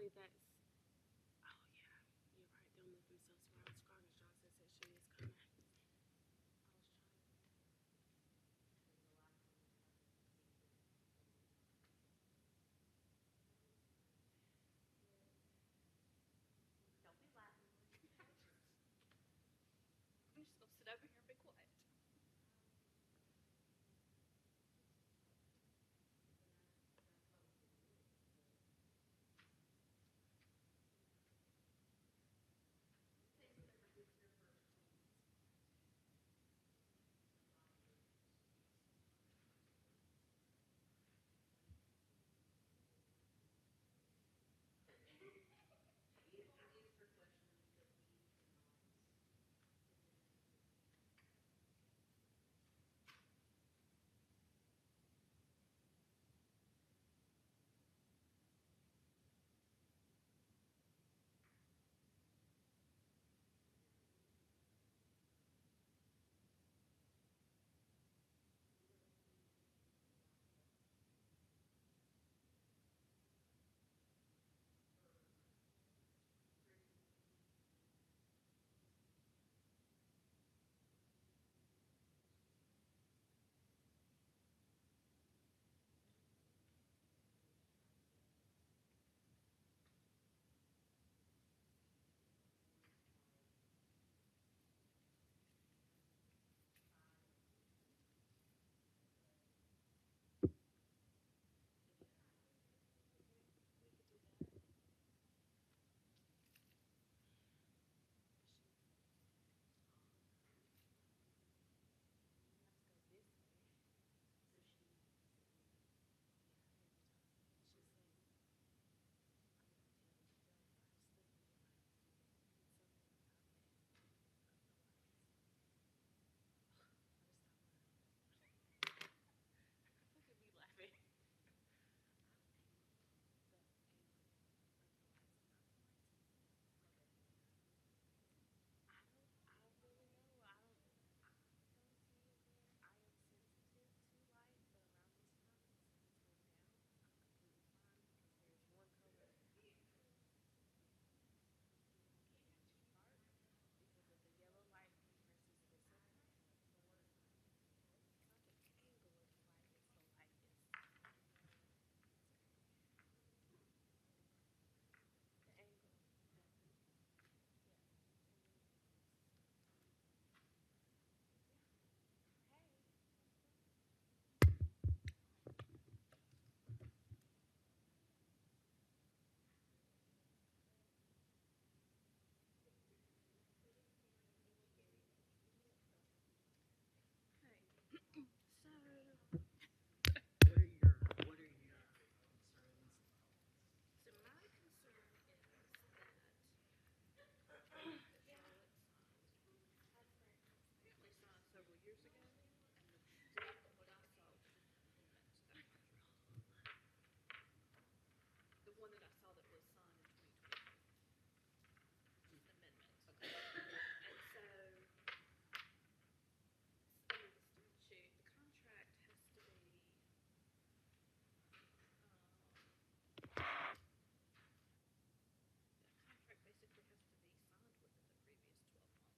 apparently that's. Oh yeah, you're right. They'll move themselves around. Scarlett Johnson said she is coming. I was trying to. Don't be laughing. I'm just gonna sit over here and be quiet. We could do that. Let's go this way. So she Yeah, every time. She says, I'm gonna tell you go first. Look at me like it's something about that. Of the lights. I just stop laughing. Look at me laughing. The angle of the lights and not the lights themselves. I don't really know. I don't see it there. I am sensitive to light, but around these times it's going down. I'm completely fine because there's one color dark because of the yellow light versus the silver. Not the angle of the light, it's the lightness. The angle. Yeah. And then yeah. Hey. Hey. So What are your concerns? so my concern is that Charlotte signed apparently signed several years ago, and the date on what I saw was just an amendment. The one that I saw that was signed in 2020, just an amendment. Okay. And so under the statute, the contract has to be the contract basically has to be signed within the previous 12 months. That's what I'm looking at.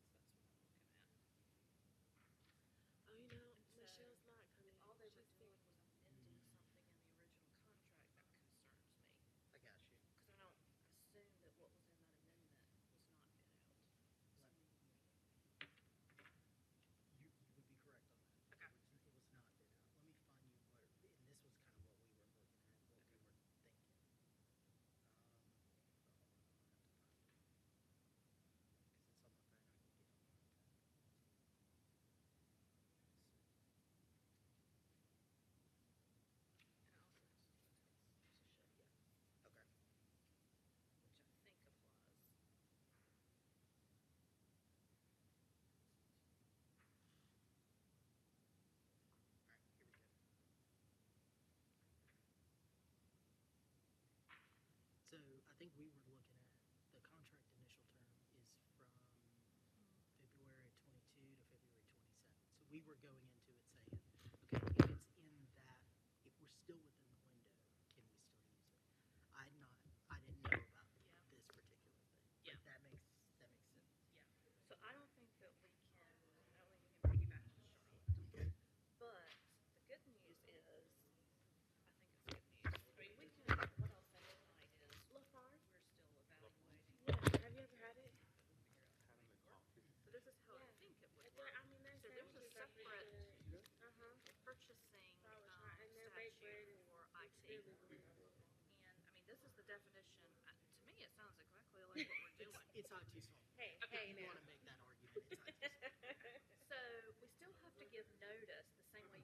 Oh, And so Michelle's not if coming. all they were She's doing very. was amending something in the original contract, that concerns me. I got you. Because I don't assume that what was in that amendment was not bid out. Let me, you would be correct on that. Okay. It was not bid out. Let me find you what, and this was kind of what we were looking at, what we were thinking. So hold on, I'm gonna have to find it because it's on my phone. I can get online and tap it. Let's see. And I also have some details to show you, Okay. which I think applies. All right. Here we go. So I think we were looking at the contract initial term is from February 22 to February 27. So we were going into it saying, okay, if it's in that, if we're still within the window, can we still use it? I didn't know about And I mean, this is the definition. To me, it sounds exactly like what we're doing. It's IT software. Hey, Okay. If you want to make that argument, it's IT software. So we still have to give notice the same way.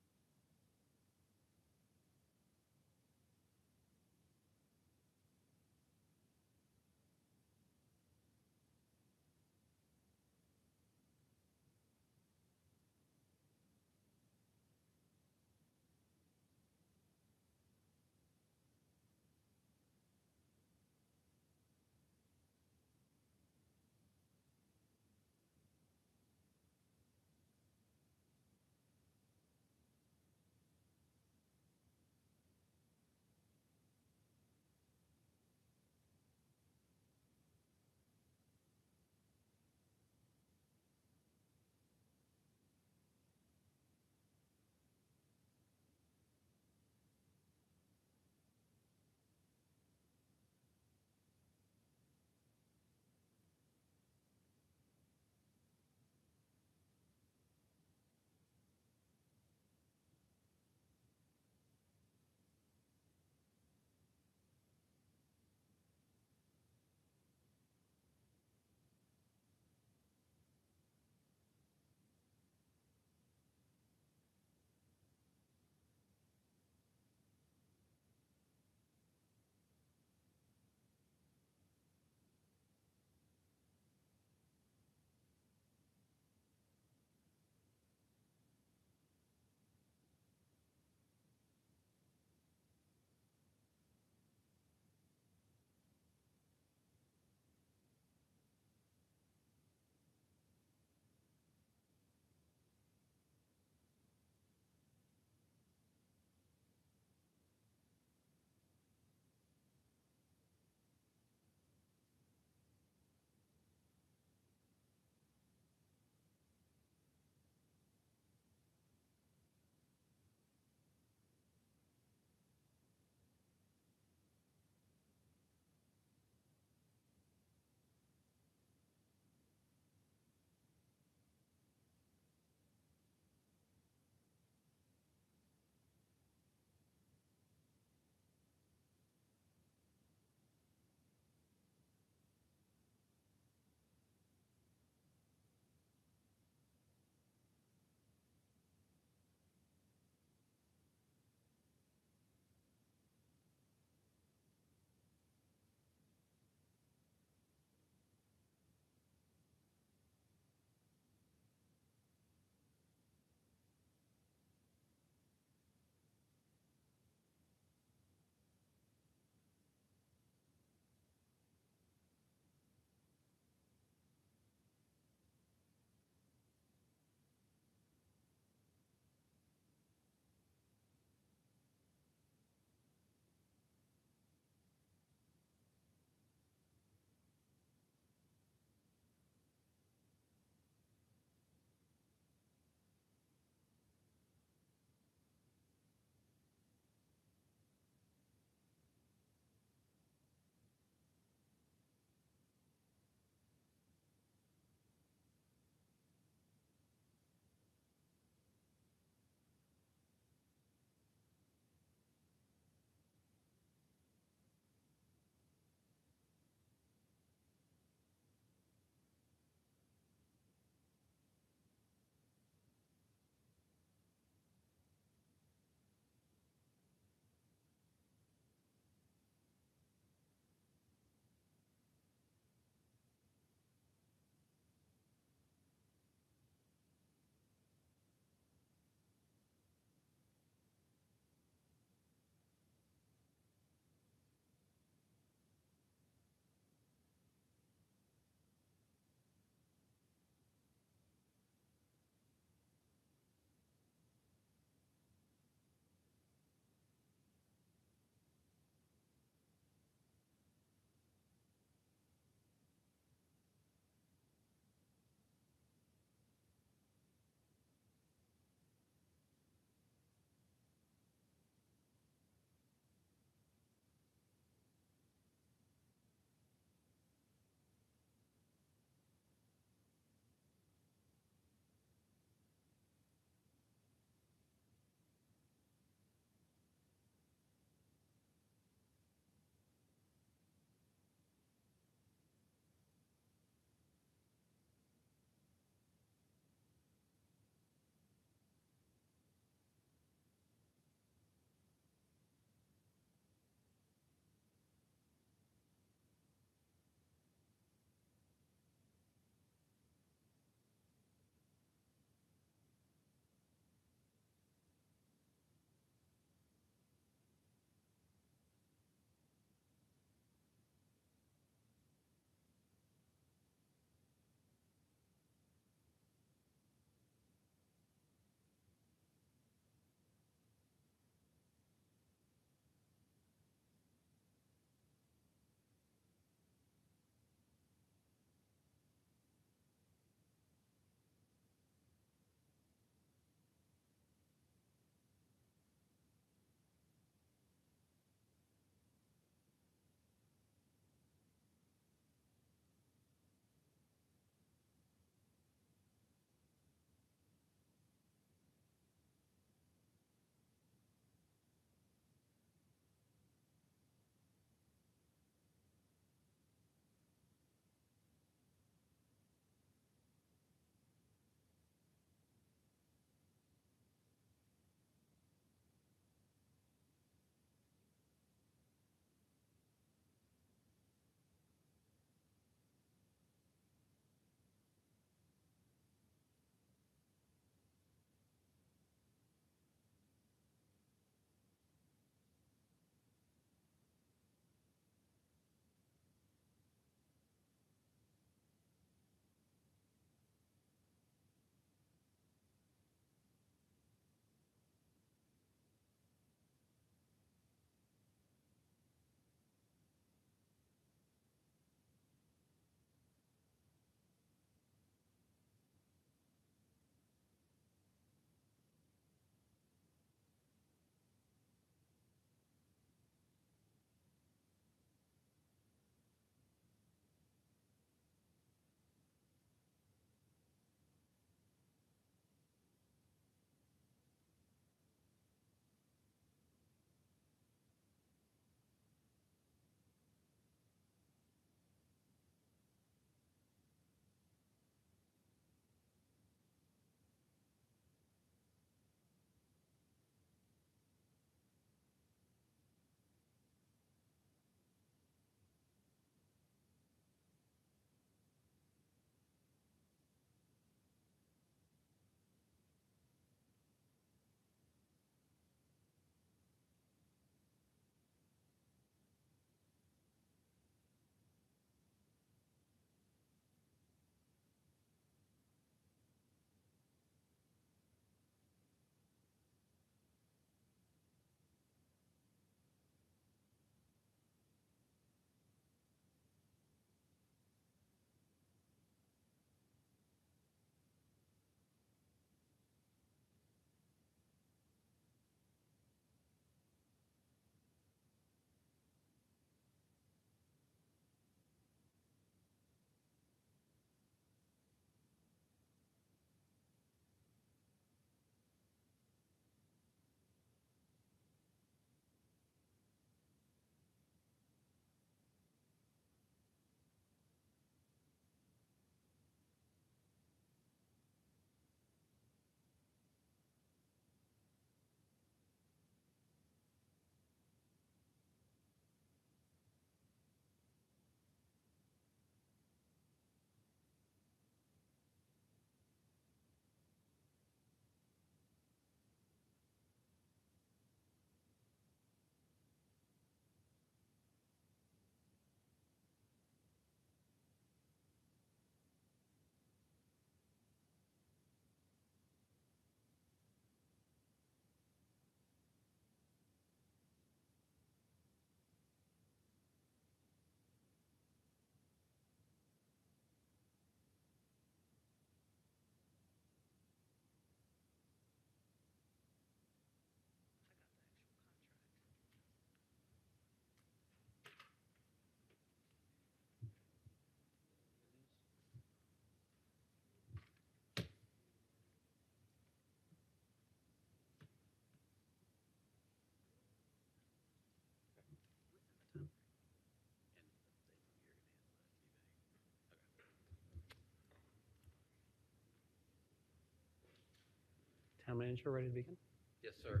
Town Manager, ready to begin? Yes, sir.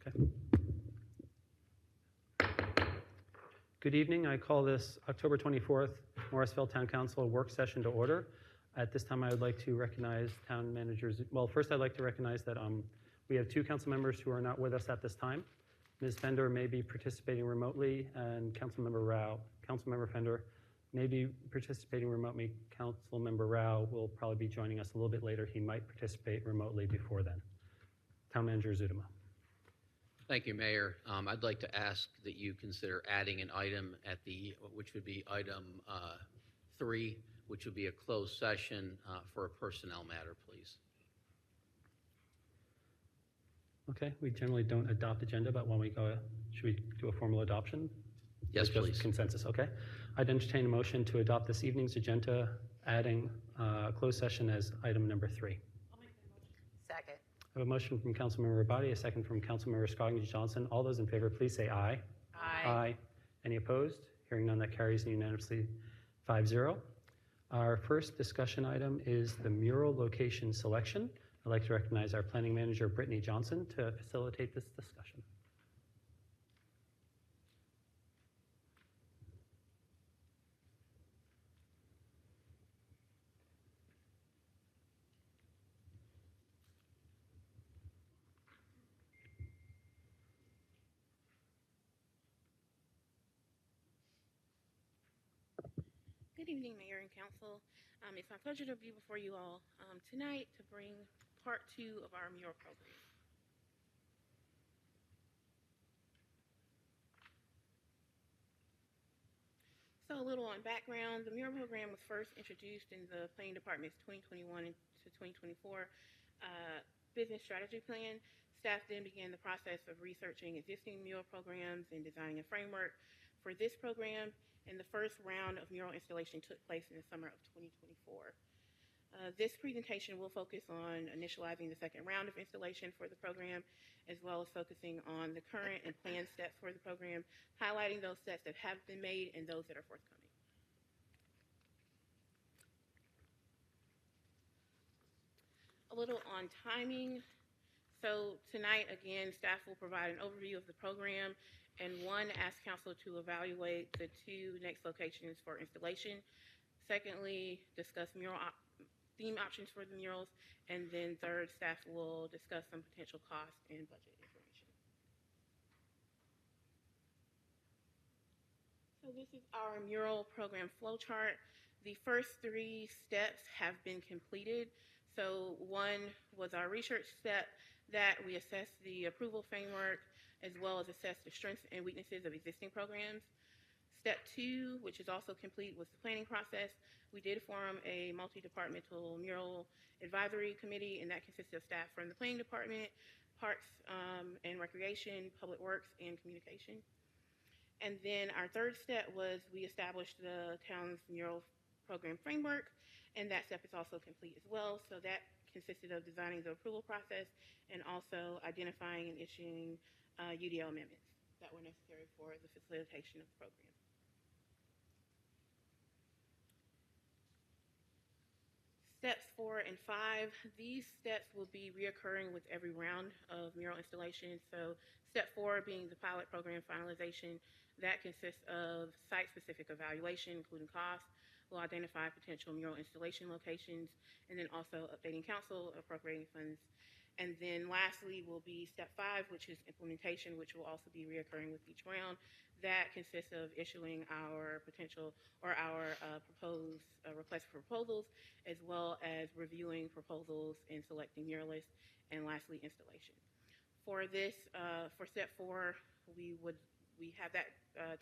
Okay. Good evening. I call this October 24th Morrisville Town Council work session to order. At this time, I would like to recognize town managers. Well, first, I'd like to recognize that we have 2 council members who are not with us at this time. Ms. Fender may be participating remotely, and Councilmember Fender may be participating remotely. Councilmember Rao will probably be joining us a little bit later. He might participate remotely before then. Town Manager Zudema. Thank you, Mayor. I'd like to ask that you consider adding an item which would be item 3, which would be a closed session for a personnel matter, please. Okay, we generally don't adopt agenda, but when we go, should we do a formal adoption? Yes, Just please. Consensus, okay. I'd entertain a motion to adopt this evening's agenda, adding closed session as item number 3. I'll make that motion. Second. I have a motion from Councilmember Rabati, a second from Councilmember Scoggins Johnson. All those in favor, please say aye. Aye. Any opposed? Hearing none, that carries unanimously 5-0. Our first discussion item is the mural location selection. I'd like to recognize our planning manager, Brittany Johnson, to facilitate this discussion. Good evening, Mayor and Council. It's my pleasure to be before you all tonight to bring part 2 of our mural program. So a little on background, the mural program was first introduced in the Planning Department's 2021 to 2024 business strategy plan. Staff then began the process of researching existing mural programs and designing a framework for this program, and the first round of mural installation took place in the summer of 2024. This presentation will focus on initializing the second round of installation for the program, as well as focusing on the current and planned steps for the program, highlighting those steps that have been made and those that are forthcoming. A little on timing. So tonight, again, staff will provide an overview of the program, and ask council to evaluate the 2 next locations for installation. Secondly, discuss mural theme options for the murals, and then third, staff will discuss some potential cost and budget information. So this is our mural program flowchart. The first 3 steps have been completed. So 1 was our research step that we assessed the approval framework as well as assess the strengths and weaknesses of existing programs. Step 2, which is also complete, was the planning process. We did form a multi-departmental mural advisory committee, and that consists of staff from the planning department, parks and recreation, public works, and communication. And then our third step was we established the town's mural program framework, and that step is also complete as well. So that consisted of designing the approval process and also identifying and issuing UDL amendments that were necessary for the facilitation of the program. Steps 4 and 5, these steps will be reoccurring with every round of mural installation. So step 4 being the pilot program finalization, that consists of site-specific evaluation, including costs. We'll identify potential mural installation locations, and then also updating council, appropriating funds. And then lastly will be step 5, which is implementation, which will also be reoccurring with each round. That consists of issuing our potential or our proposed request for proposals, as well as reviewing proposals and selecting muralists, and lastly installation. For this, for step 4, we have that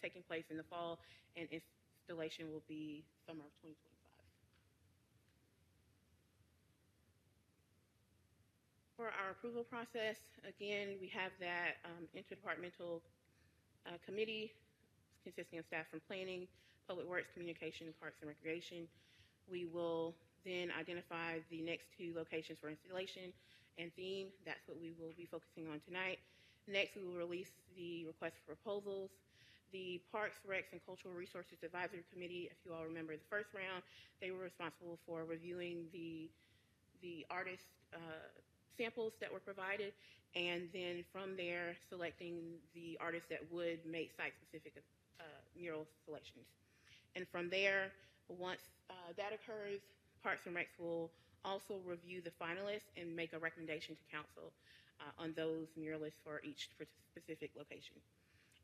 taking place in the fall, and installation will be summer of 2025. For our approval process, again, we have that interdepartmental committee consisting of staff from planning, public works, communication, parks and recreation. We will then identify the next 2 locations for installation and theme. That's what we will be focusing on tonight. Next, we will release the request for proposals. The Parks, Recs, and Cultural Resources Advisory Committee, if you all remember the first round, they were responsible for reviewing the artist samples that were provided, and then from there selecting the artists that would make site-specific mural selections. And from there, once that occurs, Parks and Recs will also review the finalists and make a recommendation to council on those muralists for each specific location.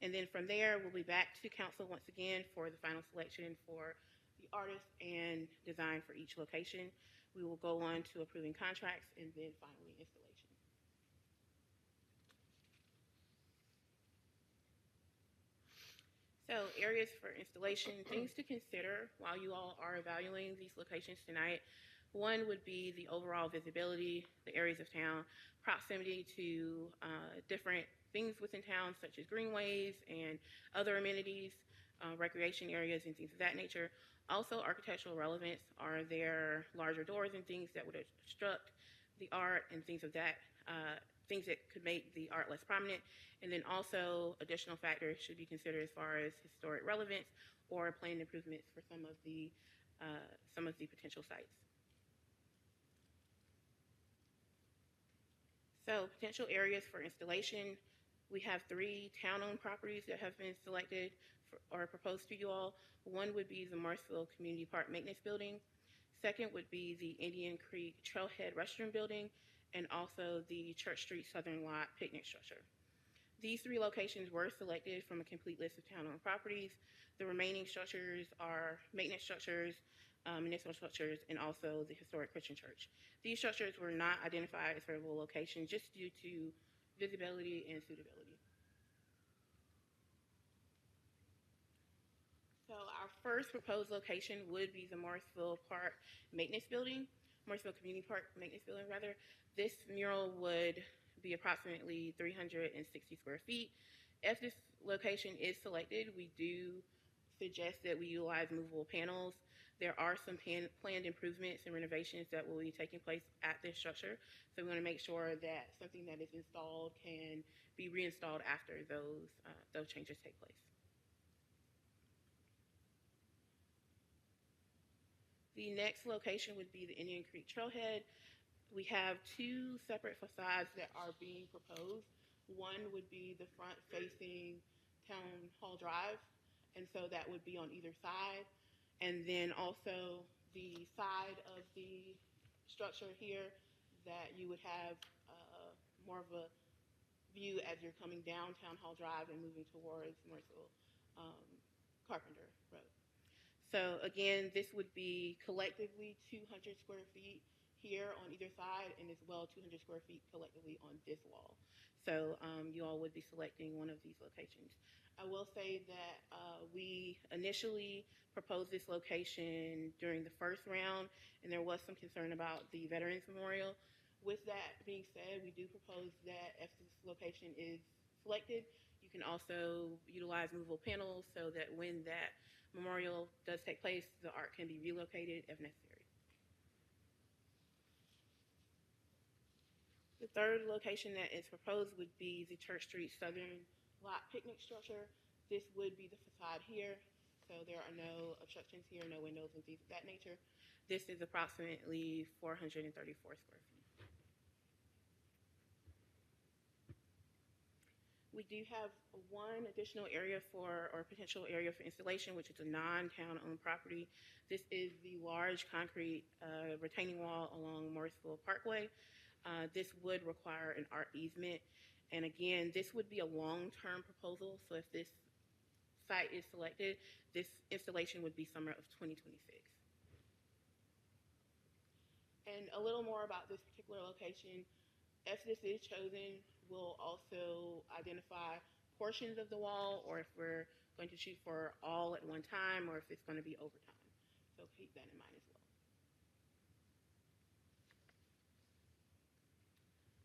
And then from there, we'll be back to council once again for the final selection for the artist and design for each location. We will go on to approving contracts and then finally installation. So areas for installation, things to consider while you all are evaluating these locations tonight. One would be the overall visibility, the areas of town, proximity to different things within town, such as greenways and other amenities, recreation areas and things of that nature. Also, architectural relevance. Are there larger doors and things that would obstruct the art and things of that, things that could make the art less prominent? And then also, additional factors should be considered as far as historic relevance or planned improvements for some of the potential sites. So potential areas for installation, we have 3 town-owned properties that have been selected or proposed to you all. One would be the Morrisville Community Park Maintenance Building. Second would be the Indian Creek Trailhead Restroom Building, and also the Church Street Southern Lot Picnic Structure. These 3 locations were selected from a complete list of town-owned properties. The remaining structures are maintenance structures, municipal structures, and also the historic Christian church. These structures were not identified as favorable locations just due to visibility and suitability. So our first proposed location would be the Morrisville Park Maintenance Building, Morrisville Community Park Maintenance Building rather. This mural would be approximately 360 square feet. If this location is selected, we do suggest that we utilize movable panels. There are some planned improvements and renovations that will be taking place at this structure. So we want to make sure that something that is installed can be reinstalled after those changes take place. The next location would be the Indian Creek Trailhead. We have 2 separate facades that are being proposed. One would be the front-facing Town Hall Drive, and so that would be on either side. And then also the side of the structure here that you would have more of a view as you're coming down Town Hall Drive and moving towards Morrisville Carpenter Road. So again, this would be collectively 200 square feet here on either side, and as well 200 square feet collectively on this wall. So you all would be selecting one of these locations. I will say that we initially proposed this location during the first round, and there was some concern about the Veterans Memorial. With that being said, we do propose that if this location is selected, you can also utilize movable panels so that when that memorial does take place, the art can be relocated if necessary. The third location that is proposed would be the Church Street Southern Lot Picnic Structure. This would be the facade here, so there are no obstructions here, no windows and things of that nature. This is approximately 434 square feet. We do have one additional area or potential area for installation, which is a non-town owned property. This is the large concrete retaining wall along Morrisville Parkway. This would require an art easement. And again, this would be a long-term proposal. So if this site is selected, this installation would be summer of 2026. And a little more about this particular location. If this is chosen, we'll also identify portions of the wall, or if we're going to shoot for all at one time, or if it's going to be over time. So keep that in mind as well.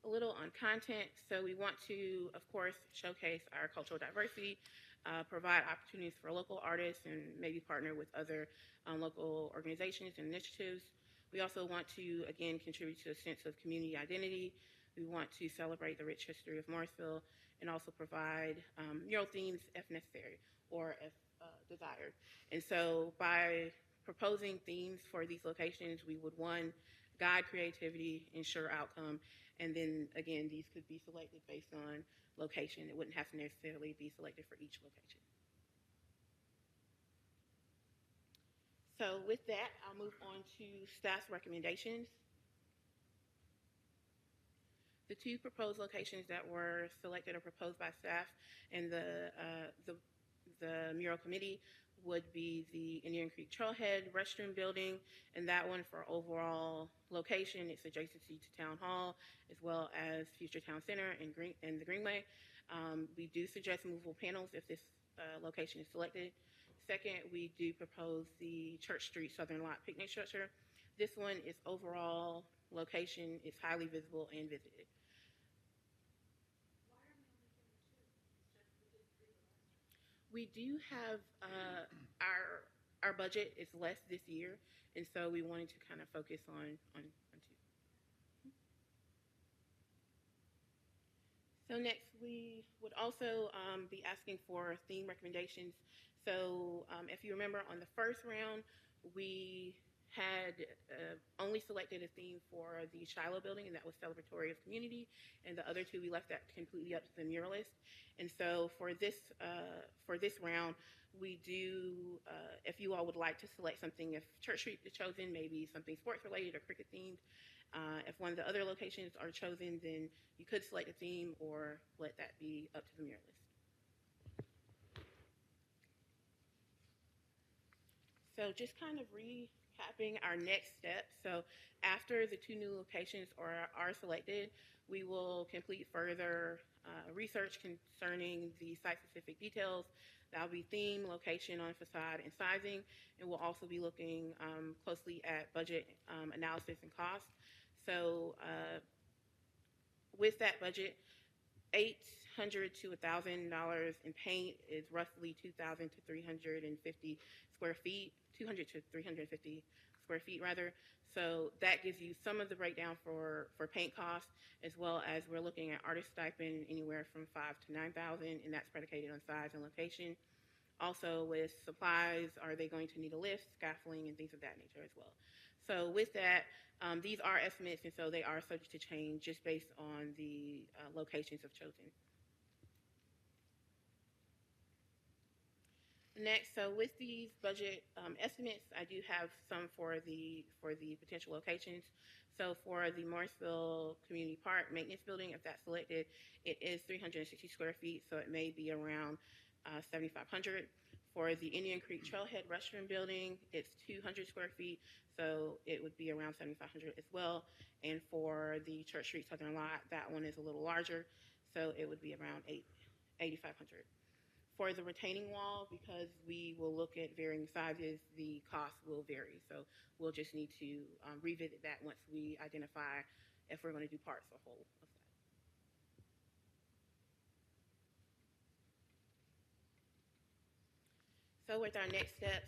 A little on content. So we want to, of course, showcase our cultural diversity, provide opportunities for local artists, and maybe partner with other local organizations and initiatives. We also want to, again, contribute to a sense of community identity. We want to celebrate the rich history of Morrisville and also provide mural themes if necessary or if desired. And so by proposing themes for these locations, we would, one, guide creativity, ensure outcome, and then again, these could be selected based on location. It wouldn't have to necessarily be selected for each location. So with that, I'll move on to staff's recommendations. The two proposed locations that were selected or proposed by staff and the mural committee would be the Indian Creek Trailhead restroom building, and that one for overall location, its adjacency to Town Hall, as well as future Town Center and the Greenway. We do suggest movable panels if this location is selected. Second, we do propose the Church Street Southern Lot picnic structure. This one is overall location, is highly visible and visited. We do have our budget is less this year, and so we wanted to kind of focus on two. So next, we would also be asking for theme recommendations. So if you remember on the first round, we had only selected a theme for the Shiloh building, and that was celebratory of community, and the other two, we left that completely up to the muralist. And so for this round, we do, if you all would like to select something, if Church Street is chosen, maybe something sports related or cricket themed. If one of the other locations are chosen, then you could select a theme or let that be up to the muralist. So just kind of recapping our next steps. So after the two new locations are selected, we will complete further research concerning the site-specific details. That'll be theme, location on facade, and sizing. And we'll also be looking closely at budget analysis and cost. So with that budget, $800 to $1,000 in paint is roughly 2,000 to 350 square feet, 200 to 350 square feet rather. So that gives you some of the breakdown for paint costs, as well as we're looking at artist stipend anywhere from $5,000 to $9,000, and that's predicated on size and location. Also with supplies, are they going to need a lift, scaffolding, and things of that nature as well. So with that, these are estimates, and so they are subject to change just based on the locations of chosen. Next, so with these budget estimates, I do have some for the potential locations. So for the Morrisville Community Park Maintenance Building, if that's selected, it is 360 square feet, so it may be around 7,500. For the Indian Creek Trailhead Restroom Building, it's 200 square feet, so it would be around 7,500 as well. And for the Church Street Southern Lot, that one is a little larger, so it would be around 8,500. For the retaining wall, because we will look at varying sizes, the cost will vary. So we'll just need to revisit that once we identify if we're going to do parts or whole of that. So with our next steps,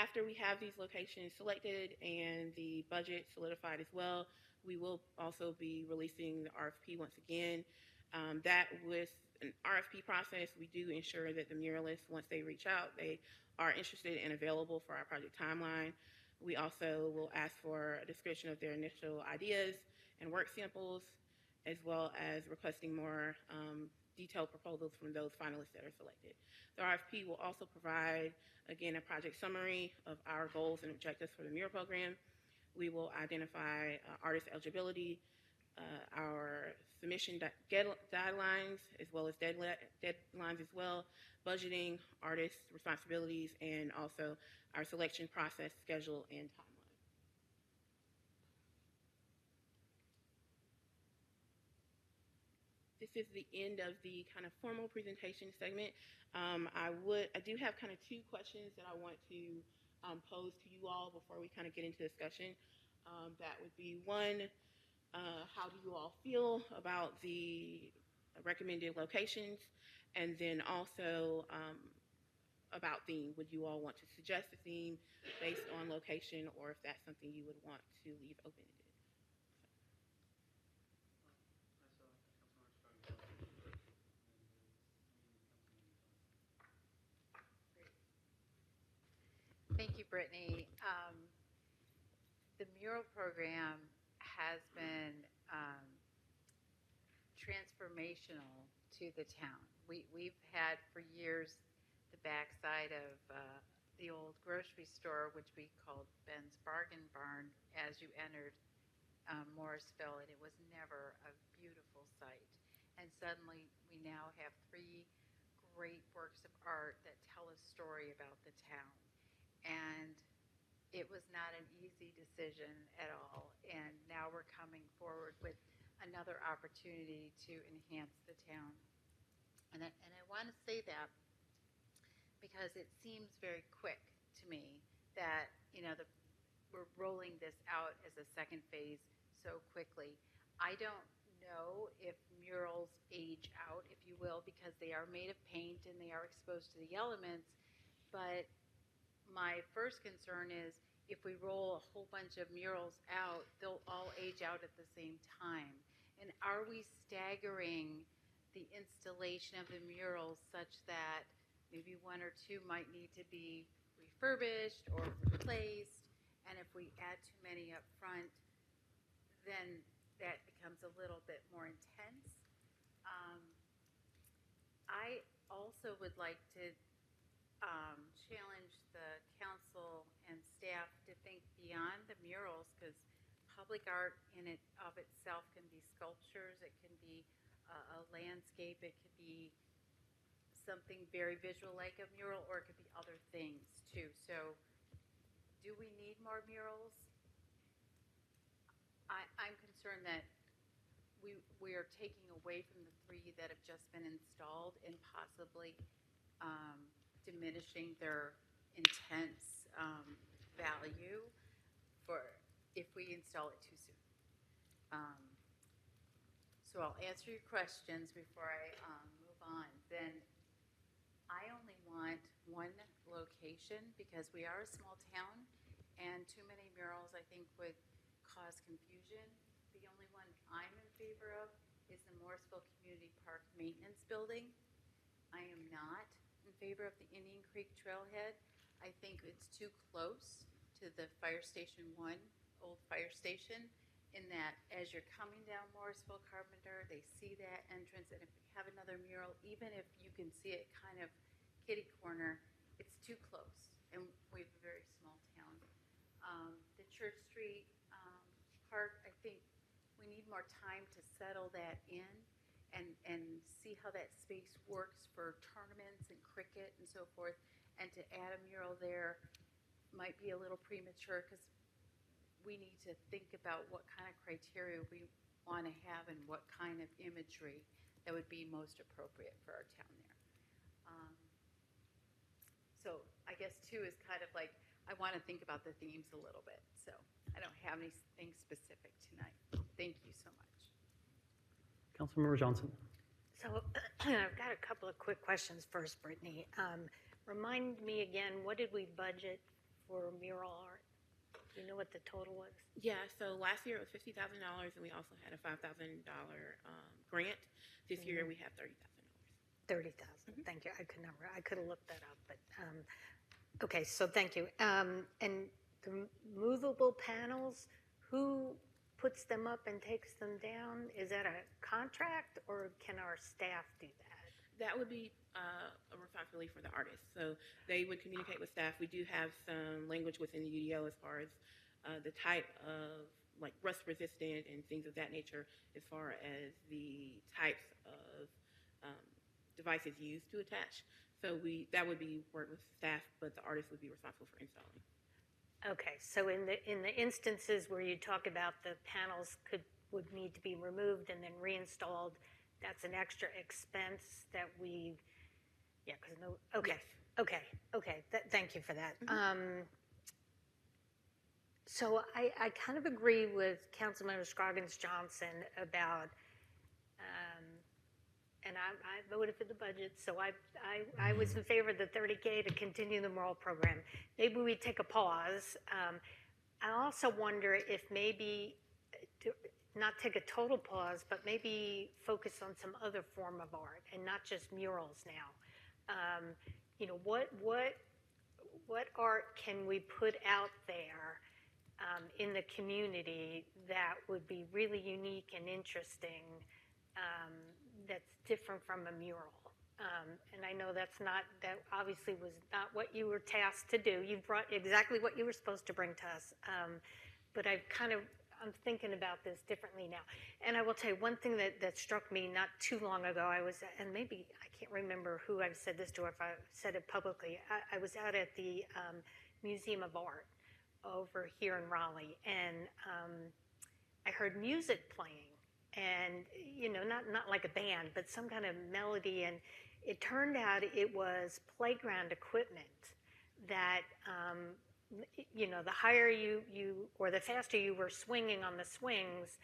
after we have these locations selected and the budget solidified as well, we will also be releasing the RFP once again. That with an RFP process, we do ensure that the muralists, once they reach out, they are interested and available for our project timeline. We also will ask for a description of their initial ideas and work samples, as well as requesting more detailed proposals from those finalists that are selected. The RFP will also provide, again, a project summary of our goals and objectives for the mural program. We will identify artist eligibility, our submission guidelines, as well as deadlines as well, budgeting, artist responsibilities, and also our selection process, schedule, and timeline. This is the end of the kind of formal presentation segment. I do have kind of two questions that I want to pose to you all before we kind of get into discussion. That would be one, how do you all feel about the recommended locations? And then also about theme. Would you all want to suggest a theme based on location, or if that's something you would want to leave open-ended? Thank you, Brittany. The mural program has been transformational to the town. We've had for years the backside of the old grocery store, which we called Ben's Bargain Barn, as you entered Morrisville, and it was never a beautiful sight. And suddenly we now have 3 great works of art that tell a story about the town. And it was not an easy decision at all. And now we're coming forward with another opportunity to enhance the town. And I want to say that because it seems very quick to me that, we're rolling this out as a second phase so quickly. I don't know if murals age out, if you will, because they are made of paint and they are exposed to the elements. But my first concern is if we roll a whole bunch of murals out, they'll all age out at the same time. And are we staggering the installation of the murals such that maybe 1 or 2 might need to be refurbished or replaced? And if we add too many up front, then that becomes a little bit more intense. I also would like to challenge the council and staff to think beyond the murals, because public art in it of itself can be sculptures, it can be a landscape, it could be something very visual like a mural, or it could be other things too. So do we need more murals? I'm concerned that we are taking away from the 3 that have just been installed and possibly diminishing their intense value for if we install it too soon. So I'll answer your questions before I move on. Then I only want 1 location because we are a small town, and too many murals I think would cause confusion. The only one I'm in favor of is the Morrisville Community Park Maintenance Building. I am not in favor of the Indian Creek Trailhead. I think it's too close to the Fire Station 1, old fire station, in that as you're coming down Morrisville Carpenter, they see that entrance, and if we have another mural, even if you can see it kind of kitty corner, it's too close, and we have a very small town. The Church Street part, I think we need more time to settle that in and see how that space works for tournaments and cricket and so forth. And to add a mural there might be a little premature because we need to think about what kind of criteria we want to have and what kind of imagery that would be most appropriate for our town there. So I guess 2 is kind of like, I want to think about the themes a little bit. So I don't have anything specific tonight. Thank you so much. Councilmember Johnson. So I've got a couple of quick questions first, Brittany. Remind me again, what did we budget for mural art? Do you know what the total was? Yeah, so last year it was $50,000, and we also had a $5,000 grant. This year we have $30,000. 30,000. Thank you. I could have looked that up, but okay. So thank you. And the movable panels, who puts them up and takes them down? Is that a contract, or can our staff do that? That would be a responsibility for the artist. So they would communicate with staff. We do have some language within the UDO as far as the type of like rust resistant and things of that nature, as far as the types of devices used to attach. So that would be work with staff, but the artist would be responsible for installing. Okay, so in the instances where you talk about the panels would need to be removed and then reinstalled, that's an extra expense that we, yeah, because no, okay, yes. Okay. Thank you for that. Mm-hmm. So I kind of agree with Councilmember Scroggins Johnson about, and I voted for the budget, so I was in favor of the $30K to continue the mural program. Maybe we take a pause. I also wonder if maybe, not take a total pause, but maybe focus on some other form of art and not just murals now. You know, what art can we put out there in the community that would be really unique and interesting, that's different from a mural? And I know that obviously was not what you were tasked to do. You brought exactly what you were supposed to bring to us. But I'm thinking about this differently now. And I will tell you one thing that struck me not too long ago. And maybe I can't remember who I've said this to or if I said it publicly. I was out at the Museum of Art over here in Raleigh, and I heard music playing, and not like a band, but some kind of melody, and it turned out it was playground equipment that the higher you or the faster you were swinging on the swings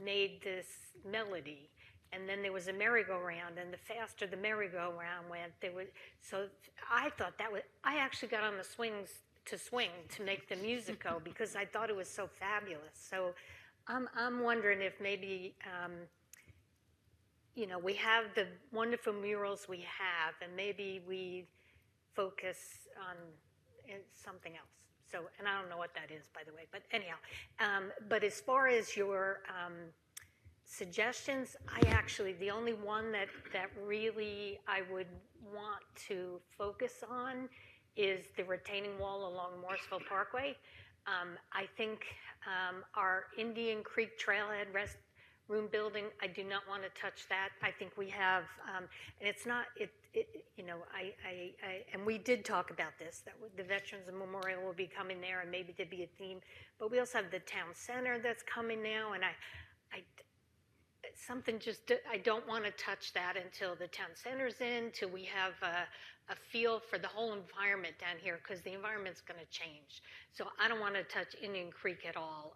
made this melody. And then there was a merry-go-round, and the faster the merry-go-round went, so I thought I actually got on the swings to swing to make the music go because I thought it was so fabulous. So I'm wondering if maybe, we have the wonderful murals we have, and maybe we focus on something else. So, and I don't know what that is, by the way, but anyhow. But as far as your suggestions, the only one that really I would want to focus on is the retaining wall along Morrisville Parkway. I think our Indian Creek Trailhead Restroom building, I do not want to touch that. I think we have, and it's not, and we did talk about this, that the Veterans Memorial will be coming there, and maybe there'd be a theme, but we also have the town center that's coming now, and I don't want to touch that until the town center's in, till we have a feel for the whole environment down here, because the environment's going to change. So I don't want to touch Indian Creek at all.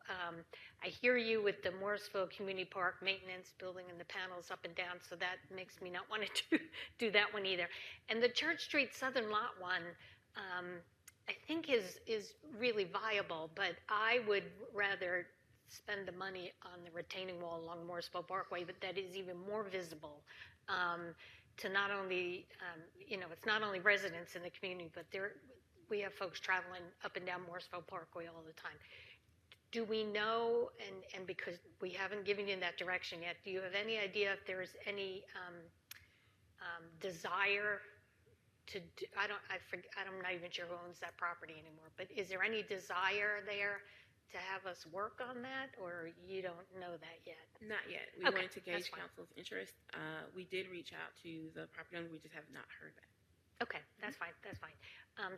I hear you with the Morrisville Community Park maintenance, building and the panels up and down, so that makes me not want to do that one either. And the Church Street Southern Lot one, I think is really viable, but I would rather spend the money on the retaining wall along Morrisville Parkway, but that is even more visible to not only, it's not only residents in the community, but we have folks traveling up and down Morrisville Parkway all the time. Do we know, and because we haven't given you that direction yet, do you have any idea if there is any desire to do, I'm not even sure who owns that property anymore, but is there any desire there to have us work on that, or you don't know that yet? Not yet. We Okay, wanted to gauge that's fine. council's interest. We did reach out to the property owner. We just have not heard back. Okay, that's fine.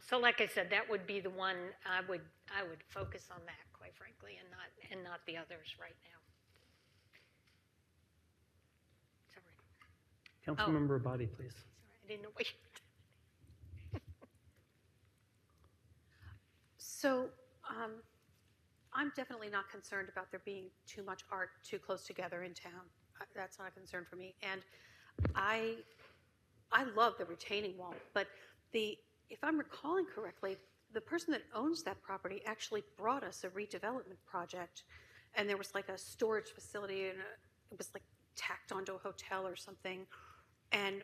So like I said, that would be the one I would focus on that, quite frankly, and not the others right now. Sorry. Councilmember Abadi, please. Sorry, I didn't know what you were doing. So, I'm definitely not concerned about there being too much art too close together in town. That's not a concern for me. And I love the retaining wall, but if I'm recalling correctly, the person that owns that property actually brought us a redevelopment project, and there was like a storage facility, and it was like tacked onto a hotel or something. And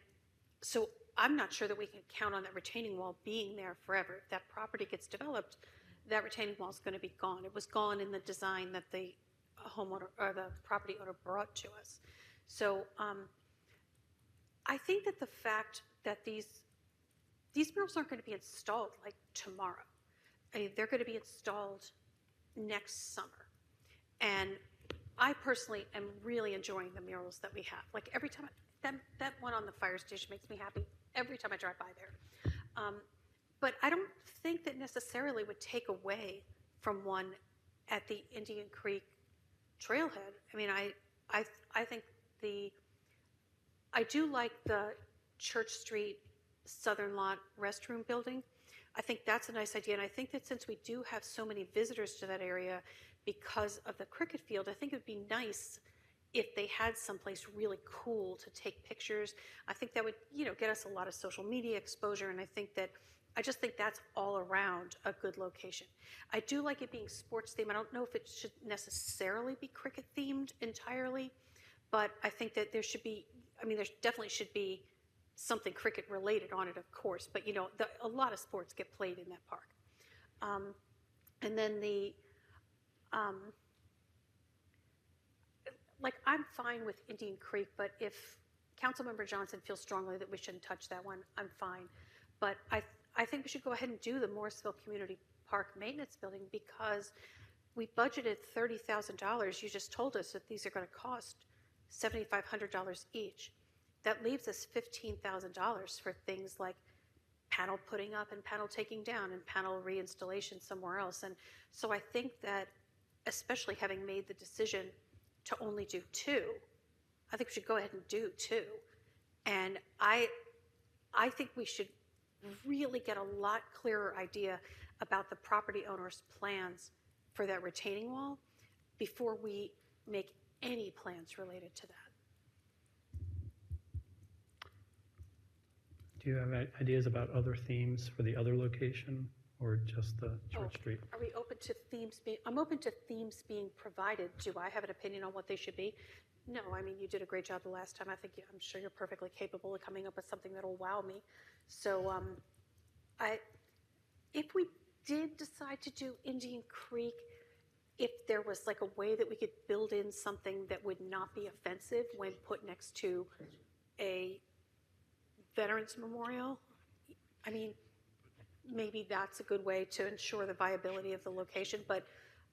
so I'm not sure that we can count on that retaining wall being there forever. If that property gets developed, that retaining wall is going to be gone. It was gone in the design that the homeowner or the property owner brought to us. So I think that the fact that these murals aren't going to be installed like tomorrow. I mean, they're going to be installed next summer. And I personally am really enjoying the murals that we have. Like every time, that one on the fire station makes me happy every time I drive by there. But I don't think that necessarily would take away from one at the Indian Creek Trailhead. I mean, I think I do like the Church Street Southern Lot restroom building. I think that's a nice idea, and I think that since we do have so many visitors to that area because of the cricket field, I think it would be nice if they had someplace really cool to take pictures. I think that would, get us a lot of social media exposure, and I just think that's all around a good location. I do like it being sports themed. I don't know if it should necessarily be cricket themed entirely, but I think that there definitely should be something cricket related on it, of course, but a lot of sports get played in that park. And then I'm fine with Indian Creek, but if Councilmember Johnson feels strongly that we shouldn't touch that one, I'm fine. But I think we should go ahead and do the Morrisville Community Park Maintenance Building because we budgeted $30,000. You just told us that these are going to cost $7,500 each. That leaves us $15,000 for things like panel putting up and panel taking down and panel reinstallation somewhere else. And so I think that, especially having made the decision to only do 2, I think we should go ahead and do 2. And I think we should really get a lot clearer idea about the property owner's plans for that retaining wall before we make any plans related to that. Do you have ideas about other themes for the other location or just the Church Street? Are we open to themes I'm open to themes being provided. Do I have an opinion on what they should be? No, I mean, you did a great job the last time. I'm sure you're perfectly capable of coming up with something that'll wow me. So if we did decide to do Indian Creek, if there was like a way that we could build in something that would not be offensive when put next to a Veterans Memorial, I mean, maybe that's a good way to ensure the viability of the location. But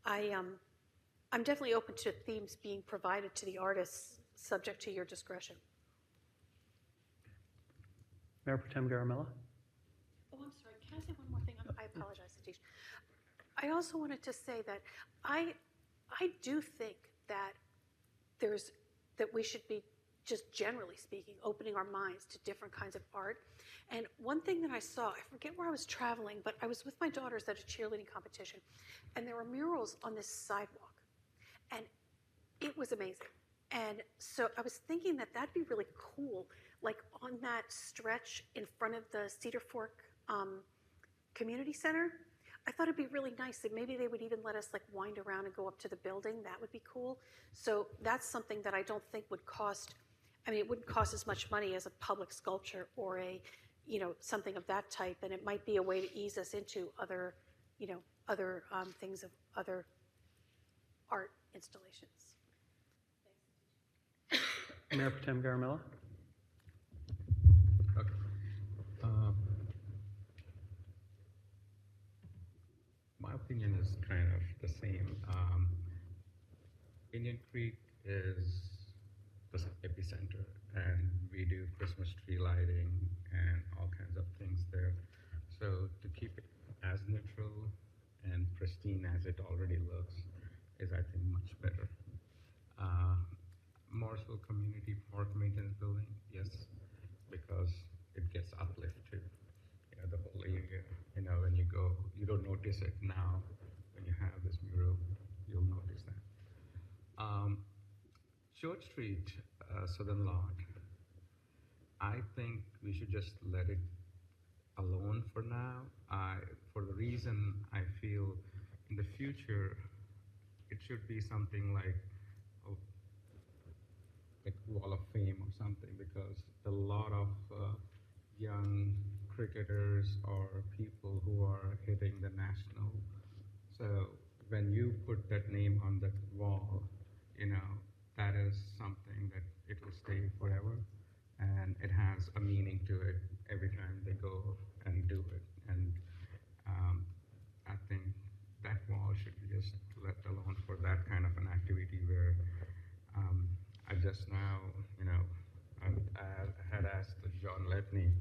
I'm definitely open to themes being provided to the artists, subject to your discretion. Mayor Pro Tem Garamella? Oh, I'm sorry. Can I say one more thing? I apologize, Satish. I also wanted to say that I do think that we should be, just generally speaking, opening our minds to different kinds of art. And one thing that I saw, I forget where I was traveling, but I was with my daughters at a cheerleading competition, and there were murals on this sidewalk, and it was amazing. And so I was thinking that that'd be really cool, like on that stretch in front of the Cedar Fork Community Center. I thought it'd be really nice that maybe they would even let us like wind around and go up to the building. That would be cool. So that's something that I don't think would cost, I mean, it wouldn't cost as much money as a public sculpture or something of that type. And it might be a way to ease us into other things of other art installations. Mayor Pro Tem Garamella? Okay. My opinion is kind of the same. Indian Creek is the epicenter, and we do Christmas tree lighting and all kinds of things there. So to keep it as neutral and pristine as it already looks is, I think, much better. Morrisville Community Park Maintenance Building, yes, because it gets uplift too. The whole area, when you go, you don't notice it now. When you have this mural, you'll notice that. Church Street, Southern Lot, I think we should just let it alone for now. For the reason I feel in the future, it should be something like Wall of Fame or something, because a lot of young cricketers or people who are hitting the national. So when you put that name on that wall, that is something that it will stay forever, and it has a meaning to it every time they go and do it. And I think that wall should be just left alone for that kind of an activity where I just now, I had asked John Letney,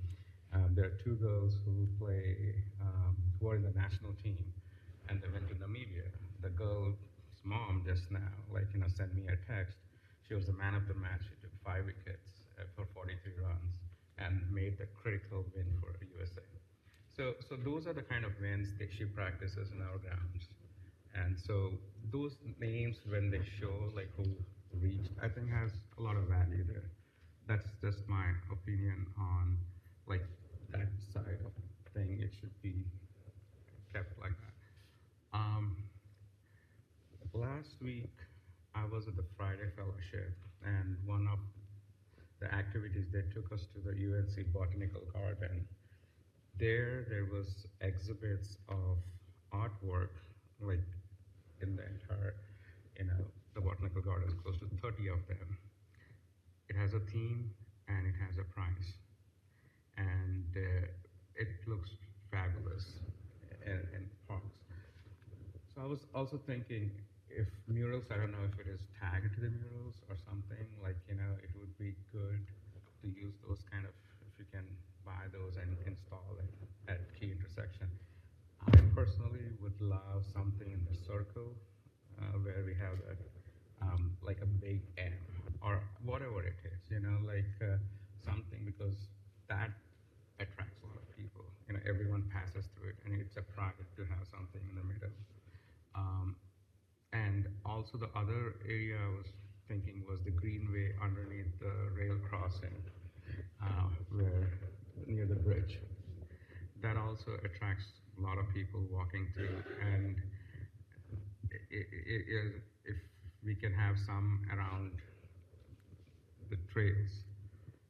there are 2 girls who play, who are in the national team, and they went to Namibia. The girl's mom just now, sent me a text. She was the man of the match. She took 5 wickets for 43 runs and made the critical win for USA. So those are the kind of wins that she practices in our grounds. And so those names, when they show who reached, I think has a lot of value there. That's just my opinion on that side of thing. It should be kept like that. Last week I was at the Friday Fellowship, and one of the activities, they took us to the UNC Botanical Garden. There was exhibits of artwork, like in the entire, the Botanical Garden, close to 30 of them. It has a theme and it has a prize, and it looks fabulous in parks. So I was also thinking if murals, I don't know if it is tagged to the murals or something, like, it would be good to use those kind of, if you can buy those and install it at key intersection. I personally would love something in the circle where we have that, like a big M or whatever it is, like something, because that attracts a lot of people. Everyone passes through it, and it's a pride to have something in the middle. And also the other area I was thinking was the greenway underneath the rail crossing, where near the bridge. That also attracts a lot of people walking through, and if we can have some around the trails,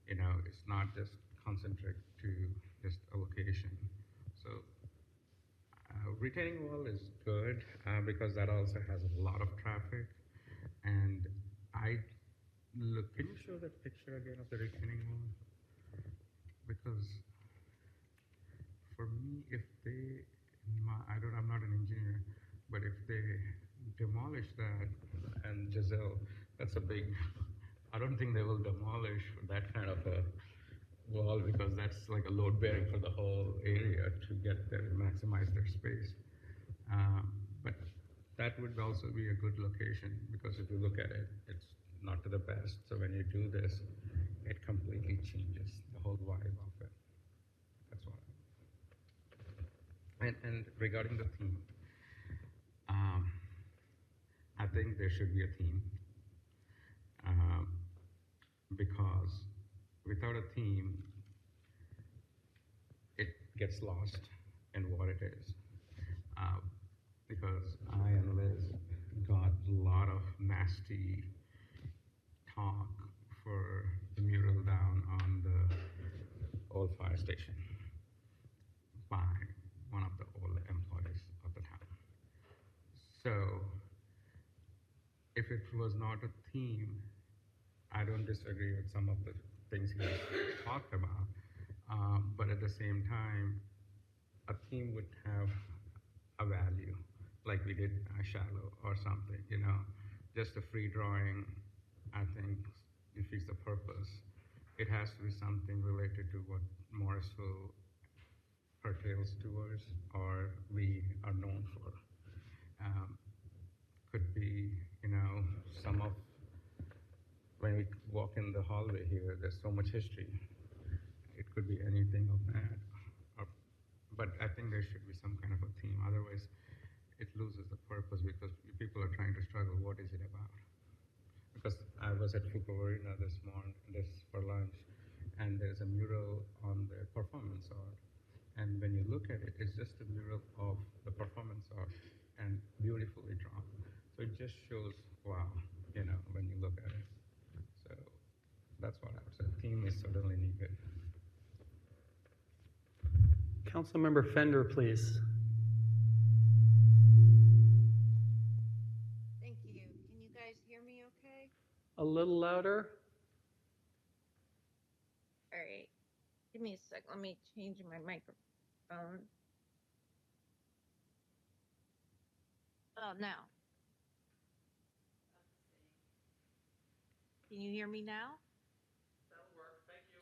it's not just concentrate to just a location. So retaining wall is good because that also has a lot of traffic. And can you show that picture again of the retaining wall? Because for me, if I'm not an engineer, but if they demolish that, and Giselle, that's a big, I don't think they will demolish that kind of a wall, because that's like a load bearing for the whole area to get there, maximize their space. But that would also be a good location, because if you look at it, it's not to the best. So when you do this, it completely changes the whole vibe of it. That's what. And regarding the theme, I think there should be a theme, because without a theme, it gets lost in what it is. Because I and Liz got a lot of nasty talk for the mural down on the old fire station by one of the old employees of the town. So if it was not a theme, I don't disagree with some of the things he talked about, but at the same time, a theme would have a value, like we did Shallow or something, just a free drawing, I think defeats the purpose. It has to be something related to what Morrisville pertains towards, or we are known for. Could be, some of, when we walk in the hallway here, there's so much history. It could be anything of that. But I think there should be some kind of a theme. Otherwise, it loses the purpose, because people are trying to struggle. What is it about? Because I was at Fukuoka this for lunch, and there's a mural on the performance art. And when you look at it, it's just a mural of the performance art and beautifully drawn. So it just shows, wow, when you look at it. So that's what I would say. Theme is certainly needed. Councilmember Fender, please. Thank you. Can you guys hear me okay? A little louder. All right. Give me a sec. Let me change my microphone. Oh, now. Can you hear me now? That'll work. Thank you.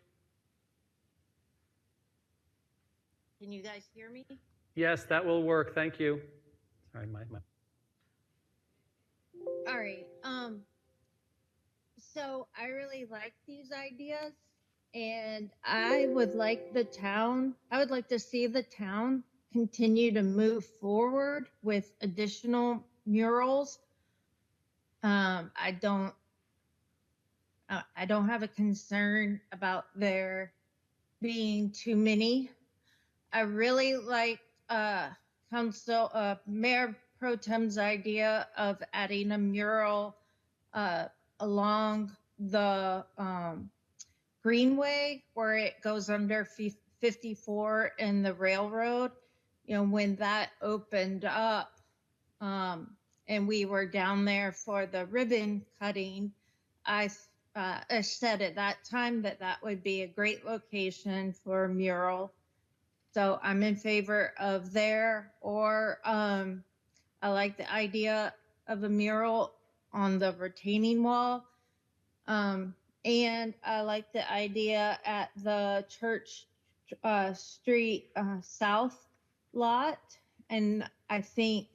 Can you guys hear me? Yes, that will work. Thank you. Sorry, my. All right. So I really like these ideas, and I would like to see the town continue to move forward with additional murals. I don't have a concern about there being too many. I really like Mayor Pro Tem's idea of adding a mural along the Greenway where it goes under 54 and the railroad. When that opened up, and we were down there for the ribbon cutting, I said at that time that that would be a great location for a mural. So I'm in favor of there, or I like the idea of a mural on the retaining wall. And I like the idea at the Church Street South lot. And I think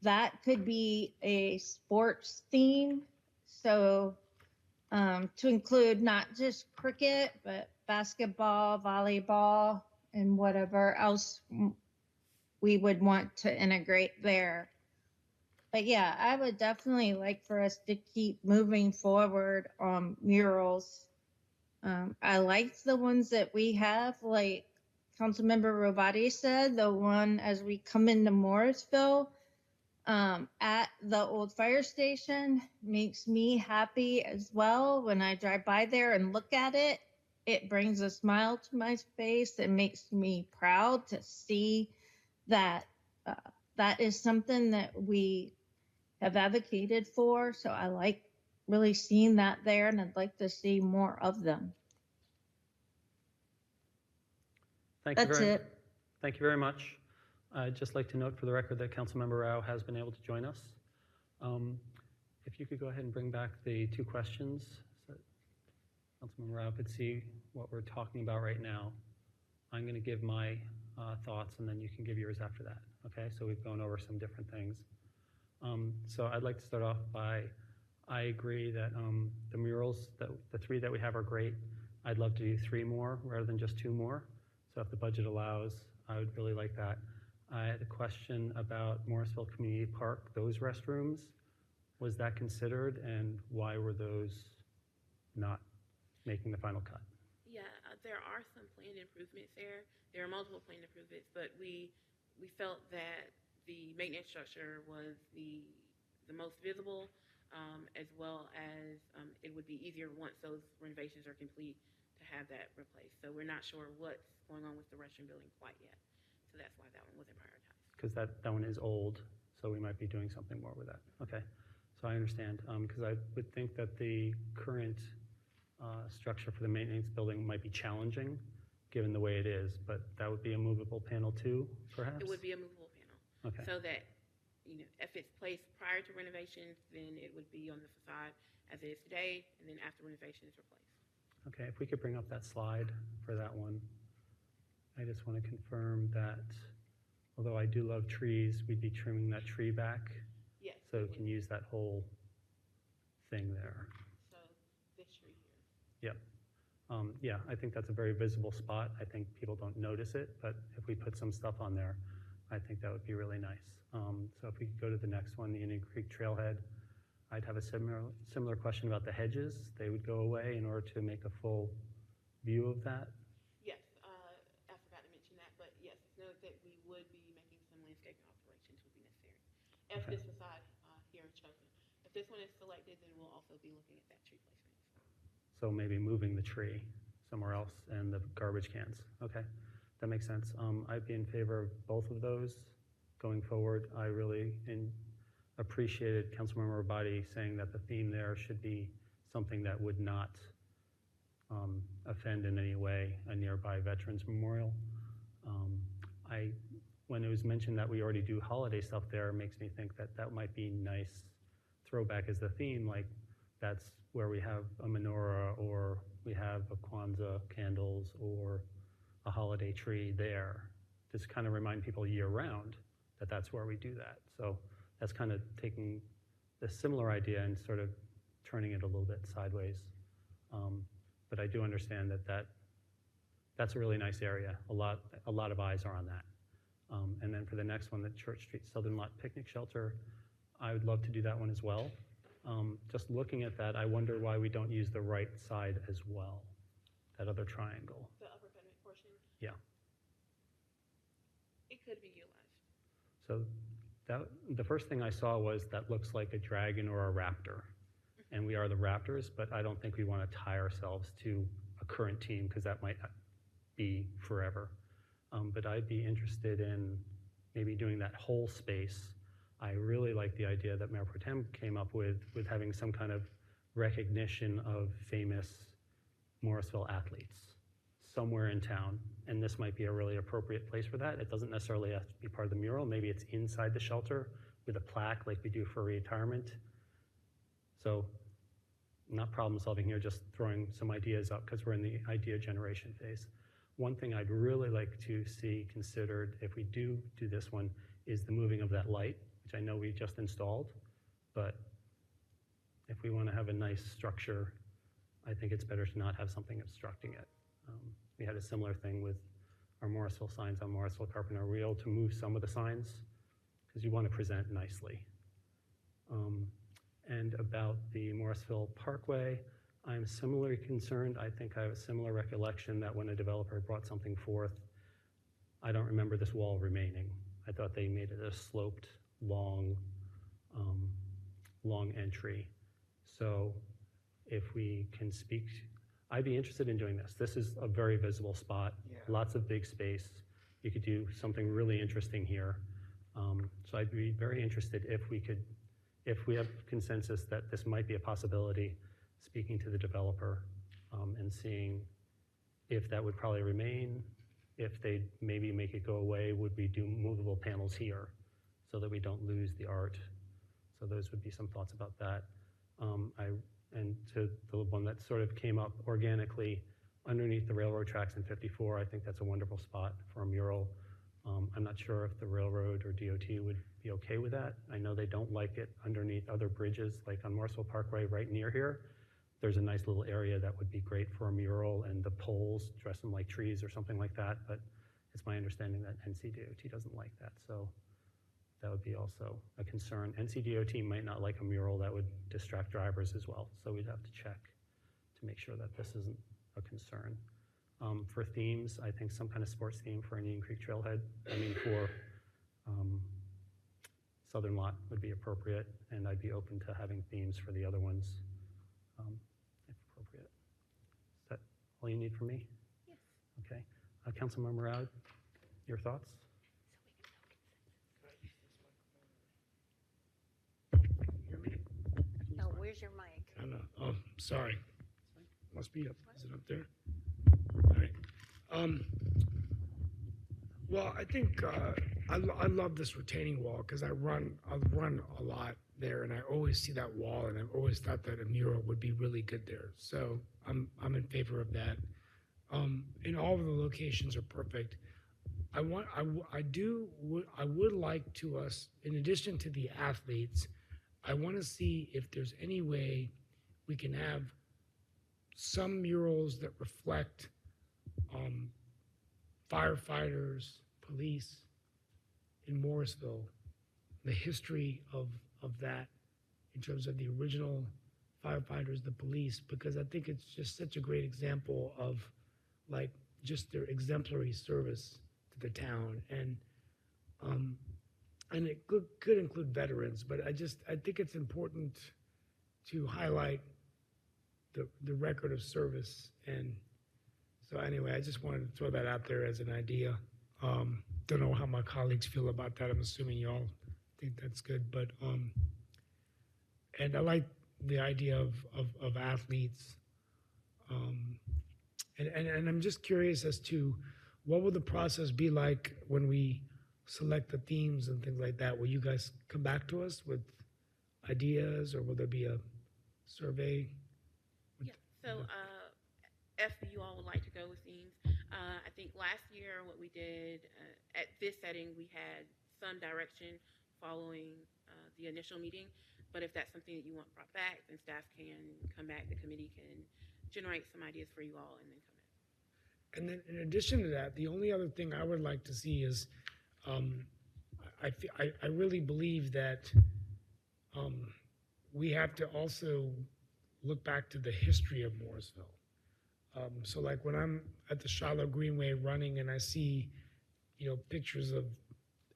that could be a sports theme. So to include not just cricket, but basketball, volleyball, and whatever else we would want to integrate there. But yeah, I would definitely like for us to keep moving forward on murals. I liked the ones that we have, like Councilmember Robati said, the one as we come into Morrisville at the old fire station makes me happy as well. When I drive by there and look at it, it brings a smile to my face. It makes me proud to see that that is something that we have advocated for. So I like really seeing that there, and I'd like to see more of them. That's it. Thank you very much. I'd just like to note for the record that Councilmember Rao has been able to join us. If you could go ahead and bring back the two questions so Councilmember Rao could see what we're talking about right now. I'm going to give my thoughts, and then you can give yours after that. Okay, so we've gone over some different things. So I'd like to start off by, I agree that the murals, the 3 that we have are great. I'd love to do 3 more rather than just 2 more. So if the budget allows, I would really like that. I had a question about Morrisville Community Park, those restrooms. Was that considered, and why were those not making the final cut? Yeah, there are some planned improvements there. There are multiple planned improvements, but we felt that the maintenance structure was the most visible, as well as it would be easier once those renovations are complete to have that replaced. So we're not sure what's going on with the restroom building quite yet. So that's why that one wasn't prioritized. Because that one is old, so we might be doing something more with that. Okay, so I understand. Because I would think that the current structure for the maintenance building might be challenging, given the way it is, but that would be a movable panel too, perhaps? It would be a movable panel. Okay. So that, if it's placed prior to renovations, then it would be on the facade as it is today, and then after renovation is replaced. Okay, if we could bring up that slide for that one. I just want to confirm that although I do love trees, we'd be trimming that tree back. Yes. So we can use that whole thing there. So this tree here. Yep. Yeah, I think that's a very visible spot. I think people don't notice it, but if we put some stuff on there, I think that would be really nice. So if we could go to the next one, the Indian Creek Trailhead, I'd have a similar question about the hedges. They would go away in order to make a full view of that. Yes, I forgot to mention that, but yes, note that we would be making some landscaping alterations would be necessary. If Okay. this facade here is chosen. If this one is selected, then we'll also be looking at that tree placement. So maybe moving the tree somewhere else and the garbage cans. Okay, that makes sense. I'd be in favor of both of those going forward. I really appreciated Councilmember Rabati saying that the theme there should be something that would not offend in any way a nearby Veterans Memorial. When it was mentioned that we already do holiday stuff there, it makes me think that that might be nice throwback as the theme, like that's where we have a menorah or we have a Kwanzaa candles or a holiday tree there. Just kind of remind people year round that that's where we do that. So that's kind of taking the similar idea and sort of turning it a little bit sideways. But I do understand that that's a really nice area. A lot of eyes are on that. And then for the next one, the Church Street Southern Lot Picnic Shelter, I would love to do that one as well. Just looking at that, I wonder why we don't use the right side as well, that other triangle. The upper pavement portion? Yeah. It could be utilized. So the first thing I saw was that looks like a dragon or a raptor. And we are the raptors, but I don't think we want to tie ourselves to a current team, because that might not be forever. But I'd be interested in maybe doing that whole space. I really like the idea that Mayor Pro Tem came up with having some kind of recognition of famous Morrisville athletes somewhere in town, and this might be a really appropriate place for that. It doesn't necessarily have to be part of the mural. Maybe it's inside the shelter with a plaque like we do for retirement. So not problem solving here, just throwing some ideas up because we're in the idea generation phase. One thing I'd really like to see considered if we do this one is the moving of that light, which I know we just installed, but if we want to have a nice structure, I think it's better to not have something obstructing it. We had a similar thing with our Morrisville signs on Morrisville Carpenter Wheel to move some of the signs because you want to present nicely. And about the Morrisville Parkway, I'm similarly concerned. I think I have a similar recollection that when a developer brought something forth, I don't remember this wall remaining. I thought they made it a sloped, long entry. So if we can speak, I'd be interested in doing this. This is a very visible spot, lots of big space. You could do something really interesting here. So I'd be very interested if we have consensus that this might be a possibility, speaking to the developer and seeing if that would probably remain. If they maybe make it go away, would we do movable panels here so that we don't lose the art? So those would be some thoughts about that. And to the one that sort of came up organically underneath the railroad tracks in 54, I think that's a wonderful spot for a mural. I'm not sure if the railroad or DOT would be okay with that. I know they don't like it underneath other bridges, like on Morrisville Parkway right near here. There's a nice little area that would be great for a mural, and the poles, dress them like trees or something like that, but it's my understanding that NCDOT doesn't like that, so that would be also a concern. NCDOT might not like a mural that would distract drivers as well, so we'd have to check to make sure that this isn't a concern. For themes, I think some kind of sports theme for Indian Creek Trailhead, for Southern Lot would be appropriate, and I'd be open to having themes for the other ones if appropriate. Is that all you need from me? Yes. Okay. Councilmember Rowd, your thoughts? Hear me? No, where's your mic? I know. Oh, sorry. Must be up. Is it up there? All right. Well, I think I love this retaining wall because I run a lot there, and I always see that wall, and I've always thought that a mural would be really good there. So I'm in favor of that. And all of the locations are perfect. I would like to us, in addition to the athletes, I want to see if there's any way we can have some murals that reflect firefighters, police in Morrisville, the history of that in terms of the original firefighters, the police, because I think it's just such a great example of like just their exemplary service to the town. And it could include veterans, but I think it's important to highlight the record of service. And so anyway, I just wanted to throw that out there as an idea. Don't know how my colleagues feel about that. I'm assuming y'all think that's good, but and I like the idea of athletes. And I'm just curious as to what will the process be like when we select the themes and things like that? Will you guys come back to us with ideas, or will there be a survey? Yeah. So if you all would like to go with themes, I think last year what we did at this setting, we had some direction following the initial meeting. But if that's something that you want brought back, then staff can come back. The committee can generate some ideas for you all and then come back. And then in addition to that, the only other thing I would like to see is I really believe that we have to also look back to the history of Morrisville. So like when I'm at the Shiloh Greenway running and I see, pictures of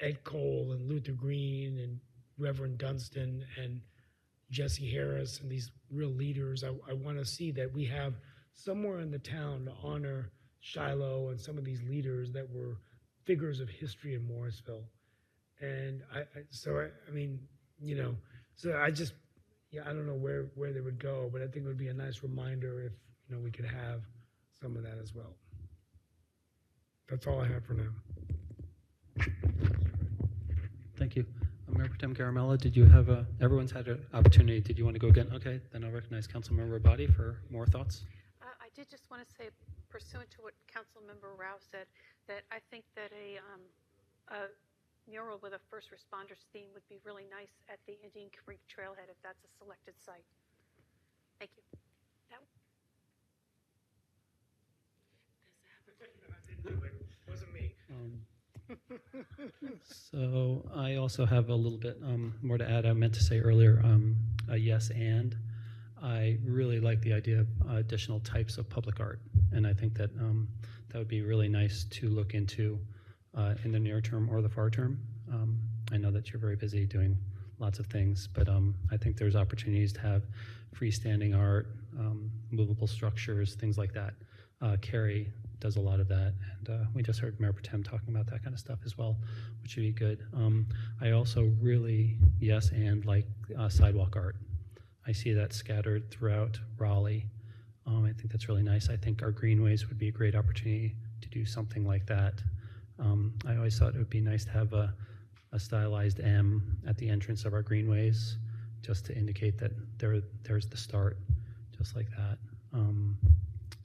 Ed Cole and Luther Green and Reverend Dunstan and Jesse Harris and these real leaders, I want to see that we have somewhere in the town to honor Shiloh and some of these leaders that were figures of history in Morrisville. And I mean, so I just, yeah, I don't know where they would go, but I think it would be a nice reminder if, we could have some of that as well. That's all I have for now. Thank you. Mayor Pro Tem Garamella, did you have everyone's had an opportunity. Did you want to go again? Okay, then I'll recognize Councilmember Abadi for more thoughts. I did just want to say, pursuant to what Councilmember Rao said, that I think that a mural with a first responders theme would be really nice at the Indian Creek Trailhead if that's a selected site. Thank you. Wasn't me. So I also have a little bit more to add. I meant to say earlier, a yes and. I really like the idea of additional types of public art, and I think that that would be really nice to look into in the near term or the far term. I know that you're very busy doing lots of things, but I think there's opportunities to have freestanding art, movable structures, things like that. Carrie does a lot of that, and we just heard Mayor Pro Tem talking about that kind of stuff as well, which would be good. I also really, yes, and like sidewalk art. I see that scattered throughout Raleigh. I think that's really nice. I think our greenways would be a great opportunity to do something like that. I always thought it would be nice to have a stylized M at the entrance of our greenways, just to indicate that there's the start, just like that.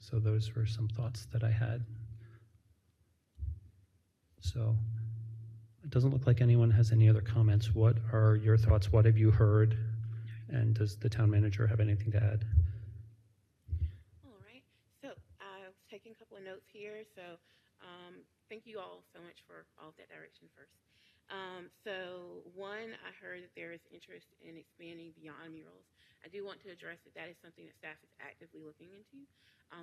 So those were some thoughts that I had. So it doesn't look like anyone has any other comments. What are your thoughts? What have you heard? And does the town manager have anything to add? All right. So I was taking a couple of notes here. So thank you all so much for all of that direction first. So one, I heard that there is interest in expanding beyond murals. I do want to address that is something that staff is actively looking into.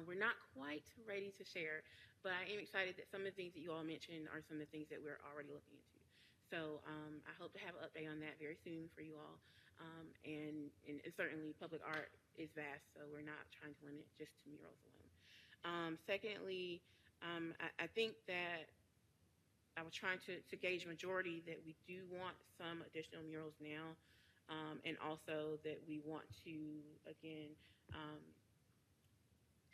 We're not quite ready to share, but I am excited that some of the things that you all mentioned are some of the things that we're already looking into. So I hope to have an update on that very soon for you all. And certainly public art is vast, so we're not trying to limit it just to murals alone. Secondly, I think that I was trying to gauge majority that we do want some additional murals now, and also that we want to, again,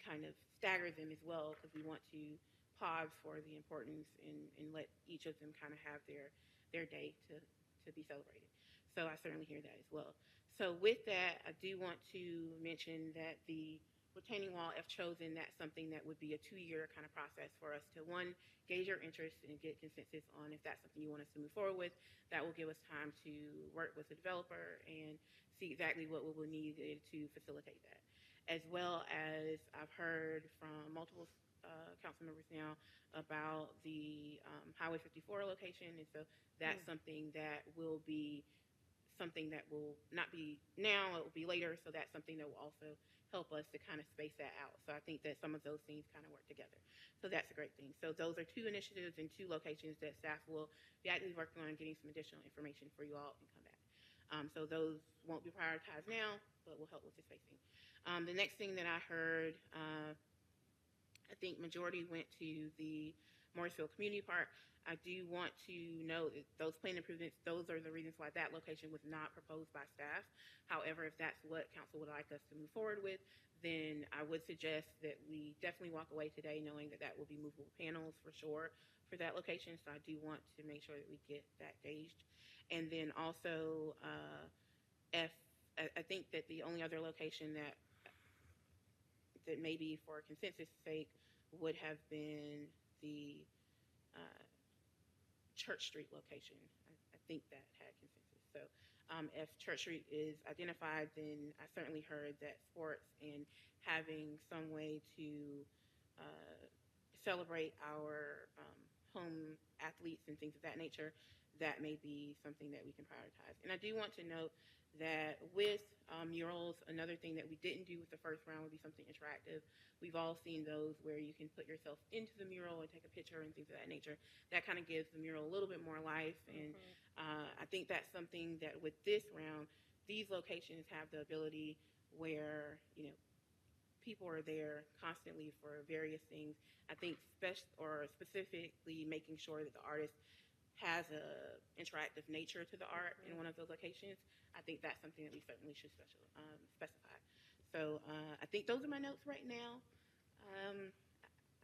kind of stagger them as well, because we want to pause for the importance and let each of them kind of have their day to be celebrated. So I certainly hear that as well. So with that, I do want to mention that the retaining wall, if chosen, that's something that would be a 2-year kind of process for us to, one, gauge your interest and get consensus on if that's something you want us to move forward with. That will give us time to work with the developer and see exactly what we will need to facilitate that. As well as I've heard from multiple council members now about the Highway 54 location, and so that's something that will be something that will not be now, it will be later, so that's something that will also help us to kind of space that out. So I think that some of those things kind of work together. So that's a great thing. So those are 2 initiatives and 2 locations that staff will be actively working on getting some additional information for you all and come back. So those won't be prioritized now, but will help with the spacing. The next thing that I heard, I think majority went to the Morrisville Community Park. I do want to note that those plan improvements, those are the reasons why that location was not proposed by staff. However, if that's what council would like us to move forward with, then I would suggest that we definitely walk away today knowing that that will be movable panels for sure for that location. So I do want to make sure that we get that gauged. And then also, I think that the only other location that maybe for consensus sake would have been the Church Street location. I think that had consensus. So if Church Street is identified, then I certainly heard that sports and having some way to celebrate our home athletes and things of that nature, that may be something that we can prioritize. And I do want to note that with murals, another thing that we didn't do with the first round would be something interactive. We've all seen those where you can put yourself into the mural and take a picture and things of that nature. That kind of gives the mural a little bit more life. And I think that's something that with this round, these locations have the ability where, people are there constantly for various things. I think specifically making sure that the artist has a interactive nature to the art in one of those locations. I think that's something that we certainly should specify. So I think those are my notes right now.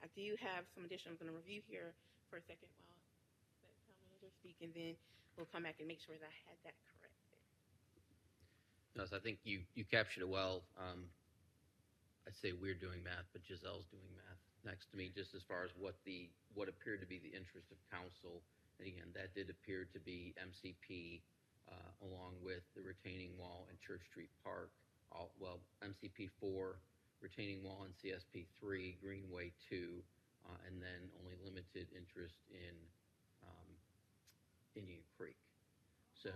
I do have some additional. I'm going to review here for a second while let the town manager speak, and then we'll come back and make sure that I had that corrected. No, so I think you captured it well. I'd say we're doing math, but Giselle's doing math next to me, just as far as what appeared to be the interest of council. And again, that did appear to be MCP, along with the retaining wall and Church Street Park. MCP 4, retaining wall, and CSP 3, Greenway 2, and then only limited interest in Indian Creek. So.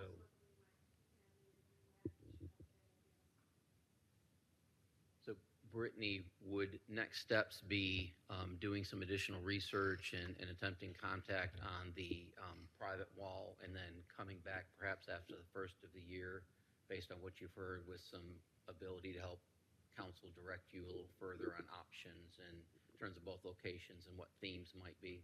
Brittany, would next steps be doing some additional research and attempting contact on the private wall, and then coming back perhaps after the first of the year, based on what you've heard, with some ability to help council direct you a little further on options in terms of both locations and what themes might be?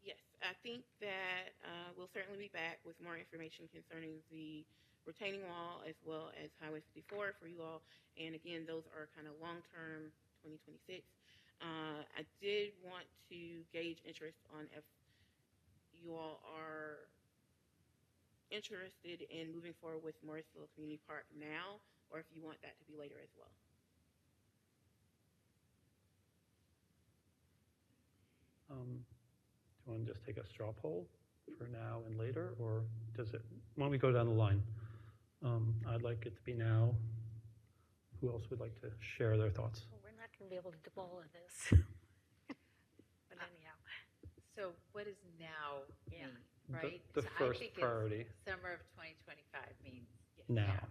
Yes, I think that we'll certainly be back with more information concerning the retaining wall as well as Highway 54 for you all. And again, those are kind of long-term 2026. I did want to gauge interest on if you all are interested in moving forward with Morrisville Community Park now, or if you want that to be later as well. Do you want to just take a straw poll for now and later, or why don't we go down the line? I'd like it to be now. Who else would like to share their thoughts? Well, we're not going to be able to do all of this. But anyhow. So what does now mean, right? The So first I think priority. It's summer of 2025 means Now.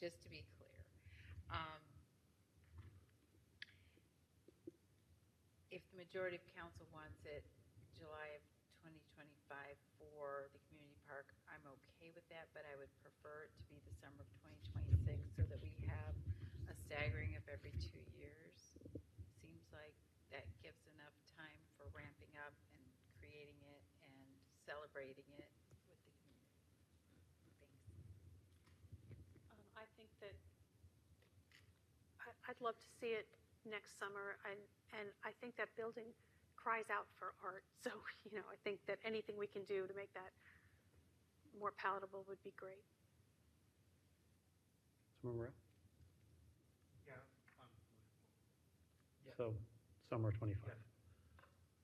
just to be clear. If the majority of council wants it July of 2025 for the community park, I'm okay with that, but I would prefer it to be the summer of 2026 so that we have a staggering of every 2 years. Seems like that gives enough time for ramping up and creating it and celebrating it with the community. Thanks. I think that I'd love to see it next summer, and I think that building cries out for art. So, I think that anything we can do to make that more palatable would be great. Councilmember Morel? Yeah. So, summer 25.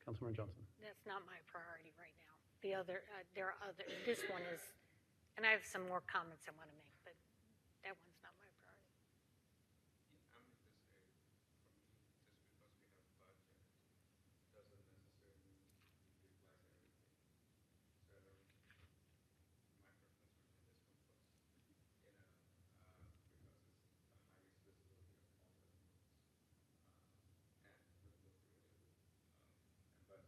Councilmember Johnson? That's not my priority right now. There are other, this one is, and I have some more comments I want to make, but that one's not my priority. I'm going to say, for me, just because we have budget, doesn't necessarily mean we utilize everything. So, my preference would be this one first, because it's the highest visibility of all the roads, and would look really good. But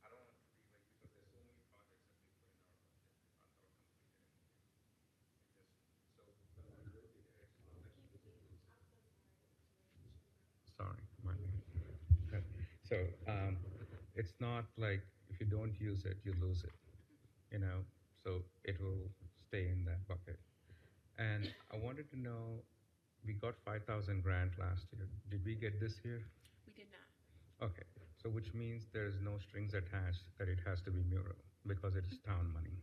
I don't want to be like, because there's so many projects that we put in our budget are not completed anything. So the one will be there. It's not like sorry, my bad. Okay. So it's not like if you don't use it, you lose it. So it will stay in that bucket. And I wanted to know, we got 5,000 grant last year. Did we get this year? We did not. Okay, so which means there's no strings attached that it has to be mural because it is town money.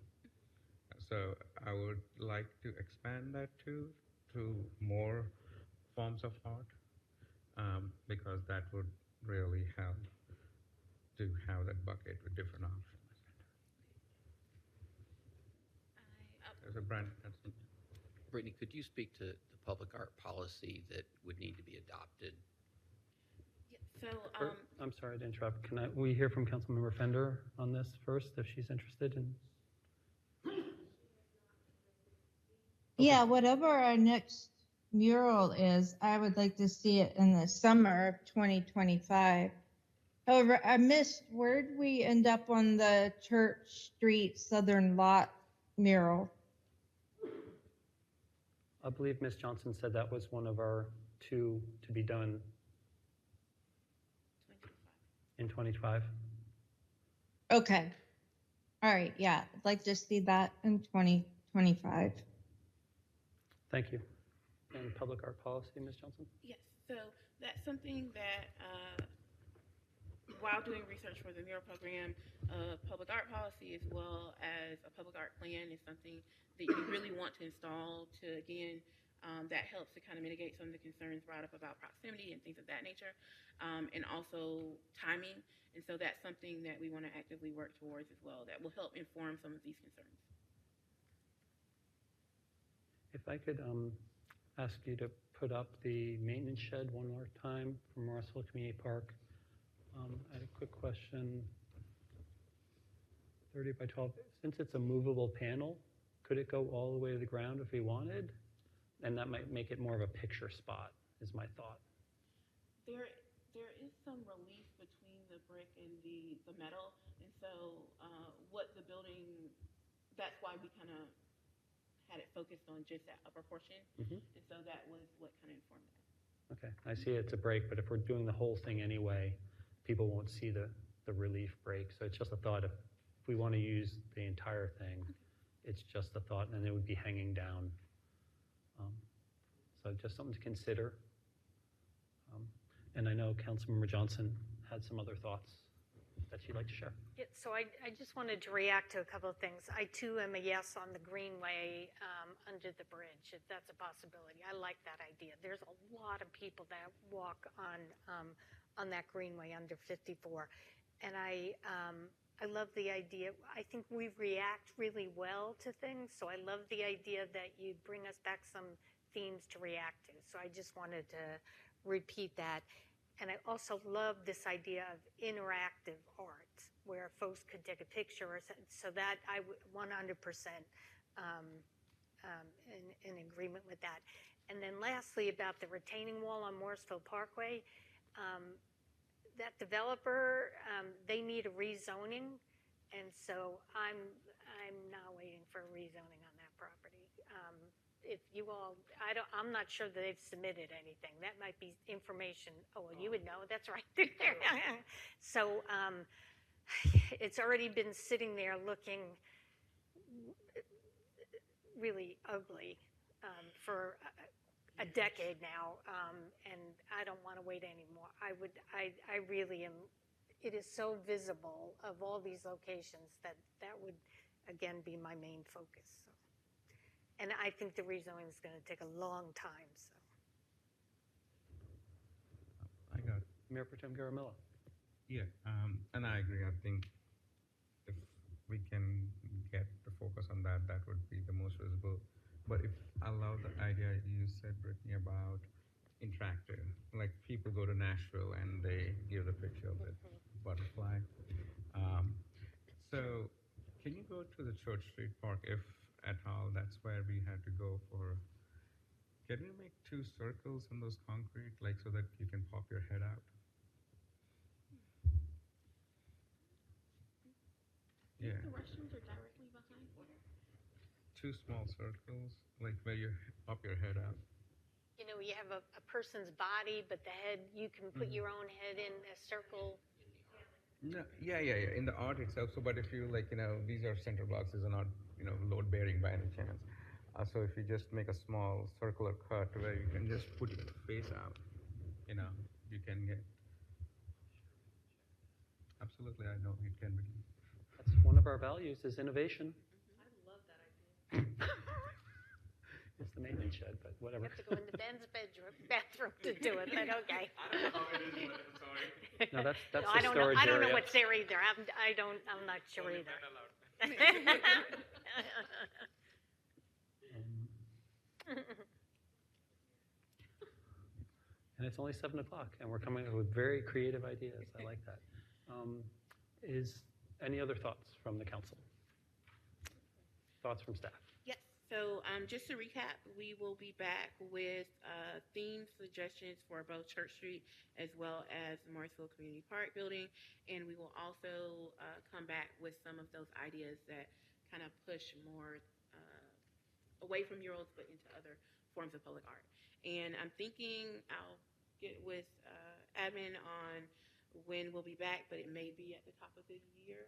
So I would like to expand that to more forms of art, because that would really help to have that bucket with different options. There's a brand. Brittany, could you speak to the public art policy that would need to be adopted? So, I'm sorry to interrupt. Can we hear from Councilmember Fender on this first, if she's interested in? Yeah, whatever our next mural is, I would like to see it in the summer of 2025. However, I missed, where did we end up on the Church Street Southern Lot mural? I believe Ms. Johnson said that was one of our 2 to be done in 2025. Okay. All right, yeah, I'd like to see that in 2025. Thank you. And public art policy, Ms. Johnson? Yes, so that's something that, while doing research for the mural program, public art policy as well as a public art plan is something that you really want to install to, again, that helps to kind of mitigate some of the concerns brought up about proximity and things of that nature, and also timing. And so that's something that we want to actively work towards as well that will help inform some of these concerns. If I could ask you to put up the maintenance shed one more time for Morrisville Community Park. I had a quick question. 30 by 12, since it's a movable panel, could it go all the way to the ground if we wanted? And that might make it more of a picture spot, is my thought. There is some relief between the brick and the metal, and so what the building, that's why we kind of had it focused on just that upper portion, and so that was what kind of informed that. Okay, I see it's a break, but if we're doing the whole thing anyway, people won't see the relief break. So it's just a thought, if we want to use the entire thing, it's just a thought, and it would be hanging down. So just something to consider. And I know Councilmember Johnson had some other thoughts that she'd like to share. Yeah, so I just wanted to react to a couple of things. I too am a yes on the greenway under the bridge, if that's a possibility. I like that idea. There's a lot of people that walk on that greenway under 54, and I love the idea. I think we react really well to things, so I love the idea that you bring us back some themes to react to. So I just wanted to repeat that. And I also love this idea of interactive art, where folks could take a picture or something. So that I 100% in agreement with that. And then lastly, about the retaining wall on Morrisville Parkway, that developer, they need a rezoning, and so I'm not waiting for a rezoning on that property. If you all, I'm not sure that they've submitted anything. That might be information. Oh, well, you would know. That's right there. So it's already been sitting there looking really ugly for a decade now, and I don't want to wait anymore. I really am. It is so visible of all these locations that would, again, be my main focus. So. And I think the rezoning is going to take a long time. So. I got it. Mayor Pro Tem Garamella. Yeah, and I agree. I think if we can get the focus on that, that would be the most visible. But if I love the idea you said, Brittany, about interactive, like people go to Nashville and they give the picture of the butterfly. So can you go to the Church Street Park if at all that's where we had to go for? Can we make 2 circles in those concrete, like so that you can pop your head out? Yeah. The restrooms are directly behind water. 2 small circles, like where you pop your head out. You know, you have a person's body, but the head, you can put your own head in a circle. No, yeah, in the art itself. So, but if you these are center blocks, these are not, load bearing by any chance. So if you just make a small circular cut where you can just put your face out, you can get. Absolutely, I know it can be. That's one of our values is innovation. I love that idea. It's the maintenance shed, but whatever. You have to go into Ben's bathroom to do it, but okay. I don't know how it is, but sorry. No, that's No, the I don't know. storage I don't know area. what's there either. I'm not sure either. And it's only 7 o'clock, and we're coming up with very creative ideas. I like that. Is any other thoughts from the council? Thoughts from staff? Yes, So just to recap, we will be back with theme suggestions for both Church Street as well as the Morrisville Community Park building, and we will also come back with some of those ideas that kind of push more away from murals but into other forms of public art. And I'm thinking I'll get with admin on when we'll be back, but it may be at the top of the year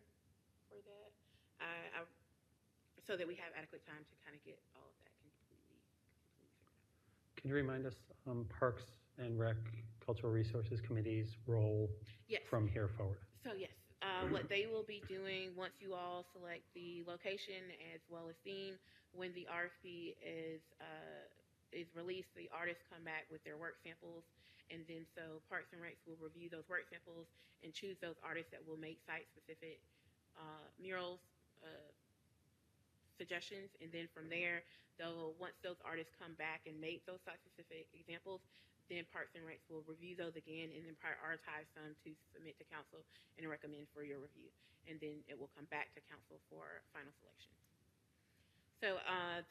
for that. So that we have adequate time to kind of get all of that completely figured out. Can you remind us Parks and Rec, Cultural Resources Committee's role Yes. from here forward? So yes, what they will be doing once you all select the location as well as theme, when the RFP is released, the artists come back with their work samples, and then so Parks and Recs will review those work samples and choose those artists that will make site-specific murals suggestions, and then from there, once those artists come back and make those site-specific examples, then Parks and Recs will review those again and then prioritize some to submit to council and recommend for your review. And then it will come back to council for final selection. So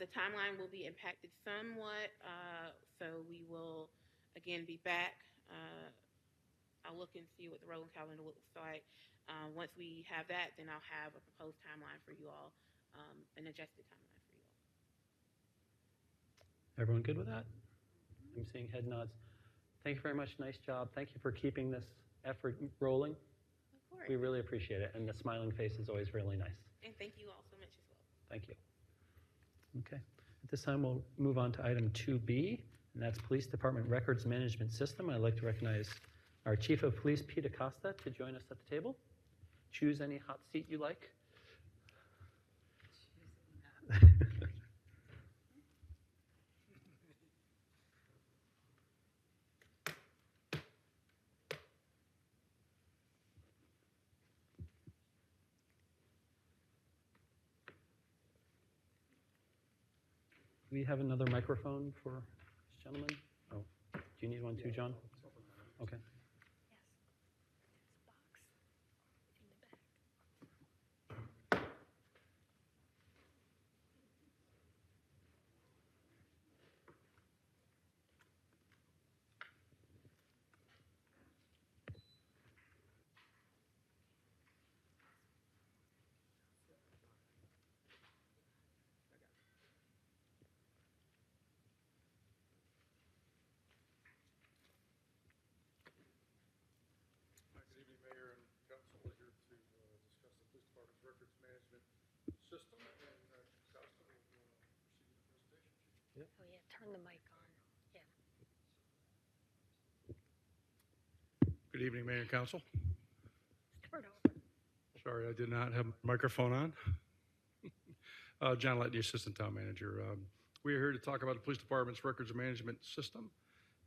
the timeline will be impacted somewhat. So we will, again, be back. I'll look and see what the rolling calendar looks like. Once we have that, then I'll have a proposed timeline for you all, an adjusted timeline for you all. Everyone good with that? I'm seeing head nods. Thank you very much. Nice job. Thank you for keeping this effort rolling. Of course. We really appreciate it. And the smiling face is always really nice. And thank you all so much as well. Thank you. Okay. At this time, we'll move on to item 2B, and that's Police Department Records Management System. I'd like to recognize our Chief of Police, Pete Acosta, to join us at the table. Choose any hot seat you like. Do we have another microphone for this gentleman? Oh, do you need one too, John? Okay. Good evening, Mayor and Council. We're here to discuss the Police Department's records management system, and Costa will proceed with the presentation. Oh, yeah, turn the mic on. Yeah. Good evening, Mayor and Council. Start over. Sorry, I did not have my microphone on. John Light, the Assistant Town Manager. We are here to talk about the Police Department's records management system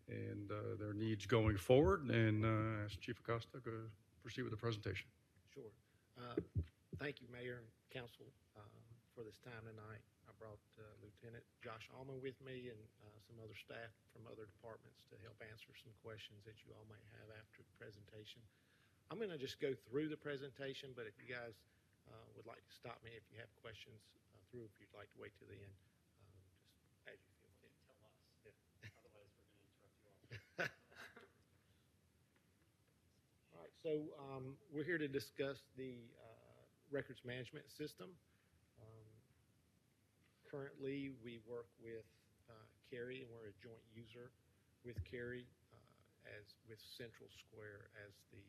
and their needs going forward, and ask Chief Acosta to proceed with the presentation. Sure. Thank you, Mayor and Council, for this time tonight. I brought Lieutenant Josh Allman with me and some other staff from other departments to help answer some questions that you all may have after the presentation. I'm going to just go through the presentation, but if you guys would like to stop me if you have questions through, if you'd like to wait till the end, just as you feel fit. Tell us. Yeah. Otherwise, we're going to interrupt you all. All right, so we're here to discuss the records management system. Currently, we work with Cary, and we're a joint user with Cary, as with Central Square as the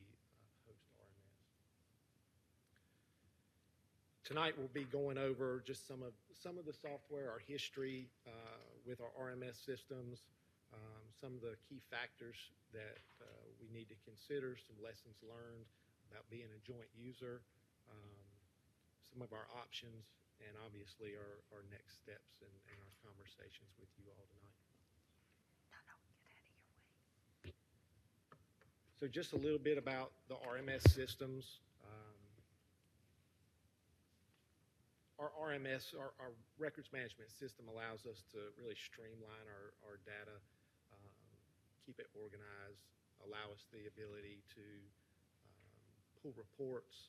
host RMS. Tonight, we'll be going over just some of the software, our history with our RMS systems, some of the key factors that we need to consider, some lessons learned about being a joint user, some of our options, and obviously our next steps and our conversations with you all tonight. No, get out of your way. So just a little bit about the RMS systems. Our RMS, our records management system, allows us to really streamline our data, keep it organized, allow us the ability to pull reports.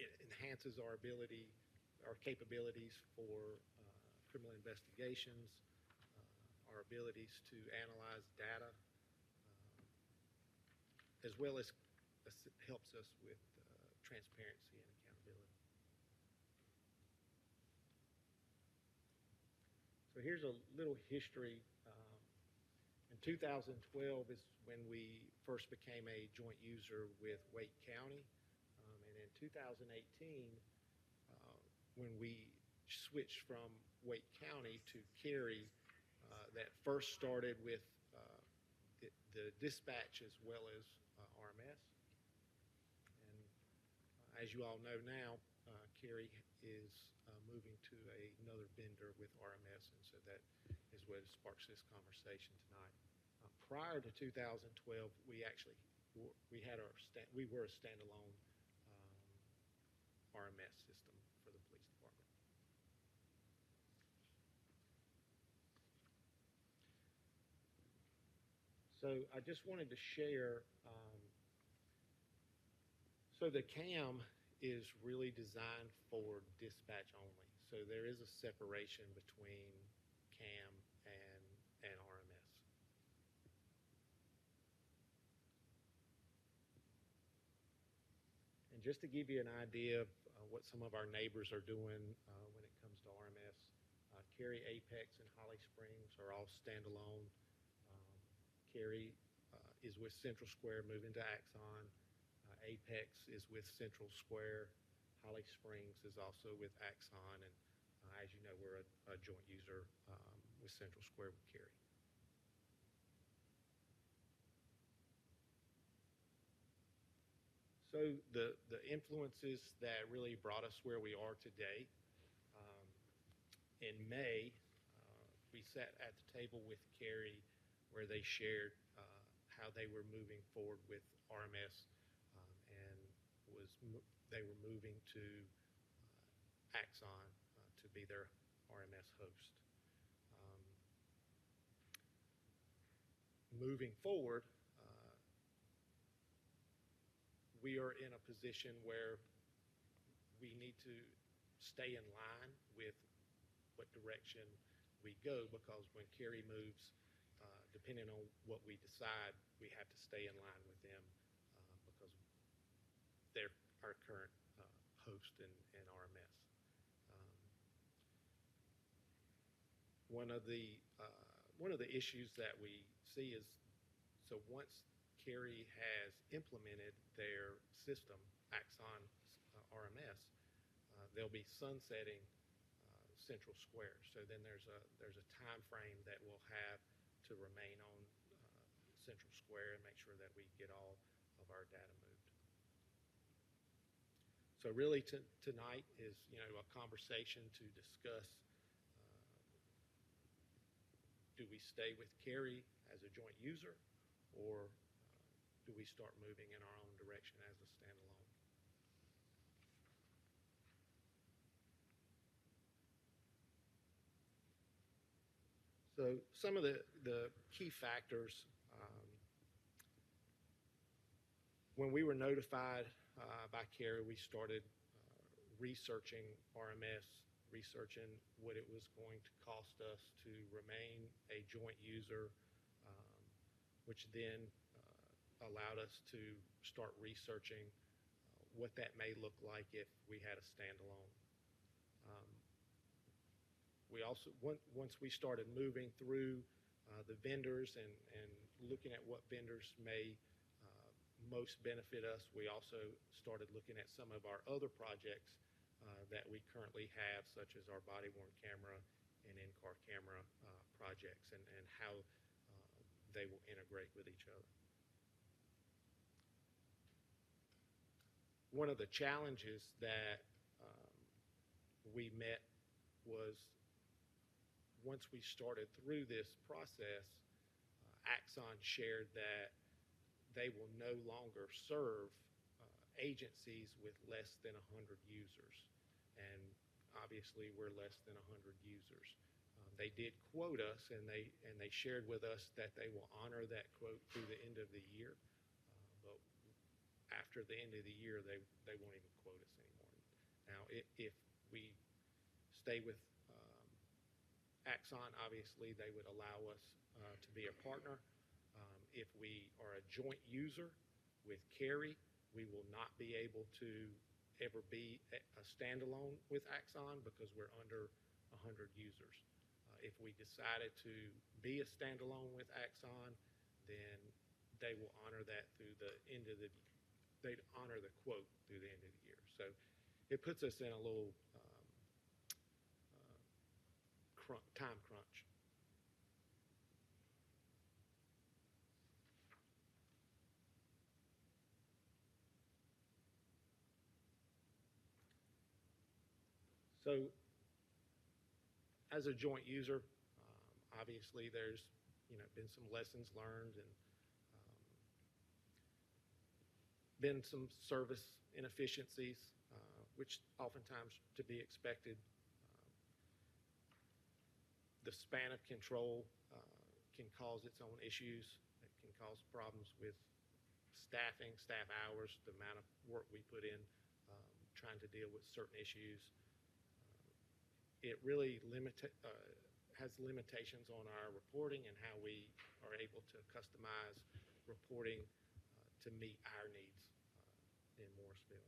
It enhances our ability our capabilities for criminal investigations, our abilities to analyze data, as well as helps us with transparency and accountability. So here's a little history. In 2012 is when we first became a joint user with Wake County. And in 2018, when we switched from Wake County to Cary, that first started with the dispatch as well as RMS. And as you all know now, Cary is moving to another vendor with RMS, and so that is what sparks this conversation tonight. Prior to 2012, we were a standalone RMS system for the police department. So I just wanted to share. So the CAM is really designed for dispatch only. So there is a separation between CAM and RMS. And just to give you an idea of what some of our neighbors are doing when it comes to RMS, Cary, Apex, and Holly Springs are all standalone. Cary is with Central Square, moving to Axon. Apex is with Central Square. Holly Springs is also with Axon. And as you know, we're a joint user with Central Square with Cary. So the influences that really brought us where we are today, in May, we sat at the table with Cary where they shared how they were moving forward with RMS and they were moving to Axon to be their RMS host. Moving forward, we are in a position where we need to stay in line with what direction we go, because when Cary moves, depending on what we decide, we have to stay in line with them because they're our current host in RMS. One of the issues that we see is, so once Cary has implemented their system, Axon RMS, they'll be sunsetting Central Square. So then there's a time frame that we'll have to remain on Central Square and make sure that we get all of our data moved. So really tonight is, a conversation to discuss, do we stay with Cary as a joint user, or do we start moving in our own direction as a standalone? So some of the key factors, when we were notified by Cary, we started researching RMS, researching what it was going to cost us to remain a joint user, which then allowed us to start researching what that may look like if we had a standalone. We also, once we started moving through the vendors and looking at what vendors may most benefit us, we also started looking at some of our other projects that we currently have, such as our body-worn camera and in-car camera projects, and how they will integrate with each other. One of the challenges that we met was, once we started through this process, Axon shared that they will no longer serve agencies with less than 100 users. And obviously, we're less than 100 users. They did quote us, and they shared with us that they will honor that quote through the end of the year. But after the end of the year, they won't even quote us anymore. Now, if we stay with Axon, obviously they would allow us to be a partner. If we are a joint user with Cary, we will not be able to ever be a standalone with Axon because we're under 100 users. If we decided to be a standalone with Axon, then they will honor that through the end of the, they'd honor the quote through the end of the year. So it puts us in a little time crunch. So as a joint user, obviously there's been some lessons learned and been some service inefficiencies, which oftentimes to be expected. The span of control can cause its own issues. It can cause problems with staffing, staff hours, the amount of work we put in trying to deal with certain issues. It really has limitations on our reporting and how we are able to customize reporting to meet our needs in Morrisville.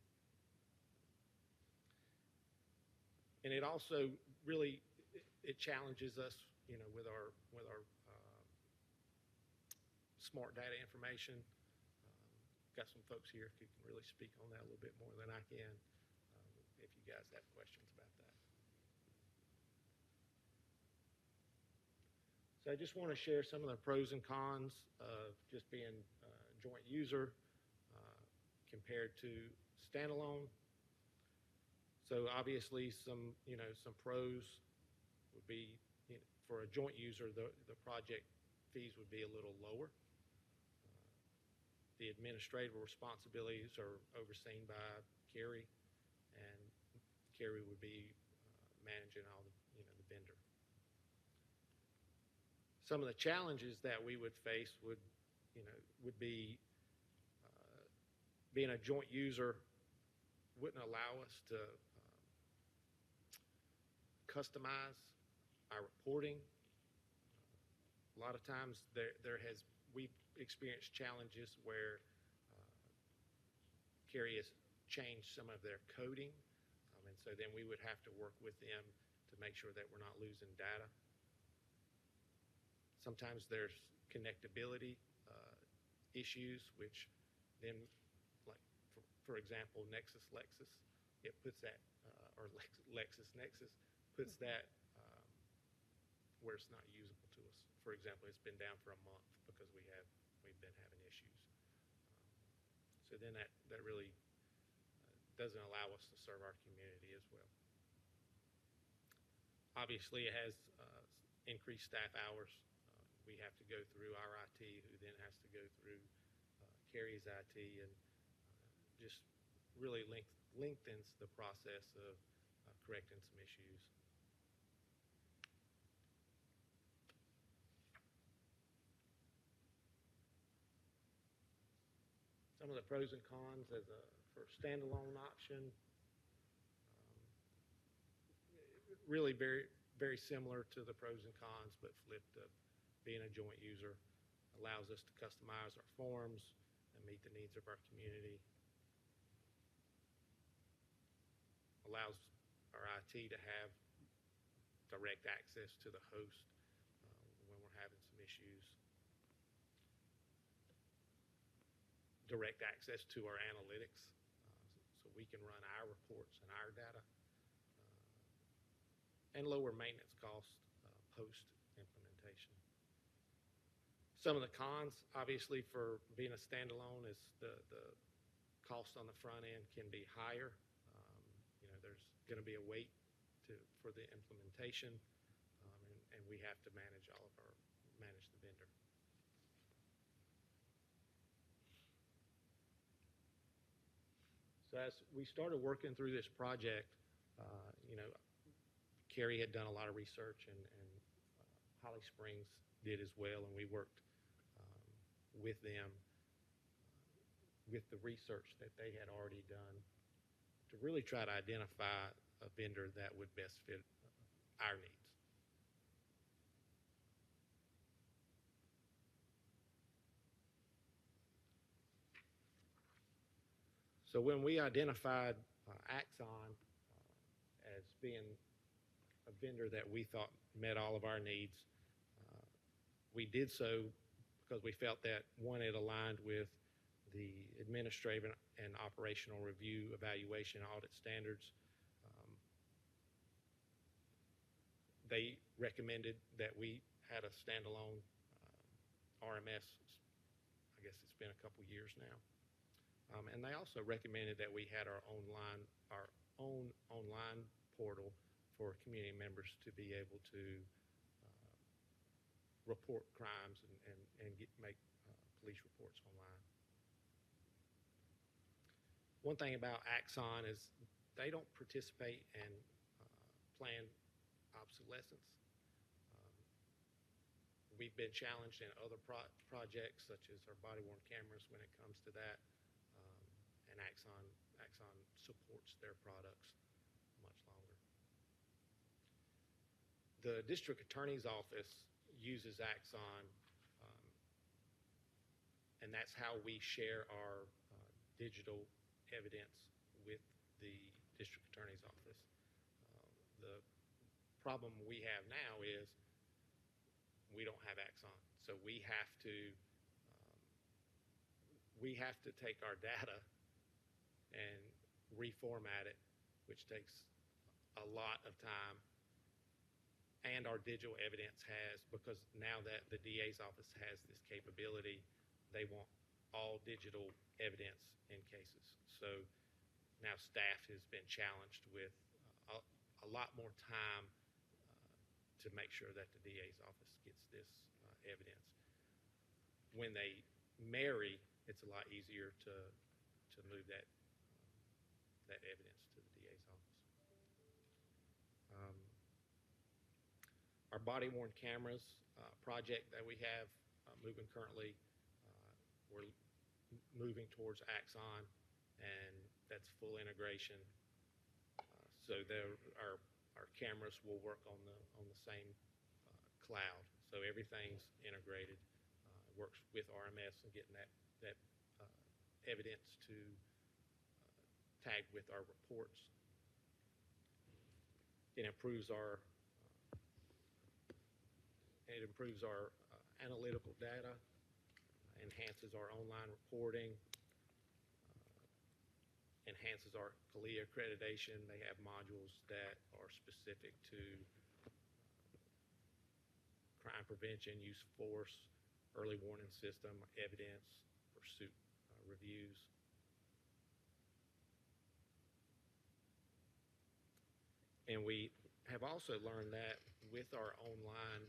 And it also really it challenges us, with our smart data information. Got some folks here who can really speak on that a little bit more than I can. If you guys have questions about that. So I just want to share some of the pros and cons of just being a joint user compared to standalone. So obviously some pros would be, for a joint user, the project fees would be a little lower. The administrative responsibilities are overseen by Cary, and Cary would be managing all the vendor. Some of the challenges that we would face would be being a joint user wouldn't allow us to customize our reporting. A lot of times we've experienced challenges where Cary has changed some of their coding, and so then we would have to work with them to make sure that we're not losing data. Sometimes there's connectability issues, which then, like for example, Lexus, it puts that, or LexisNexis puts that where it's not usable to us. For example, it's been down for a month because we've been having issues. So then that really doesn't allow us to serve our community as well. Obviously, it has increased staff hours. We have to go through our IT, who then has to go through Cary's IT, and just really lengthens the process of correcting some issues. Some of the pros and cons for a standalone option, really very, very similar to the pros and cons, but flipped of being a joint user. Allows us to customize our forms and meet the needs of our community. Allows our IT to have direct access to the host when we're having some issues. Direct access to our analytics, so we can run our reports and our data, and lower maintenance costs post-implementation. Some of the cons, obviously, for being a standalone is the cost on the front end can be higher. There's going to be a wait for the implementation, and we have to manage manage the vendor. So as we started working through this project, Cary had done a lot of research, and Holly Springs did as well, and we worked with them with the research that they had already done to really try to identify a vendor that would best fit our needs. So when we identified Axon as being a vendor that we thought met all of our needs, we did so because we felt that, one, it aligned with the administrative and operational review, evaluation, audit standards. They recommended that we had a standalone RMS. I guess it's been a couple years now. And they also recommended that we had our own online portal for community members to be able to report crimes and make police reports online. One thing about Axon is they don't participate in planned obsolescence. We've been challenged in other projects, such as our body-worn cameras, when it comes to that. And Axon supports their products much longer. The district attorney's office uses Axon, and that's how we share our digital evidence with the district attorney's office. The problem we have now is we don't have Axon, so we have to take our data and reformat it, which takes a lot of time. And our digital evidence has, because now that the DA's office has this capability, they want all digital evidence in cases. So now staff has been challenged with a lot more time to make sure that the DA's office gets this evidence. When they marry, it's a lot easier to move that evidence to the DA's office. Our body-worn cameras project that we have moving currently, we're moving towards Axon, and that's full integration. So our cameras will work on the same cloud. So everything's integrated. Works with RMS and getting that evidence to tag with our reports. It improves our analytical data, enhances our online reporting, enhances our CALIA accreditation. They have modules that are specific to crime prevention, use of force, early warning system, evidence, pursuit reviews. And we have also learned that with our online,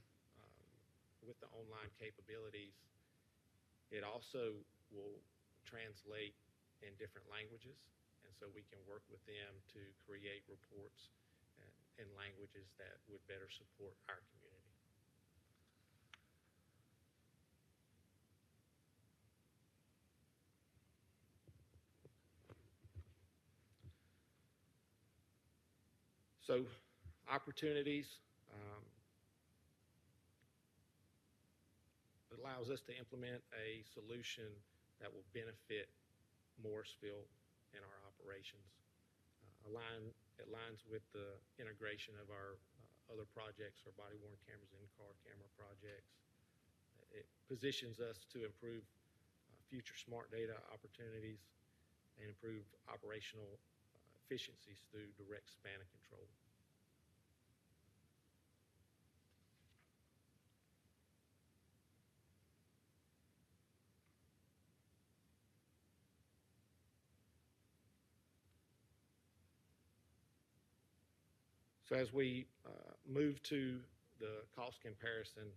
with the online capabilities, it also will translate in different languages. And so we can work with them to create reports in languages that would better support our community. So opportunities, it allows us to implement a solution that will benefit Morrisville in our operations. It aligns with the integration of our other projects, our body-worn cameras, in-car camera projects. It positions us to improve future smart data opportunities and improve operational efficiencies through direct span of control. So as we move to the cost comparison,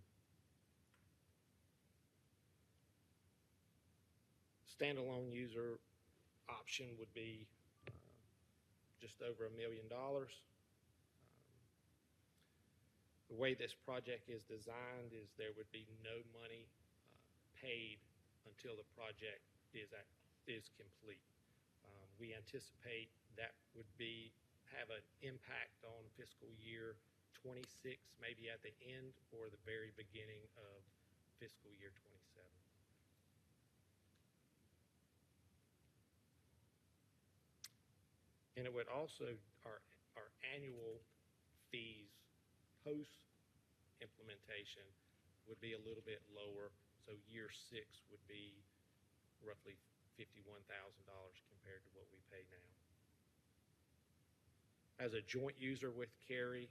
standalone user option would be just over $1 million. The way this project is designed is there would be no money paid until the project is complete. We anticipate that would have an impact on fiscal year 26, maybe at the end or the very beginning of fiscal year 27. And it would also, our annual fees post-implementation would be a little bit lower. So year 6 would be roughly $51,000 compared to what we pay now. As a joint user with Cary,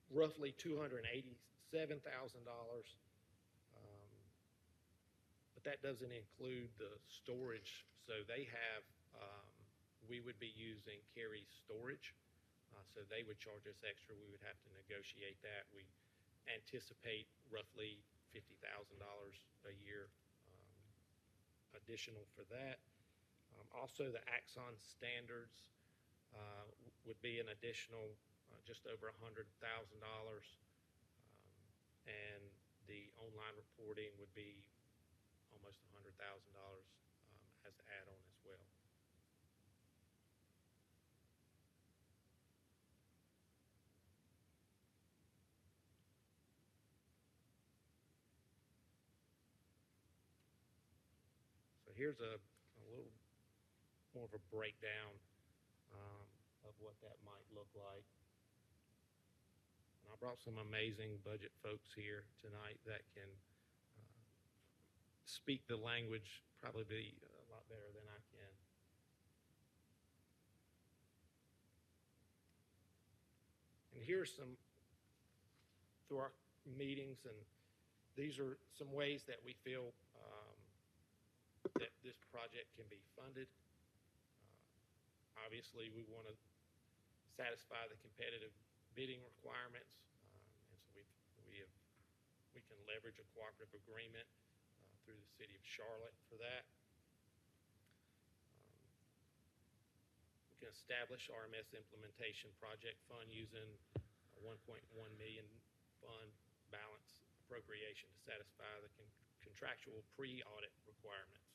roughly $287,000. But that doesn't include the storage. So they have, we would be using Cary's storage. So they would charge us extra. We would have to negotiate that. We anticipate roughly $50,000 a year additional for that. Also, the Axon standards would be an additional just over $100,000. And the online reporting would be almost $100,000 as an add-on as well. So here's a little more of a breakdown of what that might look like. And I brought some amazing budget folks here tonight that can speak the language probably a lot better than I can. And here's some, through our meetings, and these are some ways that we feel that this project can be funded. Obviously, we want to satisfy the competitive bidding requirements, and so we can leverage a cooperative agreement through the city of Charlotte for that. We can establish RMS implementation project fund using a 1.1 million fund balance appropriation to satisfy the contractual pre-audit requirements.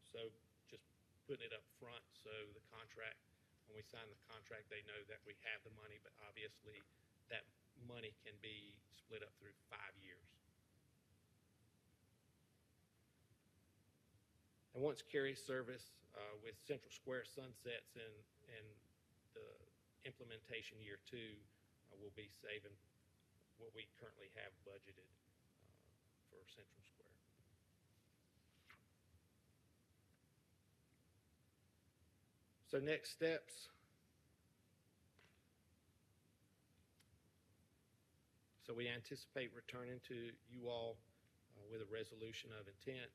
So just putting it up front so the contract, when we sign the contract, they know that we have the money, but obviously that money can be split up through 5 years. And once Cary service with Central Square sunsets in the implementation year 2, we'll be saving what we currently have budgeted for Central Square. So next steps. So we anticipate returning to you all with a resolution of intent,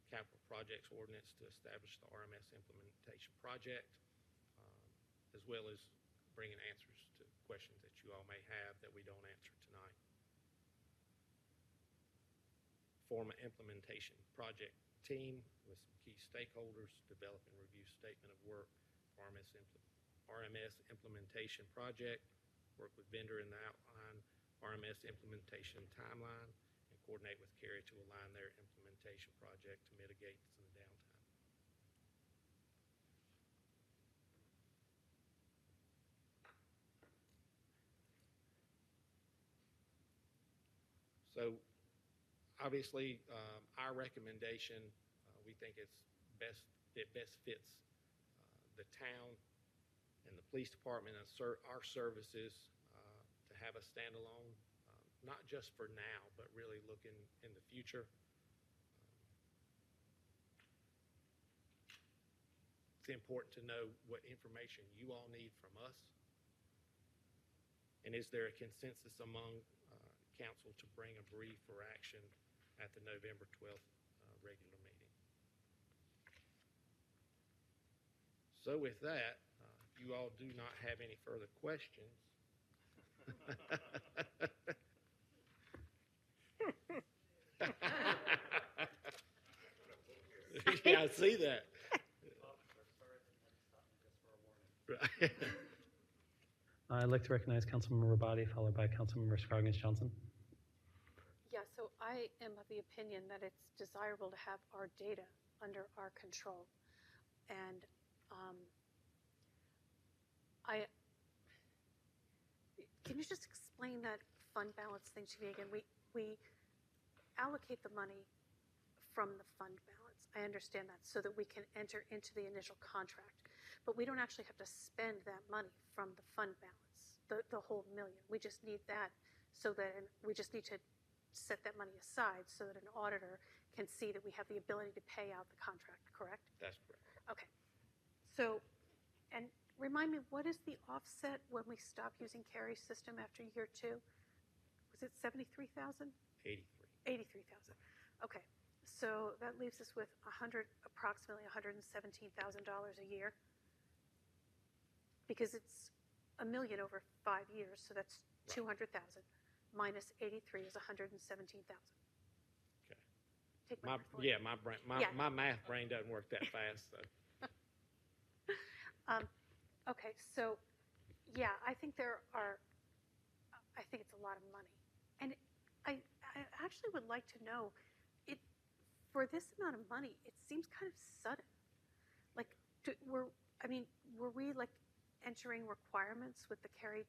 capital projects ordinance to establish the RMS implementation project, as well as bringing answers to questions that you all may have that we don't answer tonight. Form an implementation project team with some key stakeholders, develop and review statement of work, RMS implementation project, work with vendor in the outline RMS implementation timeline, and coordinate with Cary to align their implementation project to mitigate some downtime. So obviously, our recommendation, we think it best fits the town and the police department and our services to have a standalone, not just for now, but really looking in the future. It's important to know what information you all need from us. And is there a consensus among council to bring a brief for action at the November 12th regular meeting? So with that, if you all do not have any further questions. Yeah, I see that. I'd like to recognize Councilmember Rabati, followed by Councilmember Scroggins-Johnson. Yeah, so I am of the opinion that it's desirable to have our data under our control. And you just explain that fund balance thing to me again? We allocate the money from the fund balance. I understand that, so that we can enter into the initial contract. But we don't actually have to spend that money from the fund balance, the whole million. We just need that so that, and we just need to set that money aside so that an auditor can see that we have the ability to pay out the contract, correct? That's correct. Okay. So, and remind me, what is the offset when we stop using Carrie's system after year 2? Was it 73,000? 83. 83,000. Okay. So that leaves us with approximately $117,000 a year, because it's $1 million over 5 years, so that's 200,000 minus 83 is 117,000. Okay. Take my word for it. Yeah, my math brain doesn't work that fast. So. Okay, so yeah, I think it's a lot of money, and I actually would like to know, for this amount of money, it seems kind of sudden. Like, were we like entering requirements with the Carrie?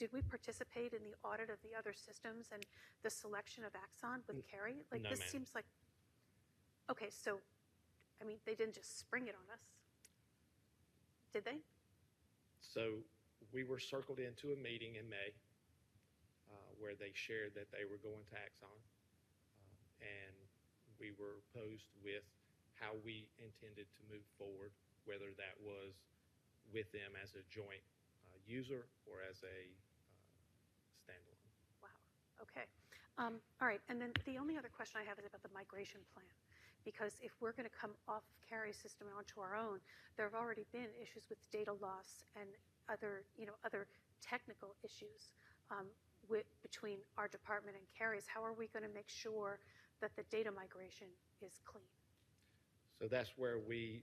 Did we participate in the audit of the other systems and the selection of Axon with Carrie? Like, no, this ma'am. seems like, okay, so, I mean, they didn't just spring it on us, did they? So we were circled into a meeting in May where they shared that they were going to Axon, and we were posed with how we intended to move forward, whether that was with them as a joint user or as a standalone. Wow, okay. All right, and then the only other question I have is about the migration plan. Because if we're going to come off of Carrie's system onto our own, there have already been issues with data loss and other technical issues between our department and Carrie's. How are we going to make sure that the data migration is clean? So that's where we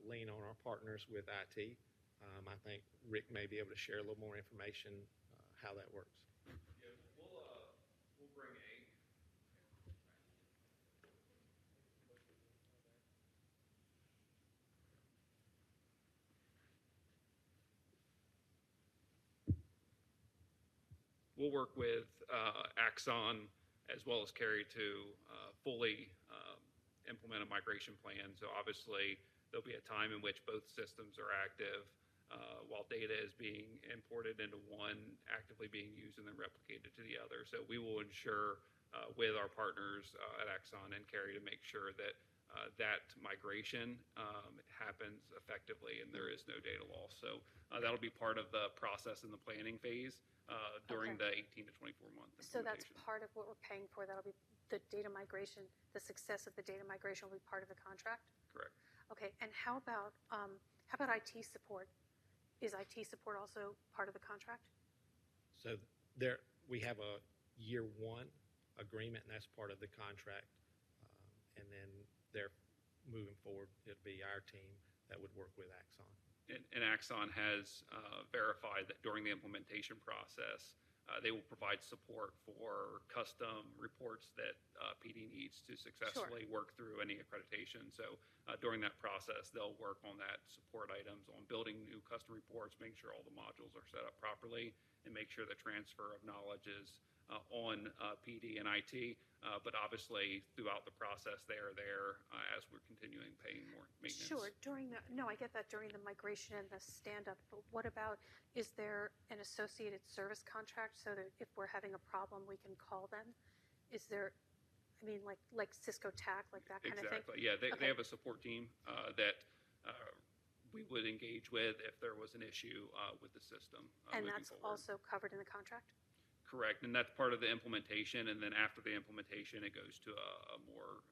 lean on our partners with IT. I think Rick may be able to share a little more information how that works. Yeah, we'll bring a. We'll work with Axon as well as Carrie to fully implement a migration plan. So obviously, there'll be a time in which both systems are active while data is being imported into one, actively being used and then replicated to the other. So we will ensure with our partners at Axon and Carrie to make sure that that migration happens effectively and there is no data loss. So that'll be part of the process in the planning phase during the 18 to 24 month implementation. So that's part of what we're paying for. That'll be the data migration, the success of the data migration will be part of the contract? Correct. Okay, and how about IT support? Is IT support also part of the contract? So we have a year 1 agreement, and that's part of the contract. And then they're moving forward. It'll be our team that would work with Axon. And Axon has verified that during the implementation process, they will provide support for custom reports that PD needs to successfully work through any accreditation. So during that process, they'll work on that support items, on building new custom reports, making sure all the modules are set up properly, and make sure the transfer of knowledge is on PD and IT. But obviously, throughout the process, they are there as we're continuing paying more maintenance. Sure. I get that during the migration and the stand-up, but what about, is there an associated service contract so that if we're having a problem, we can call them? Is there, I mean, like Cisco TAC, like that kind of thing? Exactly. Yeah, they have a support team that we would engage with if there was an issue with the system. And that's also covered in the contract? Correct, and that's part of the implementation, and then after the implementation, it goes to a more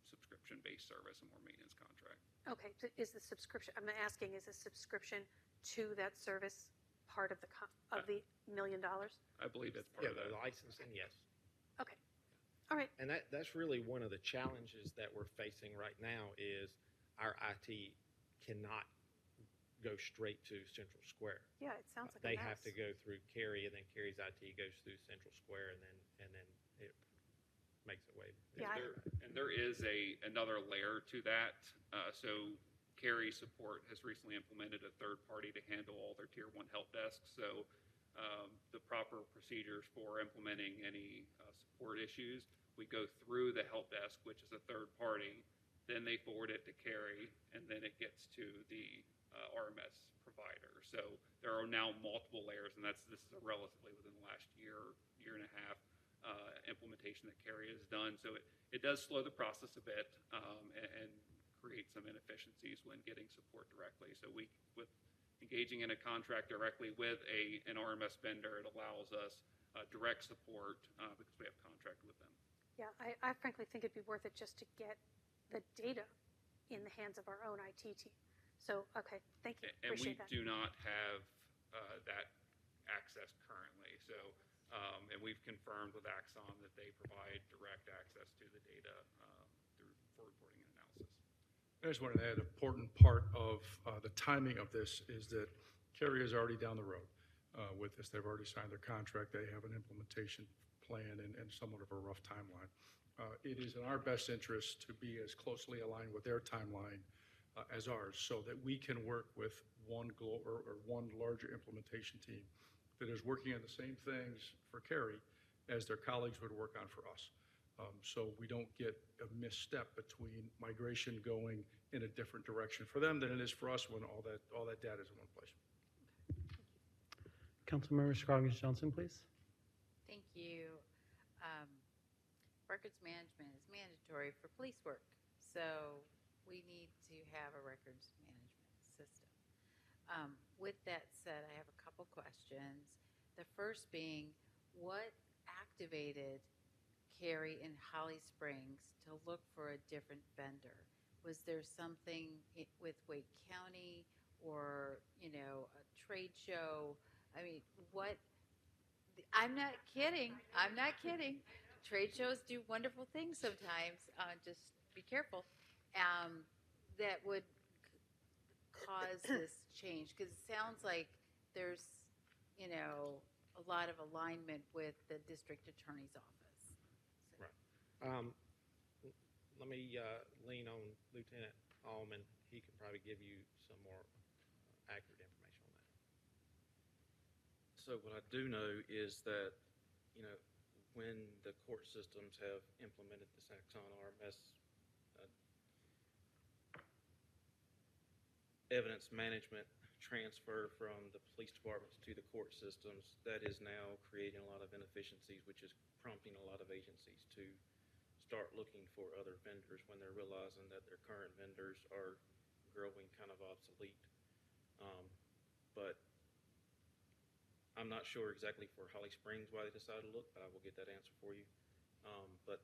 subscription-based service, a more maintenance contract. Okay, so is the subscription, I'm asking, is the subscription to that service part of the $1 million? I believe that's part of that. The licensing, yes. Okay, all right. And that's really one of the challenges that we're facing right now is our IT cannot go straight to Central Square. Yeah, it sounds like they a mess. have to go through Carrie, and then Carrie's IT goes through Central Square, and then it makes its way. Yeah, And there is another layer to that. So Carrie Support has recently implemented a third party to handle all their Tier 1 help desks. So the proper procedures for implementing any support issues, we go through the help desk, which is a third party, then they forward it to Carrie, and then it gets to the RMS provider. So there are now multiple layers, and this is a relatively within the last year and a half implementation that Carrie has done. So it does slow the process a bit and create some inefficiencies when getting support directly. So with engaging in a contract directly with an RMS vendor, it allows us direct support because we have contract with them. Yeah, I frankly think it'd be worth it just to get the data in the hands of our own IT team. So, okay, thank you. And we Appreciate that. do not have that access currently. So, and we've confirmed with Axon that they provide direct access to the data for reporting and analysis. I just wanted to add, an important part of the timing of this is that Carrie is already down the road with this. They've already signed their contract. They have an implementation plan and somewhat of a rough timeline. It is in our best interest to be as closely aligned with their timeline as ours, so that we can work with one larger implementation team that is working on the same things for Carrie as their colleagues would work on for us. So we don't get a misstep between migration going in a different direction for them than it is for us when all that data is in one place. Councilmember Scroggins-Johnson, please. Thank you. Records management is mandatory for police work, so we need to have a records management system. With that said, I have a couple questions. The first being, what activated Carrie and Holly Springs to look for a different vendor? Was there something with Wake County or, a trade show? I mean, what? I'm not kidding. I'm not kidding. Trade shows do wonderful things sometimes. Just be careful. That would cause this change, because it sounds like there's, a lot of alignment with the district attorney's office. So. Right. Let me lean on Lieutenant Allman. He can probably give you some more accurate information on that. So what I do know is that, when the court systems have implemented this Axon RMS evidence management transfer from the police departments to the court systems, that is now creating a lot of inefficiencies, which is prompting a lot of agencies to start looking for other vendors when they're realizing that their current vendors are growing kind of obsolete. But I'm not sure exactly for Holly Springs why they decided to look, but I will get that answer for you. But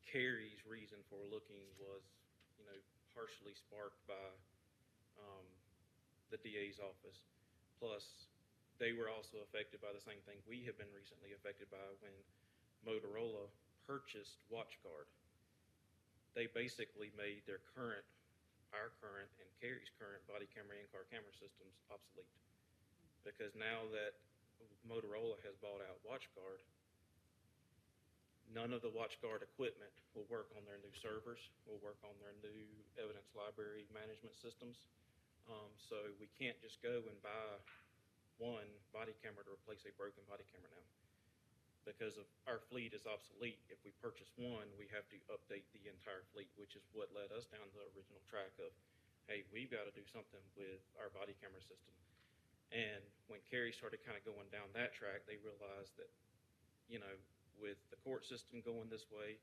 Carrie's reason for looking was, partially sparked by the DA's office. Plus, they were also affected by the same thing we have been recently affected by when Motorola purchased WatchGuard. They basically made our current and Carrie's current body camera and in-car camera systems obsolete. Because now that Motorola has bought out WatchGuard, none of the WatchGuard equipment will work on their new servers, will work on their new evidence library management systems. So we can't just go and buy one body camera to replace a broken body camera now. Because of our fleet is obsolete, if we purchase one, we have to update the entire fleet, which is what led us down the original track of, hey, we've got to do something with our body camera system. And when Carrie started kind of going down that track, they realized that, with the court system going this way,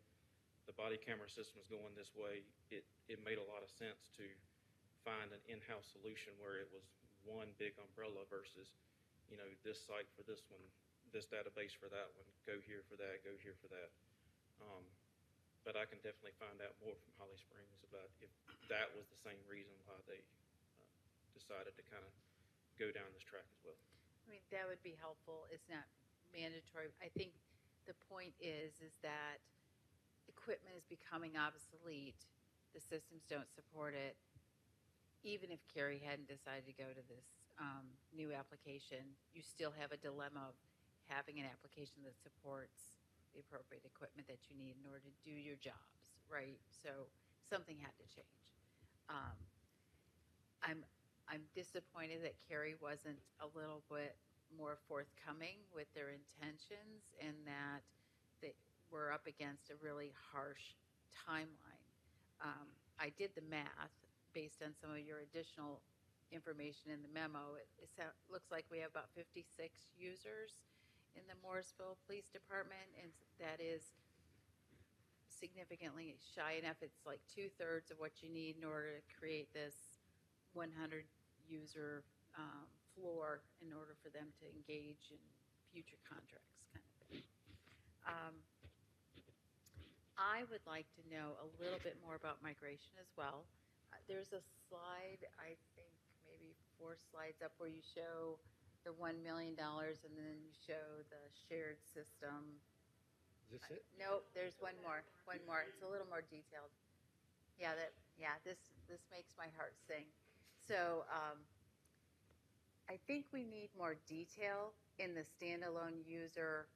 the body camera system is going this way, it made a lot of sense to find an in-house solution where it was one big umbrella versus, this site for this one, this database for that one, go here for that, go here for that. But I can definitely find out more from Holly Springs about if that was the same reason why they decided to kind of go down this track as well. I mean, that would be helpful. It's not mandatory. I think the point is that equipment is becoming obsolete. The systems don't support it. Even if Carrie hadn't decided to go to this new application, you still have a dilemma of having an application that supports the appropriate equipment that you need in order to do your jobs, right? So something had to change. I'm disappointed that Kerry wasn't a little bit more forthcoming with their intentions, and that we're up against a really harsh timeline. I did the math based on some of your additional information in the memo. It looks like we have about 56 users in the Morrisville Police Department, and that is significantly shy enough. It's like 2/3 of what you need in order to create this 100 user floor in order for them to engage in future contracts, kind of thing. I would like to know a little bit more about migration as well. There's a slide, I think maybe 4 slides up, where you show the $1 million and then you show the shared system. Is this it? Nope, there's one more. It's a little more detailed. This makes my heart sing. So I think we need more detail in the standalone user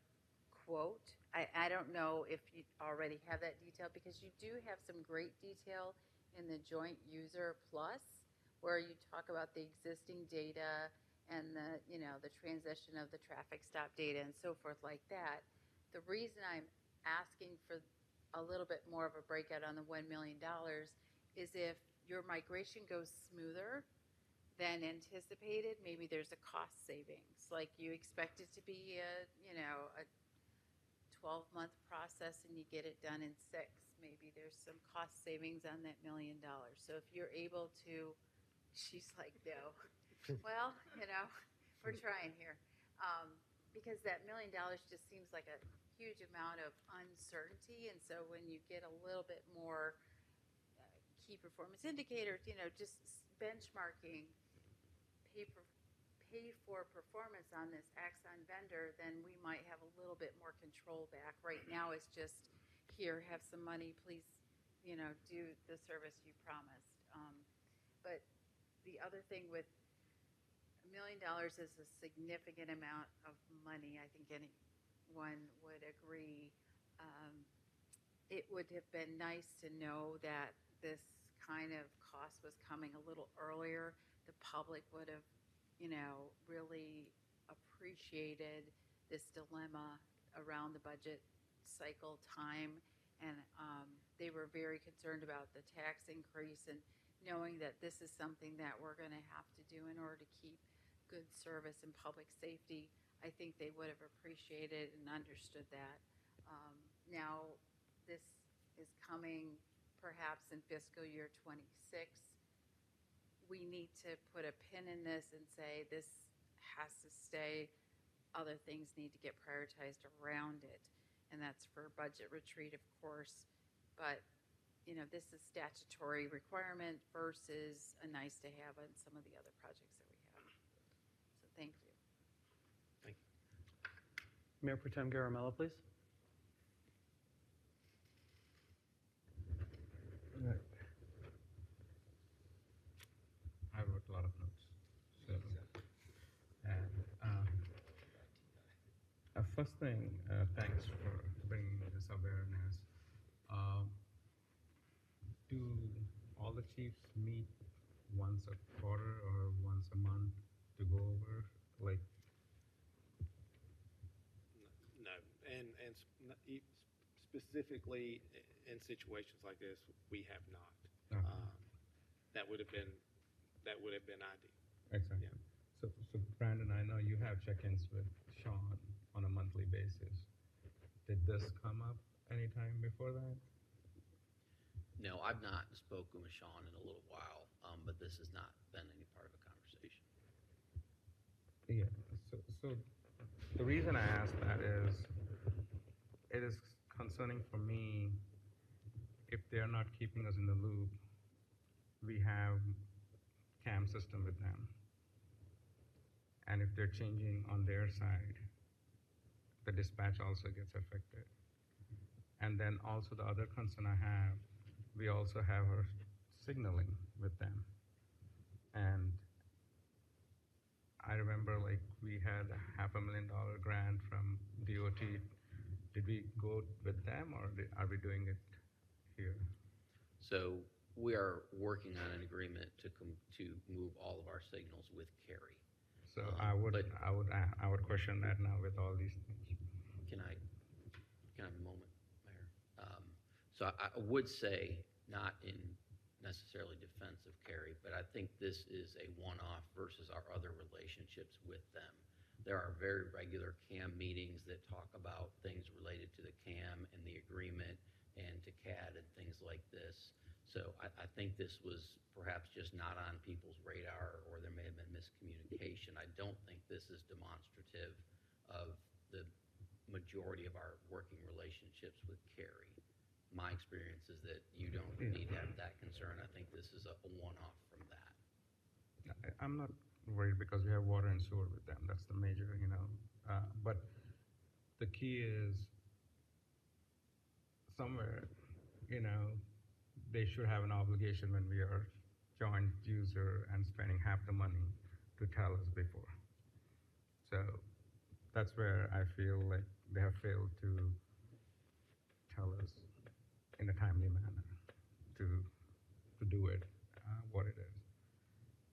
quote. I don't know if you already have that detail, because you do have some great detail in the joint user plus, where you talk about the existing data and the transition of the traffic stop data and so forth like that. The reason I'm asking for a little bit more of a breakout on the $1 million is if your migration goes smoother than anticipated, maybe there's a cost savings. Like you expect it to be a 12-month process and you get it done in 6. Maybe there's some cost savings on that $1 million. So if you're able to, she's like, no. Well, we're trying here. Because that $1 million just seems like a huge amount of uncertainty. And so when you get a little bit more key performance indicators, just benchmarking, pay for performance on this Axon vendor, then we might have a little bit more control back. Right now it's just, here, have some money, please, do the service you promised. But the other thing with $1 million is a significant amount of money. I think anyone would agree. It would have been nice to know that this kind of cost was coming a little earlier. The public would have, really appreciated this dilemma around the budget cycle time. And they were very concerned about the tax increase, and knowing that this is something that we're going to have to do in order to keep good service and public safety. I think they would have appreciated and understood that. Now, this is coming perhaps in fiscal year 26. We need to put a pin in this and say this has to stay. Other things need to get prioritized around it. And that's for budget retreat, of course. But, this is statutory requirement versus a nice to have on some of the other projects that we have. So thank you. Thank you. Mayor Pro Tem Garamella, please. Right. I wrote a lot of notes. So, and first thing, thanks for bringing this awareness. Do all the chiefs meet once a quarter or once a month to go over, like? No, and specifically in situations like this, we have not. That would have been ideal. Exactly. Yeah. So Brandon, I know you have check-ins with Sean on a monthly basis. Did this come up anytime before that? No, I've not spoken with Sean in a little while, but this has not been any part of a conversation. Yeah. So the reason I ask that is, it is concerning for me if they're not keeping us in the loop. We have CAM system with them, and if they're changing on their side, the dispatch also gets affected. And then also the other concern I have, we also have our signaling with them. And I remember we had a $500,000 grant from DOT. Did we go with them, or are we doing it here? So we are working on an agreement to move all of our signals with Cary. So Um, I would, but- I would question that now with all these things. Can I have a moment, Mayor? So I would say, not in necessarily defense of Cary, but I think this is a one-off versus our other relationships with them. There are very regular CAM meetings that talk about things related to the CAM and the agreement and to CAD and things like this. So I think this was perhaps just not on people's radar, or there may have been miscommunication. I don't think this is demonstrative of the majority of our working relationships with Cary. My experience is that you don't need to have that concern. I think this is a one-off from that. I'm not worried because we have water and sewer with them. That's the major, but the key is somewhere, they should have an obligation when we are joint user and spending half the money to tell us before. So that's where I feel like they have failed to tell us in a timely manner to do it, what it is.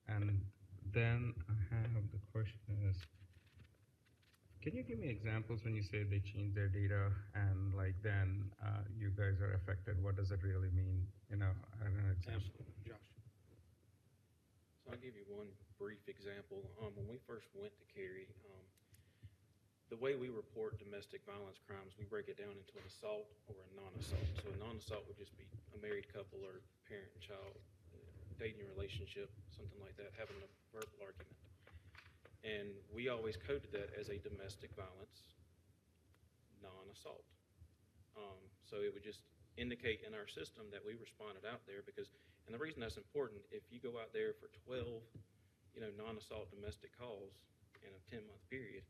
And then I have the question is, can you give me examples when you say they change their data and then you guys are affected? What does it really mean? I don't know. Absolutely, Josh. So I'll give you one brief example. When we first went to Cary, the way we report domestic violence crimes, we break it down into an assault or a non-assault. So a non-assault would just be a married couple or parent and child, dating relationship, something like that, having a verbal argument. And we always coded that as a domestic violence non-assault. So it would just indicate in our system that we responded out there because, and the reason that's important, if you go out there for 12, non-assault domestic calls in a 10-month period,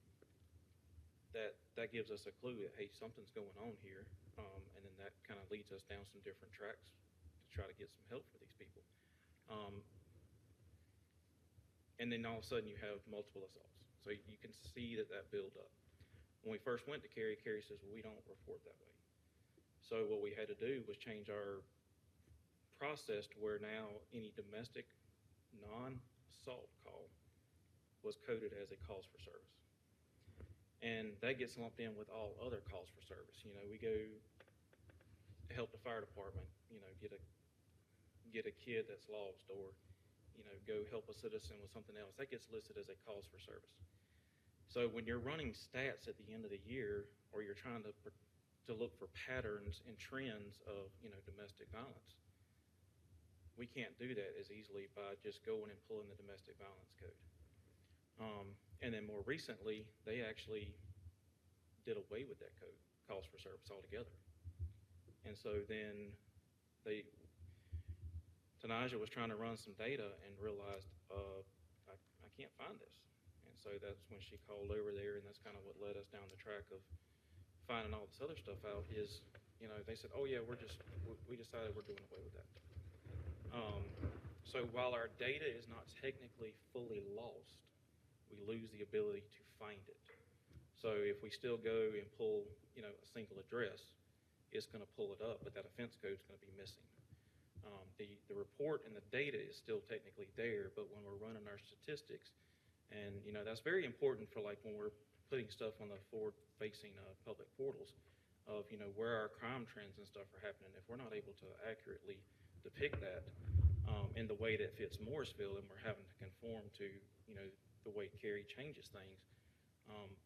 that gives us a clue that, hey, something's going on here. And then that kind of leads us down some different tracks to try to get some help for these people. And then all of a sudden you have multiple assaults. So you can see that build up. When we first went to Cary says, well, we don't report that way. So what we had to do was change our process to where now any domestic non-assault call was coded as a calls for service. And that gets lumped in with all other calls for service. We go help the fire department, get a kid that's lost, or go help a citizen with something else. That gets listed as a calls for service. So when you're running stats at the end of the year, or you're trying to look for patterns and trends of domestic violence, we can't do that as easily by just going and pulling the domestic violence code. And then more recently, they actually did away with that code, calls for service, altogether. And so then Tanaja was trying to run some data and realized, I can't find this. And so that's when she called over there, and that's kind of what led us down the track of finding all this other stuff out is, they said, oh yeah, we decided we're doing away with that. So while our data is not technically fully lost, we lose the ability to find it. So if we still go and pull, a single address, it's going to pull it up, but that offense code is going to be missing. The report and the data is still technically there, but when we're running our statistics, and that's very important for when we're putting stuff on the forward-facing public portals of where our crime trends and stuff are happening. If we're not able to accurately depict that in the way that fits Morrisville, and we're having to conform to the way Cary changes things,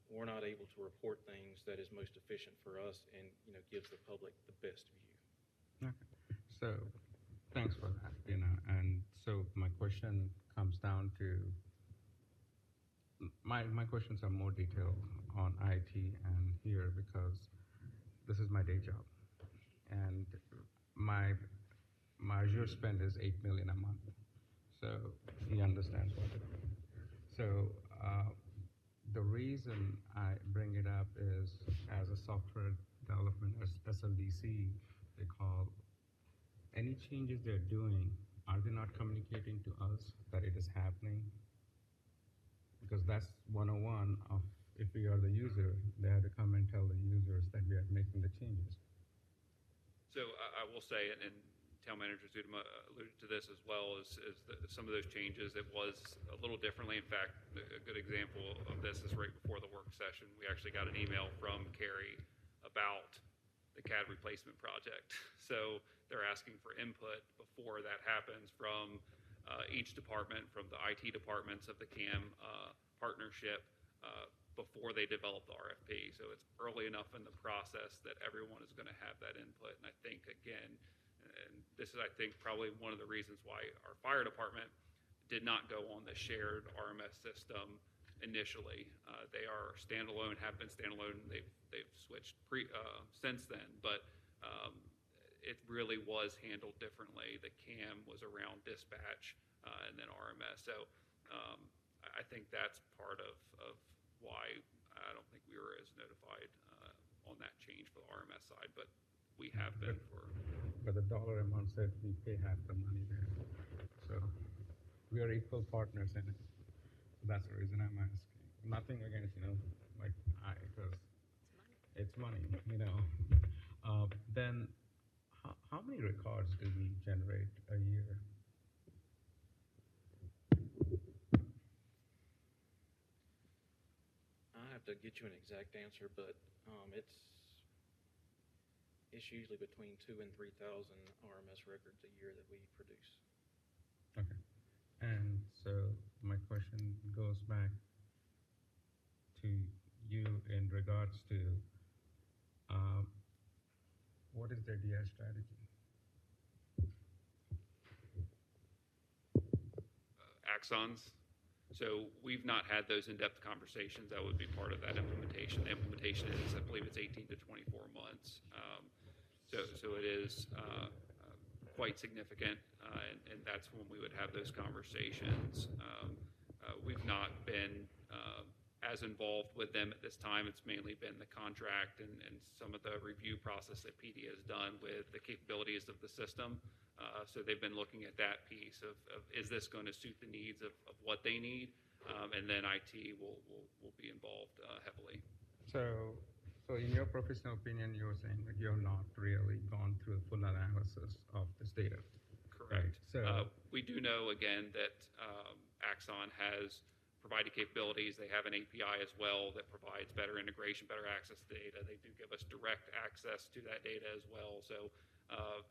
we're not able to report things that is most efficient for us and gives the public the best view. Okay. So thanks for that. And so my question comes down to my questions are more detailed on IT and here because this is my day job, and my Azure spend is $8 million a month. So he understands what it is. So the reason I bring it up is as a software development, as SLDC, they call any changes they're doing, are they not communicating to us that it is happening? Because that's 101 of if we are the user, they have to come and tell the users that we are making the changes. So I will say, and town manager Zudema alluded to this as well, is some of those changes. It was a little differently. In fact, a good example of this is right before the work session. We actually got an email from Carrie about the CAD replacement project. So they're asking for input before that happens from each department, from the IT departments of the CAM partnership, before they develop the RFP. So it's early enough in the process that everyone is going to have that input. And I think, again, and this is, I think, probably one of the reasons why our fire department did not go on the shared RMS system initially. They are standalone, have been standalone. They've switched since then, but it really was handled differently. The CAM was around dispatch and then RMS. So I think that's part of why I don't think we were as notified on that change for the RMS side, but we have been for. But the dollar amount said we pay half the money there. So we are equal partners in it. So that's the reason I'm asking. Nothing against, because it's money, Then how many records do we generate a year? I have to get you an exact answer, but it's usually between 2,000 and 3,000 RMS records a year that we produce. Okay. And so my question goes back to you in regards to what is their DI strategy? Axons. So we've not had those in-depth conversations. That would be part of that implementation. The implementation is, I believe it's 18 to 24 months. So it is quite significant, and that's when we would have those conversations. We've not been as involved with them at this time. It's mainly been the contract and some of the review process that PD has done with the capabilities of the system. So they've been looking at that piece of is this going to suit the needs of what they need? And then IT will be involved heavily. So in your professional opinion, you're saying that you have not really gone through a full analysis of this data. Correct. Right. So we do know, again, that Axon has provided capabilities. They have an API as well that provides better integration, better access to data. They do give us direct access to that data as well. So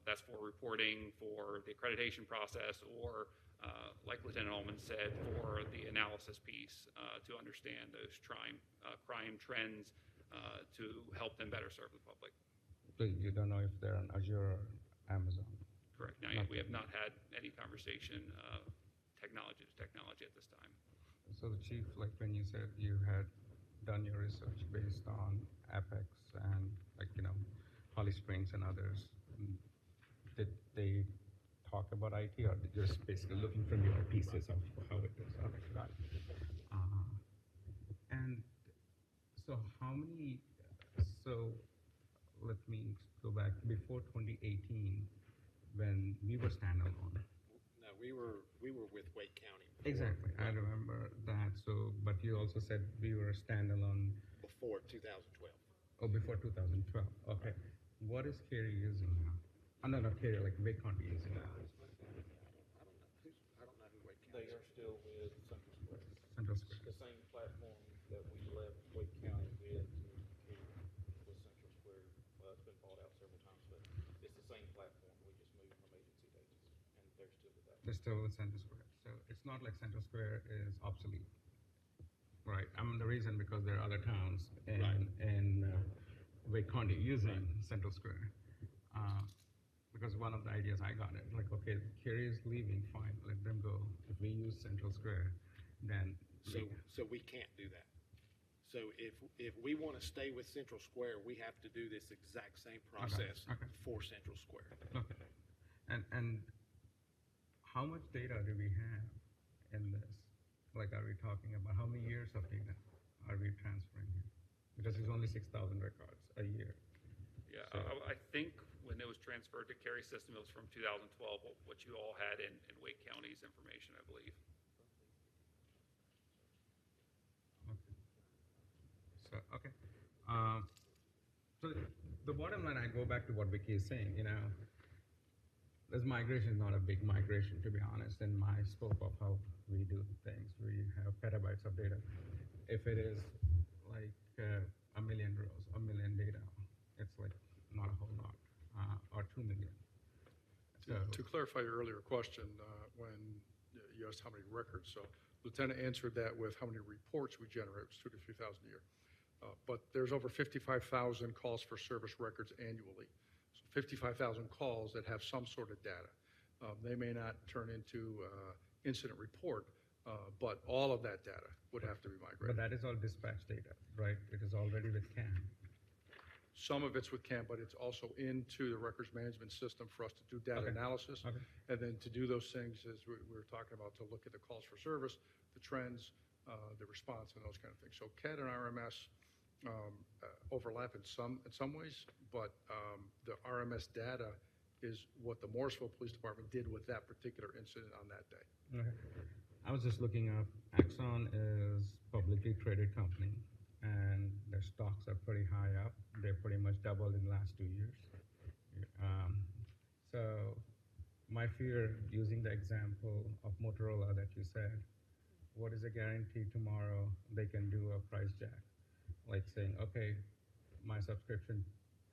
that's for reporting, for the accreditation process, or like Lieutenant Ullman said, for the analysis piece to understand those crime trends to help them better serve the public. So you don't know if they're on Azure or Amazon? Correct. Now, we have not had any conversation technology to technology at this time. So the chief, like when you said you had done your research based on Apex and Holly Springs and others, did they talk about IT, or did you just basically looking from your pieces of how it is? Okay, got it. And so let me go back before 2018 when we were standalone. No, we were with Wake County. Exactly, I remember that. So, but you also said we were standalone Before 2012. Oh, before 2012. Okay. What is Carey using now? Oh, no, not Carey, like Wake County using now. I don't know who Wake They County are still with Central Square. Central Square. The same platform that we left Wake County with Central Square. Well, it's been bought out several times, but it's the same platform. We just moved from agency to agency, and they're still with that. They're still with Central Square. So it's not like Central Square is obsolete. Right. The reason because there are other towns in Wake County using Central Square. Because one of the ideas I got it, like, okay, Carey is leaving, fine, let them go. If we use Central Square, then So we can't do that. So if we want to stay with Central Square, we have to do this exact same process for Central Square. Okay. And how much data do we have in this? Like, are we talking about how many years of data are we transferring here? Because it's only 6,000 records a year. Yeah, So, I think when it was transferred to Carey system, it was from 2012, what you all had in Wake County's information, I believe. okay. So the bottom line, I go back to what Vicky is saying, this migration is not a big migration, to be honest, in my scope of how we do things. We have petabytes of data. If it is like a million rows, a million data, it's like not a whole lot, or 2 million. So, To clarify your earlier question, when you asked how many records, so Lieutenant answered that with how many reports we generate, it was 2,000 to 3,000 a year. But there's over 55,000 calls for service records annually. So 55,000 calls that have some sort of data. They may not turn into incident report, but all of that data would have to be but migrated. that is all dispatch data, right? It is already with CAN. Some of it's with CAM, but it's also into the records management system for us to do data Okay. analysis. Okay. And then to do those things, as we were talking about, to look at the calls for service, the trends, the response, and those kind of things. So CAD and RMS overlap in some ways, but the RMS data is what the Morrisville Police Department did with that particular incident on that day. Okay. I was just looking up, Axon is publicly traded company, and their stocks are pretty high up. They're pretty much doubled in the last 2 years. So my fear, using the example of Motorola that you said, what is a guarantee tomorrow they can do a price jack? Like saying, okay, my subscription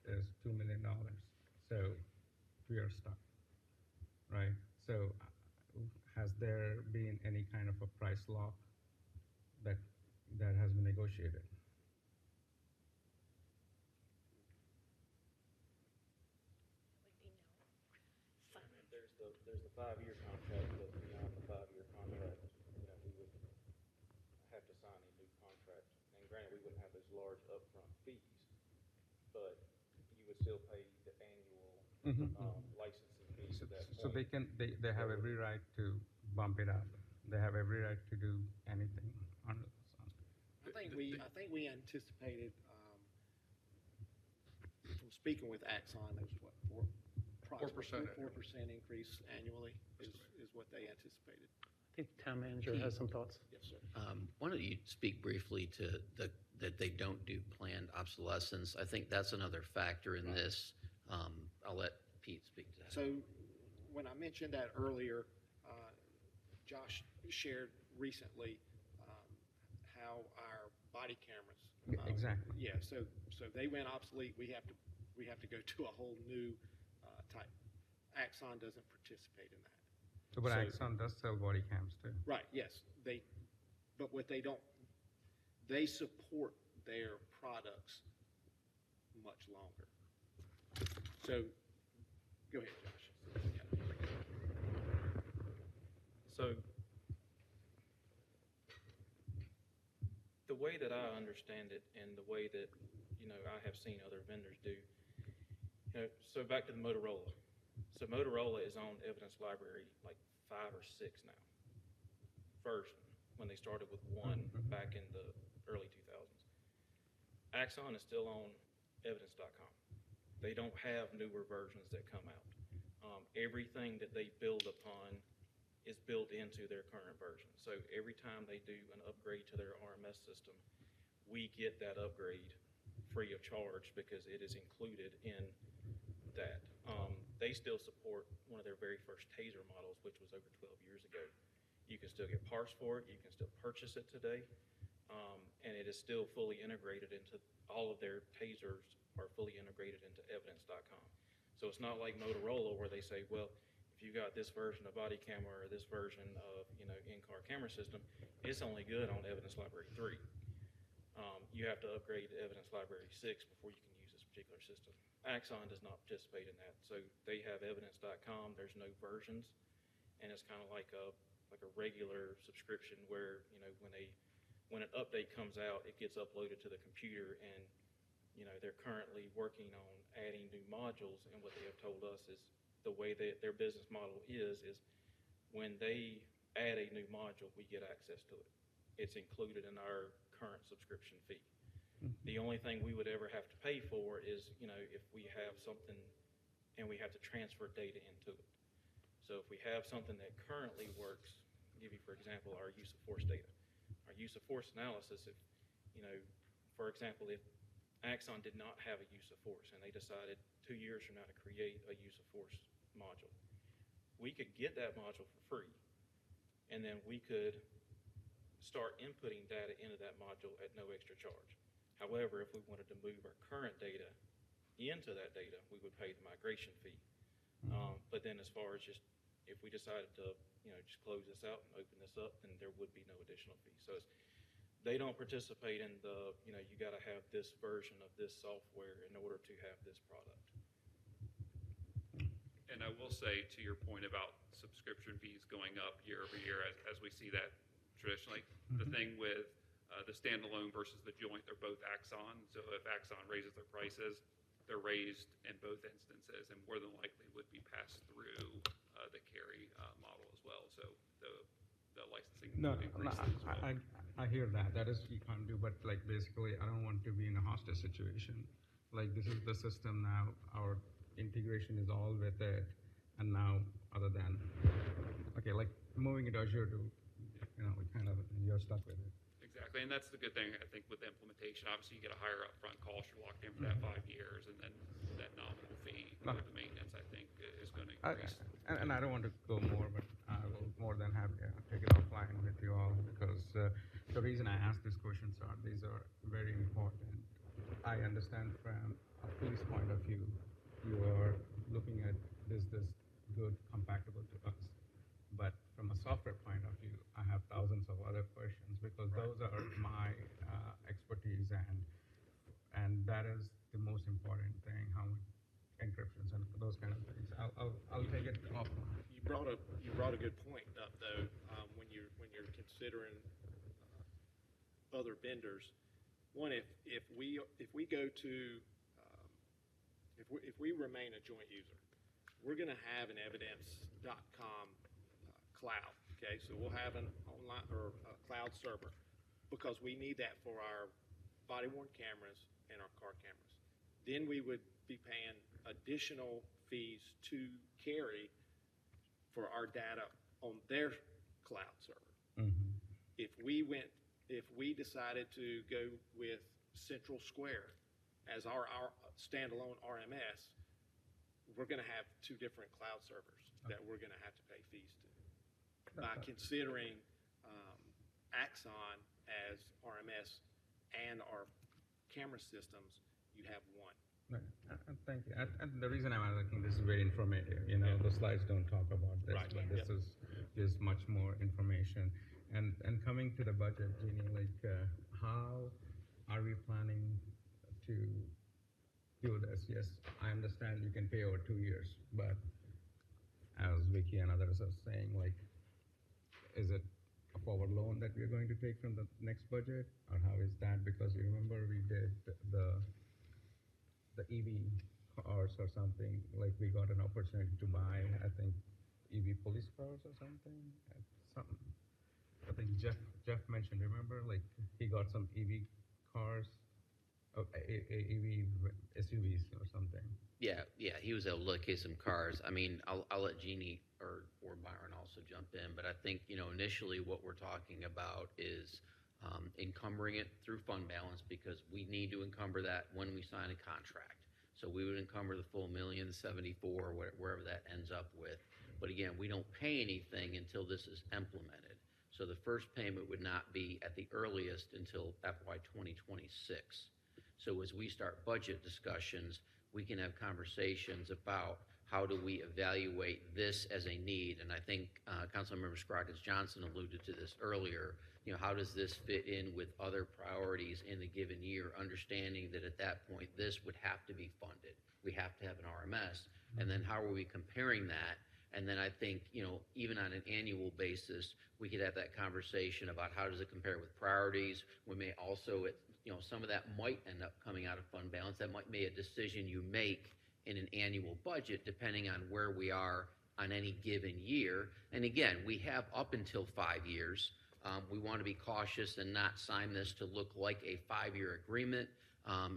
is $2 million, so we are stuck, right? So has there been any kind of a price lock that has been negotiated? There's the 5-year contract, but beyond the 5-year contract, we would have to sign a new contract. And granted, we wouldn't have those large upfront fees, but you would still pay the annual licensing fees at that point. So they have every right to bump it up. They have every right to do anything under the sun. I think we anticipated, from speaking with Axon, it was what, 4% increase annually is what they anticipated. I think the town manager has some thoughts. Yes, sir. Why don't you speak briefly to that they don't do planned obsolescence? I think that's another factor in this. I'll let Pete speak to that. So when I mentioned that earlier, Josh shared recently how our body cameras. Exactly. Yeah. So they went obsolete. We have to go to a whole new type. Axon doesn't participate in that. But Axon does sell body cams too. Right. Yes. But what they don't, they support their products much longer. So, go ahead, Josh. Yeah. So, the way that I understand it and the way that, I have seen other vendors do, so back to the Motorola. So Motorola is on Evidence Library like 5 or 6 now. Version, when they started with 1 back in the early 2000s. Axon is still on evidence.com. They don't have newer versions that come out. Everything that they build upon is built into their current version. So every time they do an upgrade to their RMS system, we get that upgrade free of charge because it is included in that. They still support one of their very first TASER models, which was over 12 years ago. You can still get parts for it. You can still purchase it today. And it is still fully integrated into all of their TASERs are fully integrated into evidence.com. So it's not like Motorola where they say, well, if you got this version of body camera or this version of, in-car camera system, it's only good on Evidence Library 3. You have to upgrade to Evidence Library 6 before you can use this particular system. Axon does not participate in that. So they have evidence.com. There's no versions. And it's kind of like a regular subscription where, when an update comes out, it gets uploaded to the computer and, they're currently working on adding new modules. And what they have told us is the way that their business model is when they add a new module, we get access to it. It's included in our current subscription fee. The only thing we would ever have to pay for is, if we have something and we have to transfer data into it. So if we have something that currently works, I'll give you, for example, our use of force data. Our use of force analysis, if, for example, if Axon did not have a use of force and they decided 2 years from now to create a use of force module, we could get that module for free, and then we could start inputting data into that module at no extra charge. However, if we wanted to move our current data into that data, we would pay the migration fee. But then as far as just, if we decided to, just close this out and open this up, then there would be no additional fee. So they don't participate in the, you got to have this version of this software in order to have this product. And I will say, to your point about subscription fees going up year over year, as we see that traditionally, the thing with the standalone versus the joint, they're both Axon. So if Axon raises their prices, they're raised in both instances and more than likely would be passed through the carry model as well. So the licensing increases as well. I hear that. That is you can't do, but like basically, I don't want to be in a hostage situation. Like this is the system now. Our integration is all with it, and now other than like moving it Azure to, you're stuck with it. Exactly, and that's the good thing, I think, with the implementation. Obviously, you get a higher upfront cost. You're locked in for that 5 years, and then that nominal fee for the maintenance, I think, is going to increase. And I don't want to go more, but I will more than happy to take it offline with you all, because the reason I ask these questions are these are very important. I understand from a police point of view, you are looking at this good compatible to us. But from a software point of view, I have thousands of other questions, because those are my expertise, and that is the most important thing, how encryptions and those kind of things. I'll take it off. You brought a good point up though, when you're considering other vendors. One, if we go to if we remain a joint user, we're going to have an evidence.com cloud. Okay, so we'll have an online or a cloud server, because we need that for our body-worn cameras and our car cameras. Then we would be paying additional fees to carry for our data on their cloud server. If we decided to go with Central Square as our standalone RMS, we're going to have 2 different cloud servers that we're going to have to pay fees to. By considering Axon as RMS and our camera systems, you have one. Thank you. And the reason I'm asking, this is very informative. The slides don't talk about this, Right. but this is much more information. And coming to the budget, Jeannie, how are we planning to do this? Yes, I understand you can pay over 2 years, but as Vicky and others are saying, is it a forward loan that we're going to take from the next budget, or how is that? Because you remember we did the EV cars or something, we got an opportunity to buy, I think, EV police cars or something. I think Jeff mentioned, remember, he got some EV cars, EV SUVs or something. Yeah, he was able to locate some cars. I mean, I'll let Jeannie or Byron also jump in, but I think, initially what we're talking about is encumbering it through fund balance, because we need to encumber that when we sign a contract. So we would encumber the full $1,074,000, wherever that ends up with. But again, we don't pay anything until this is implemented. So the first payment would not be at the earliest until FY 2026. So as we start budget discussions, we can have conversations about how do we evaluate this as a need. And I think Councilmember Scroggins Johnson alluded to this earlier. How does this fit in with other priorities in the given year, understanding that at that point, this would have to be funded. We have to have an RMS. And then how are we comparing that? And then I think, even on an annual basis, we could have that conversation about how does it compare with priorities. We may also, some of that might end up coming out of fund balance. That might be a decision you make in an annual budget, depending on where we are on any given year. And again, we have up until 5 years. We want to be cautious and not sign this to look like a 5-year agreement,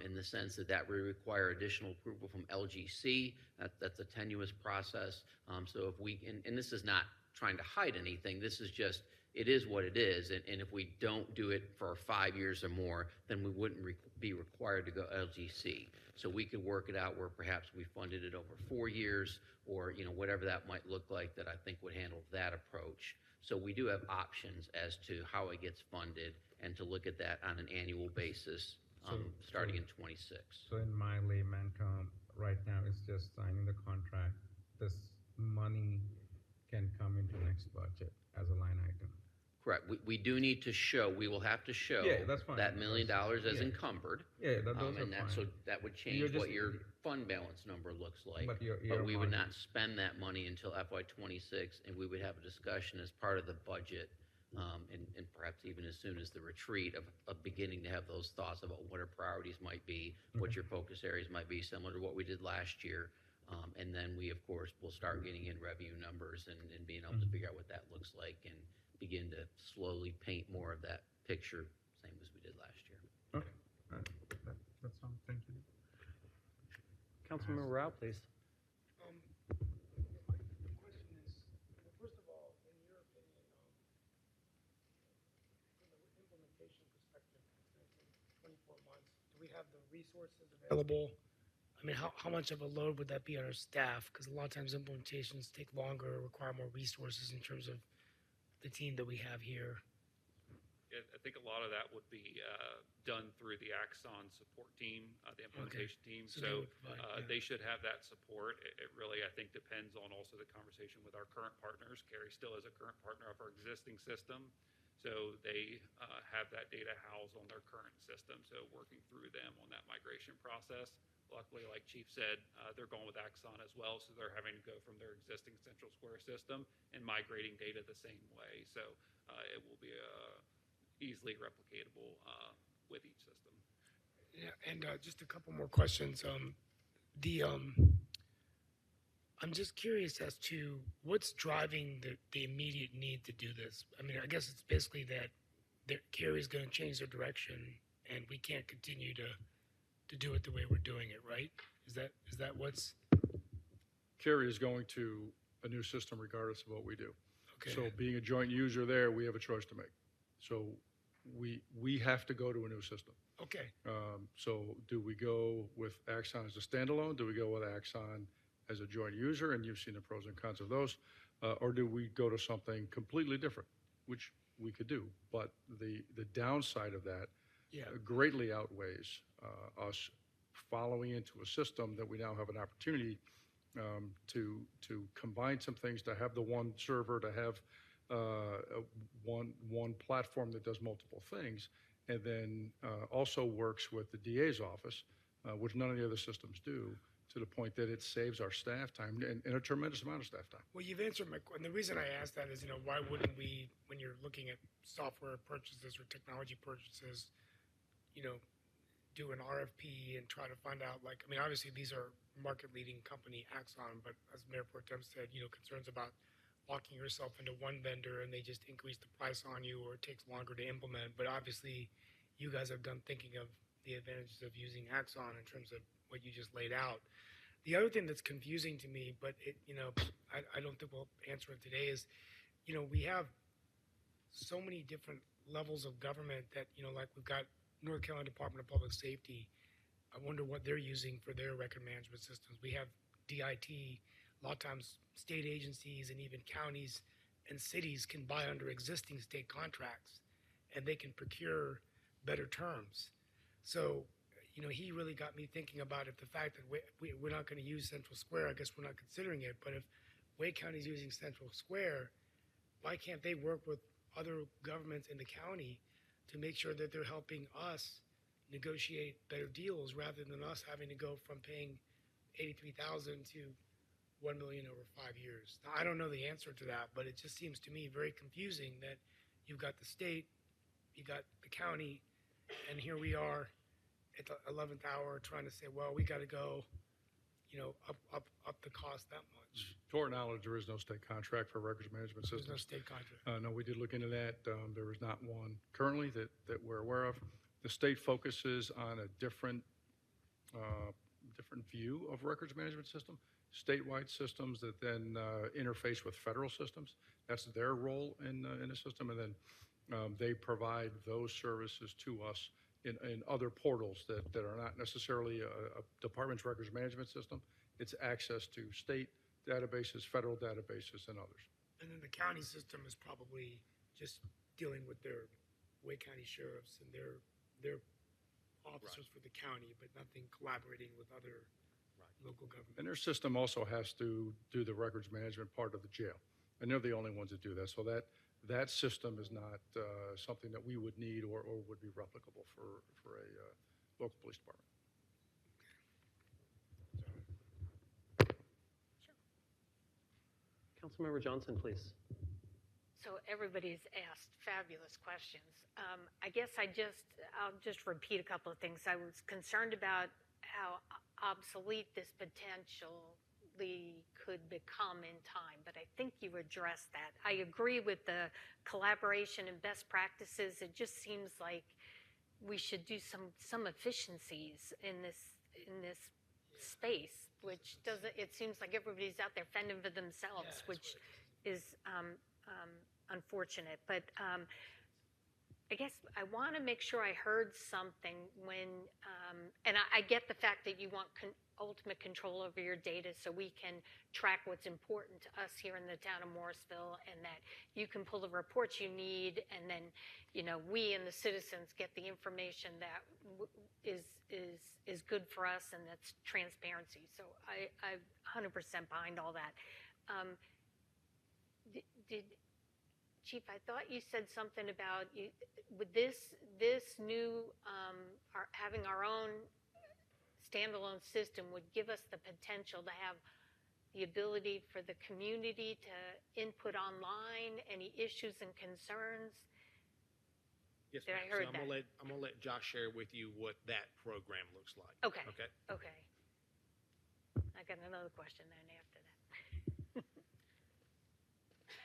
in the sense that would require additional approval from LGC. That's a tenuous process. So if we, and this is not trying to hide anything, this is just it is what it is. And if we don't do it for 5 years or more, then we wouldn't be required to go LGC. So we could work it out where perhaps we funded it over 4 years, or whatever that might look like, that I think would handle that approach. So we do have options as to how it gets funded, and to look at that on an annual basis, starting in 26. So in my layman term, right now it's just signing the contract. This money can come into next budget as a line item. Correct. We do need to show, we will have to show Yeah, that's fine. that $1 million as Yeah. encumbered. Yeah, those are And fine. so that would You're change just- what your fund balance number looks like. But your we would not margin- spend that money until FY +26, and we would have a discussion as part of the budget, and perhaps even as soon as the retreat, of beginning to have those thoughts about what our priorities might be, what your focus areas might be, similar to what we did last year. And then we, of course, will start getting in revenue numbers and being able to figure out what that looks like, and begin to slowly paint more of that picture, same as we did last year. Okay, that's all. Thank you. Councilmember Rao, please. The question is, first of all, in your opinion, from the implementation perspective, 24 months, do we have the resources available? I mean, how much of a load would that be on our staff? Because a lot of times implementations take longer, require more resources in terms of the team that we have here. Yeah, I think a lot of that would be done through the Axon support team, the implementation team. So they So would provide, yeah. they should have that support. It really, I think, depends on also the conversation with our current partners. Cary still is a current partner of our existing system. So they have that data housed on their current system. So working through them on that migration process. Luckily, like Chief said, they're going with Axon as well. So they're having to go from their existing Central Square system and migrating data the same way. So it will be easily replicatable with each system. Yeah, and just a couple more questions. I'm just curious as to what's driving the immediate need to do this. I mean, I guess it's basically that Cary's going to change their direction, and we can't continue to do it the way we're doing it, right? Is that what's Cary is going to a new system regardless of what we do. okay? So being a joint user there, we have a choice to make. So we have to go to a new system. Okay. So do we go with Axon as a standalone? Do we go with Axon as a joint user? And you've seen the pros and cons of those. Or do we go to something completely different, which we could do? But the downside of that Yeah. greatly outweighs us following into a system that we now have an opportunity to combine some things, to have the one server, to have one platform that does multiple things, and then also works with the DA's office, which none of the other systems do, to the point that it saves our staff time and a tremendous amount of staff time. Well, you've answered my question. The reason I asked that is, why wouldn't we, when you're looking at software purchases or technology purchases, do an RFP and try to find out, obviously these are market-leading company, Axon, but as Mayor Pro Tem said, concerns about locking yourself into one vendor and they just increase the price on you, or it takes longer to implement. But obviously, you guys have done thinking of the advantages of using Axon in terms of what you just laid out. The other thing that's confusing to me, but I don't think we'll answer it today, is, we have so many different levels of government that, like we've got North Carolina Department of Public Safety. I wonder what they're using for their record management systems. We have DIT. A lot of times state agencies and even counties and cities can buy under existing state contracts, and they can procure better terms. So, he really got me thinking about it. The fact that we're not going to use Central Square, I guess we're not considering it. But if Wake County is using Central Square, why can't they work with other governments in the county to make sure that they're helping us negotiate better deals, rather than us having to go from paying $83,000 to $1 million over 5 years? Now, I don't know the answer to that, but it just seems to me very confusing that you've got the state, you got the county, and here we are at the 11th hour trying to say, well, we got to go, up the cost that much. To our knowledge, there is no state contract for records management There's no systems. state contract. No, we did look into that. There is not one currently that we're aware of. The state focuses on a different view of records management system. statewide systems that then interface with federal systems. That's their role in the system, and then they provide those services to us in other portals that are not necessarily a department's records management system. It's access to state databases, federal databases, and others. And then the county system is probably just dealing with their Wake County sheriffs and their officers for the county, but nothing collaborating with other local governments. And their system also has to do the records management part of the jail. And they're the only ones that do that. So that system is not something that we would need or would be replicable for a local police department. Councilmember Johnson, please. So everybody's asked fabulous questions. I guess I'll just repeat a couple of things. I was concerned about how obsolete this potentially could become in time, but I think you addressed that. I agree with the collaboration and best practices. It just seems like we should do some efficiencies in this space, which doesn't. It seems like everybody's out there fending for themselves, which is unfortunate. But I guess I want to make sure I heard something when, and I get the fact that you want ultimate control over your data so we can track what's important to us here in the town of Morrisville, and that you can pull the reports you need, and then, we and the citizens get the information that is good for us, and that's transparency. So I'm 100% behind all that. Chief, I thought you said something about with this new having our own standalone system would give us the potential to have the ability for the community to input online any issues and concerns. Yes, Did ma'am. I heard so that? I'm gonna let Josh share with you what that program looks like. Okay. Okay. Okay. I got another question then after that.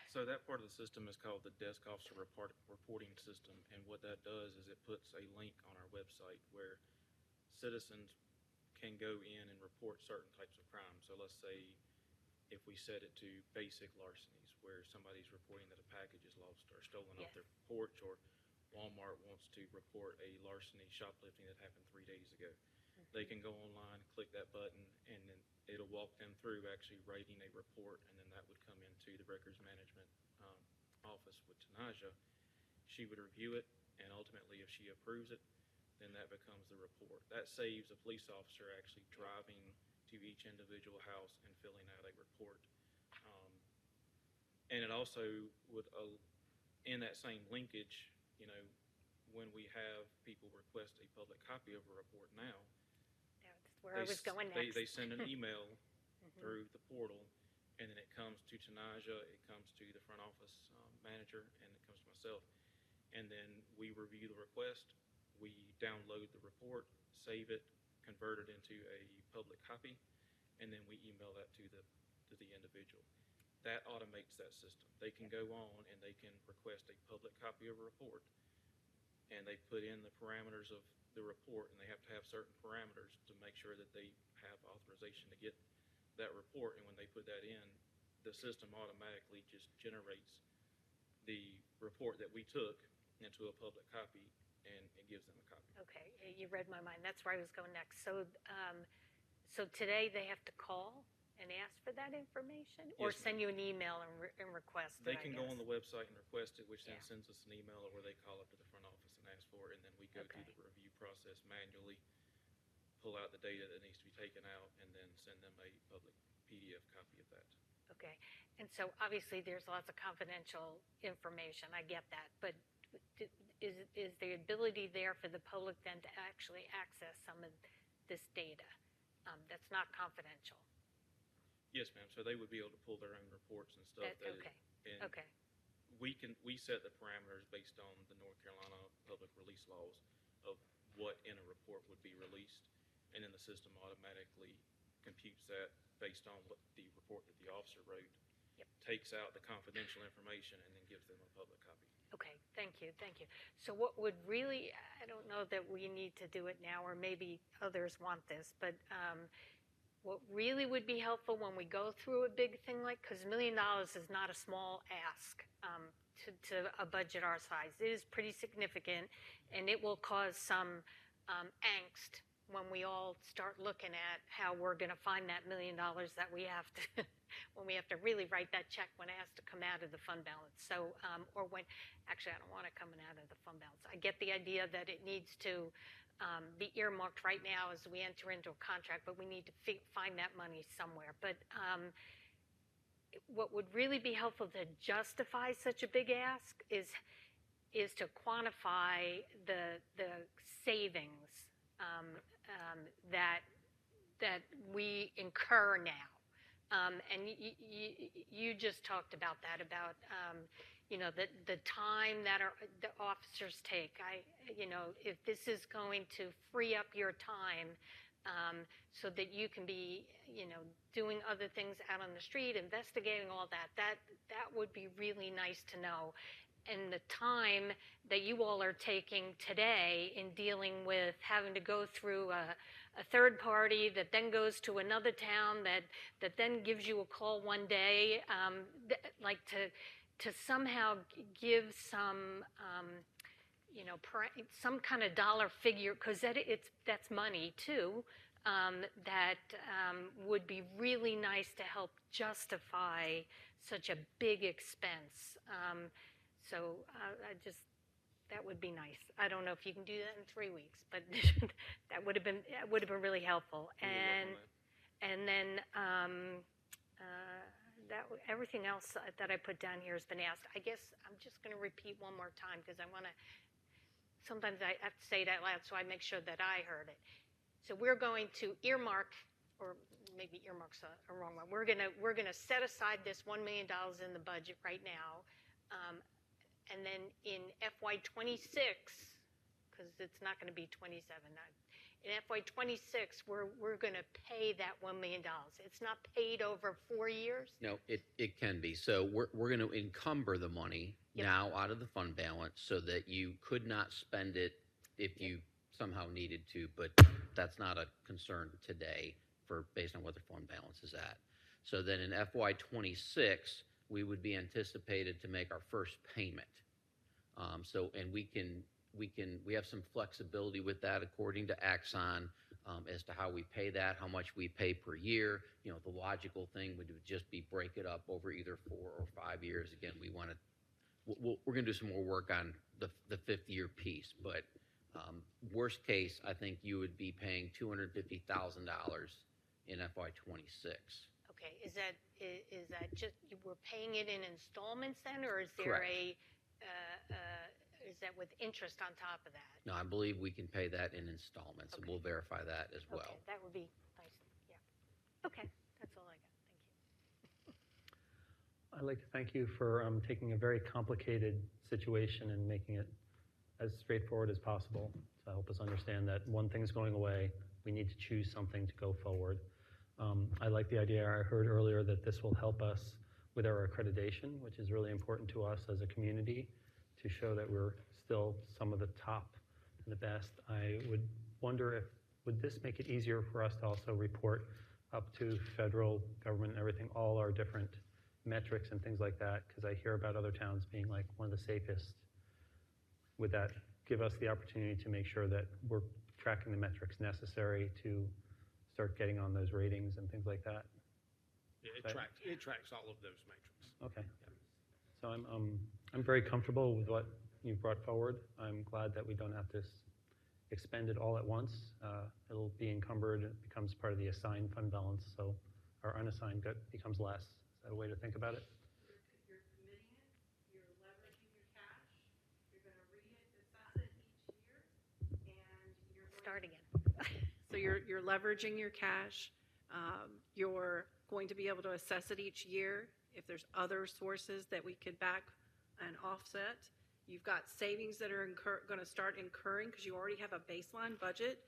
So that part of the system is called the Desk Officer Reporting System, and what that does is it puts a link on our website where citizens can go in and report certain types of crimes. So let's say if we set it to basic larcenies, where somebody's reporting that a package is lost or stolen off their porch, or Walmart wants to report a larceny shoplifting that happened 3 days ago. They can go online, click that button, and then it'll walk them through actually writing a report, and then that would come into the records management office with Tanaja. She would review it, and ultimately, if she approves it, then that becomes the report. That saves a police officer actually driving to each individual house and filling out a report. And it also would, in that same linkage, when we have people request a public copy of a report now, That's where I was going next. They send an email through the portal, and then it comes to Tanaja, it comes to the front office manager, and it comes to myself. And then we review the request, we download the report, save it, convert it into a public copy, and then we email that to the individual. That automates that system. They can go on and they can request a public copy of a report, and they put in the parameters of the report, and they have to have certain parameters to make sure that they have authorization to get that report. And when they put that in, the system automatically just generates the report that we took into a public copy, and it gives them a copy. Okay, you read my mind. That's where I was going next. So, so today they have to call and ask for that information, or Yes, send you an email and request it? They can go on the website and request it, which then Yeah. sends us an email, or they call up to the front office and ask for it, and then we go through the review process manually, pull out the data that needs to be taken out, and then send them a public PDF copy of that. Okay, and so obviously there's lots of confidential information. I get that, but is the ability there for the public then to actually access some of this data that's not confidential? Yes, ma'am. So they would be able to pull their own reports and stuff. Okay. And Okay. we set the parameters based on the North Carolina public release laws of what in a report would be released, and then the system automatically computes that based on what the report that the officer wrote, takes out the confidential information, and then gives them a public copy. Okay, thank you. So what would really, I don't know that we need to do it now, or maybe others want this, but what really would be helpful when we go through a big thing like, because $1 million is not a small ask to a budget our size. It is pretty significant, and it will cause some angst when we all start looking at how we're going to find that $1 million that we have to, when we have to really write that check when it has to come out of the fund balance. So, or when, actually, I don't want it coming out of the fund balance. I get the idea that it needs to be earmarked right now as we enter into a contract, but we need to find that money somewhere. But what would really be helpful to justify such a big ask is to quantify the savings that we incur now. And you just talked about that, about the time that the officers take. If this is going to free up your time so that you can be, doing other things out on the street, investigating all that would be really nice to know. And the time that you all are taking today in dealing with having to go through a third party that then goes to another town that then gives you a call one day, like to somehow give some, some kind of dollar figure, because that's money too, that would be really nice to help justify such a big expense. So that would be nice. I don't know if you can do that in 3 weeks, but that would have been really helpful. And then everything else that I put down here has been asked. I guess I'm just going to repeat one more time because I want to. Sometimes I have to say it out loud so I make sure that I heard it. So we're going to earmark, or maybe earmark's a wrong one. We're gonna set aside this $1 million in the budget right now. And then in FY26, because it's not going to be 27, in FY26, we're going to pay that $1 million. It's not paid over 4 years? No, it can be. So we're going to encumber the money now out of the fund balance so that you could not spend it if you somehow needed to, but that's not a concern today based on what the fund balance is at. So then in FY26, we would be anticipated to make our first payment. And we have some flexibility with that according to Axon as to how we pay that, how much we pay per year. The logical thing would just be break it up over either 4 or 5 years. Again, we're going to do some more work on the 5th year piece, but worst case, I think you would be paying $250,000 in FY26. Okay, is that just, we're paying it in installments then, or is there Correct. Is that with interest on top of that? No, I believe we can pay that in installments, Okay. and we'll verify that as well. Okay, that would be nice, yeah. Okay, that's all I got, thank you. I'd like to thank you for taking a very complicated situation and making it as straightforward as possible to help us understand that one thing's going away, we need to choose something to go forward. I like the idea I heard earlier that this will help us with our accreditation, which is really important to us as a community to show that we're still some of the top and the best. I would wonder would this make it easier for us to also report up to federal government and everything, all our different metrics and things like that, because I hear about other towns being like one of the safest. Would that give us the opportunity to make sure that we're tracking the metrics necessary to start getting on those ratings and things like that? Yeah, it tracks all of those metrics. Okay. So I'm very comfortable with what you've brought forward. I'm glad that we don't have to expend it all at once. It'll be encumbered. It becomes part of the assigned fund balance, so our unassigned becomes less. Is that a way to think about it? You're committing it, you're leveraging your cash, you're going to reassess it each year, and you're Start again. So you're leveraging your cash. You're going to be able to assess it each year. If there's other sources that we could back and offset, you've got savings that are going to start incurring because you already have a baseline budget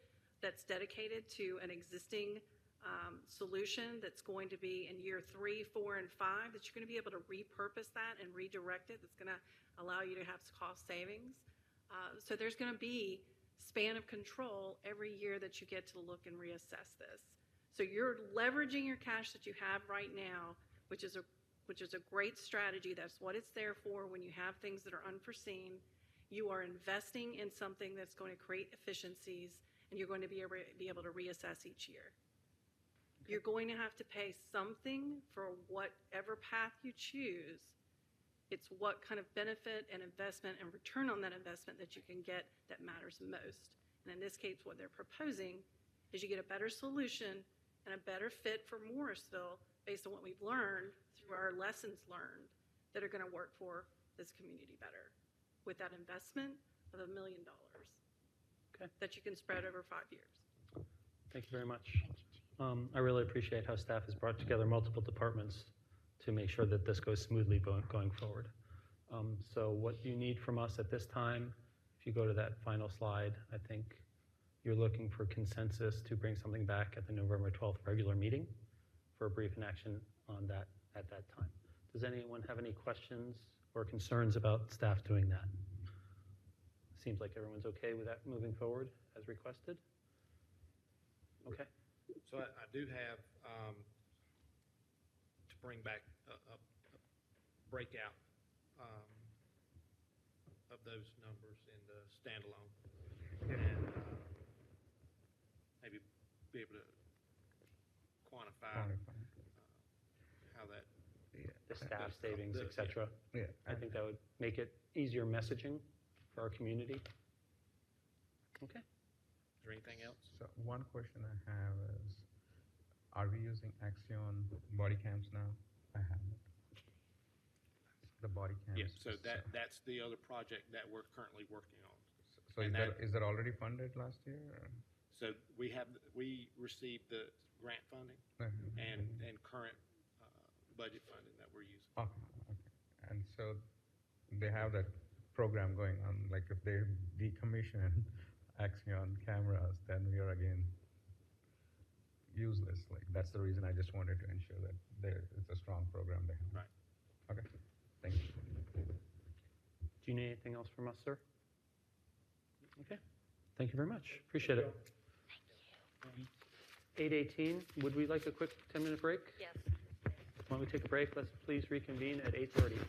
that's dedicated to an existing solution that's going to be in year 3, 4, and 5, that you're going to be able to repurpose that and redirect it. That's going to allow you to have cost savings. So there's going to be span of control every year that you get to look and reassess this. So you're leveraging your cash that you have right now, which is a great strategy. That's what it's there for when you have things that are unforeseen. You are investing in something that's going to create efficiencies, and you're going to be able to reassess each year. Okay. You're going to have to pay something for whatever path you choose. It's what kind of benefit and investment and return on that investment that you can get that matters most. And in this case, what they're proposing is you get a better solution and a better fit for Morrisville based on what we've learned through our lessons learned that are going to work for this community better with that investment of $1 million that you can spread over 5 years. Thank you very much. I really appreciate how staff has brought together multiple departments to make sure that this goes smoothly going forward. So what you need from us at this time, if you go to that final slide, I think you're looking for consensus to bring something back at the November 12th regular meeting for a brief action on that at that time. Does anyone have any questions or concerns about staff doing that? Seems like everyone's okay with that moving forward as requested. Okay. So I do have to bring back a breakout of those numbers in the standalone, and maybe be able to quantify how that The staff savings, et cetera. Yeah. I think that would make it easier messaging for our community. Okay. Is there anything else? So one question I have is, are we using Axion body cams now? I haven't. The body cams. Yes, so that's the other project that we're currently working on. So is that already funded last year? Or? So we received the grant funding and current budget funding that we're using. Okay. And so they have that program going on, like if they decommission Axion cameras, then we are again useless. Like that's the reason I just wanted to ensure that it's a strong program they have. Right. Okay. Thank you. Do you need anything else from us, sir? Okay. Thank you very much. Appreciate it. Thank you. 8:18. Would we like a quick 10-minute break? Yes. Why don't we take a break? Let's please reconvene at 8:30.